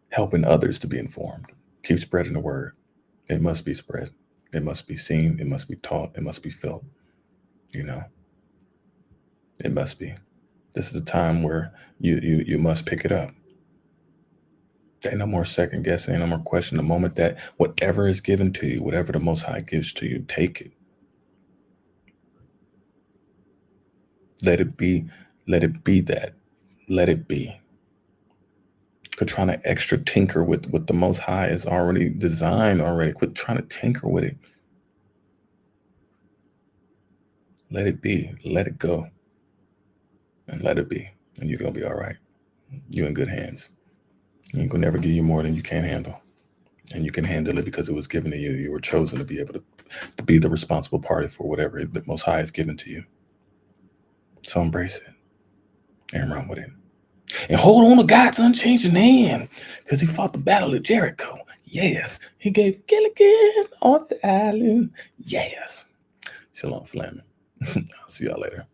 helping others to be informed. Keep spreading the word. It must be spread. It must be seen. It must be taught. It must be felt. It must be. This is a time where you must pick it up. There ain't no more second guessing, ain't no more question. The moment that whatever is given to you, whatever the Most High gives to you, take it. Let it be. Let it be that. Let it be. Quit trying to extra tinker with what the Most High is already designed already. Quit trying to tinker with it. Let it be. Let it go. And let it be. And you're going to be all right. You're in good hands. You ain't gonna never give you more than you can handle. And you can handle it because it was given to you. You were chosen to be able to be the responsible party for whatever the Most High has given to you. So embrace it and run with it. And hold on to God's unchanging hand, because he fought the battle of Jericho. Yes. He gave Gilligan off the island. Yes. Shalom, Flamin'. I'll see y'all later.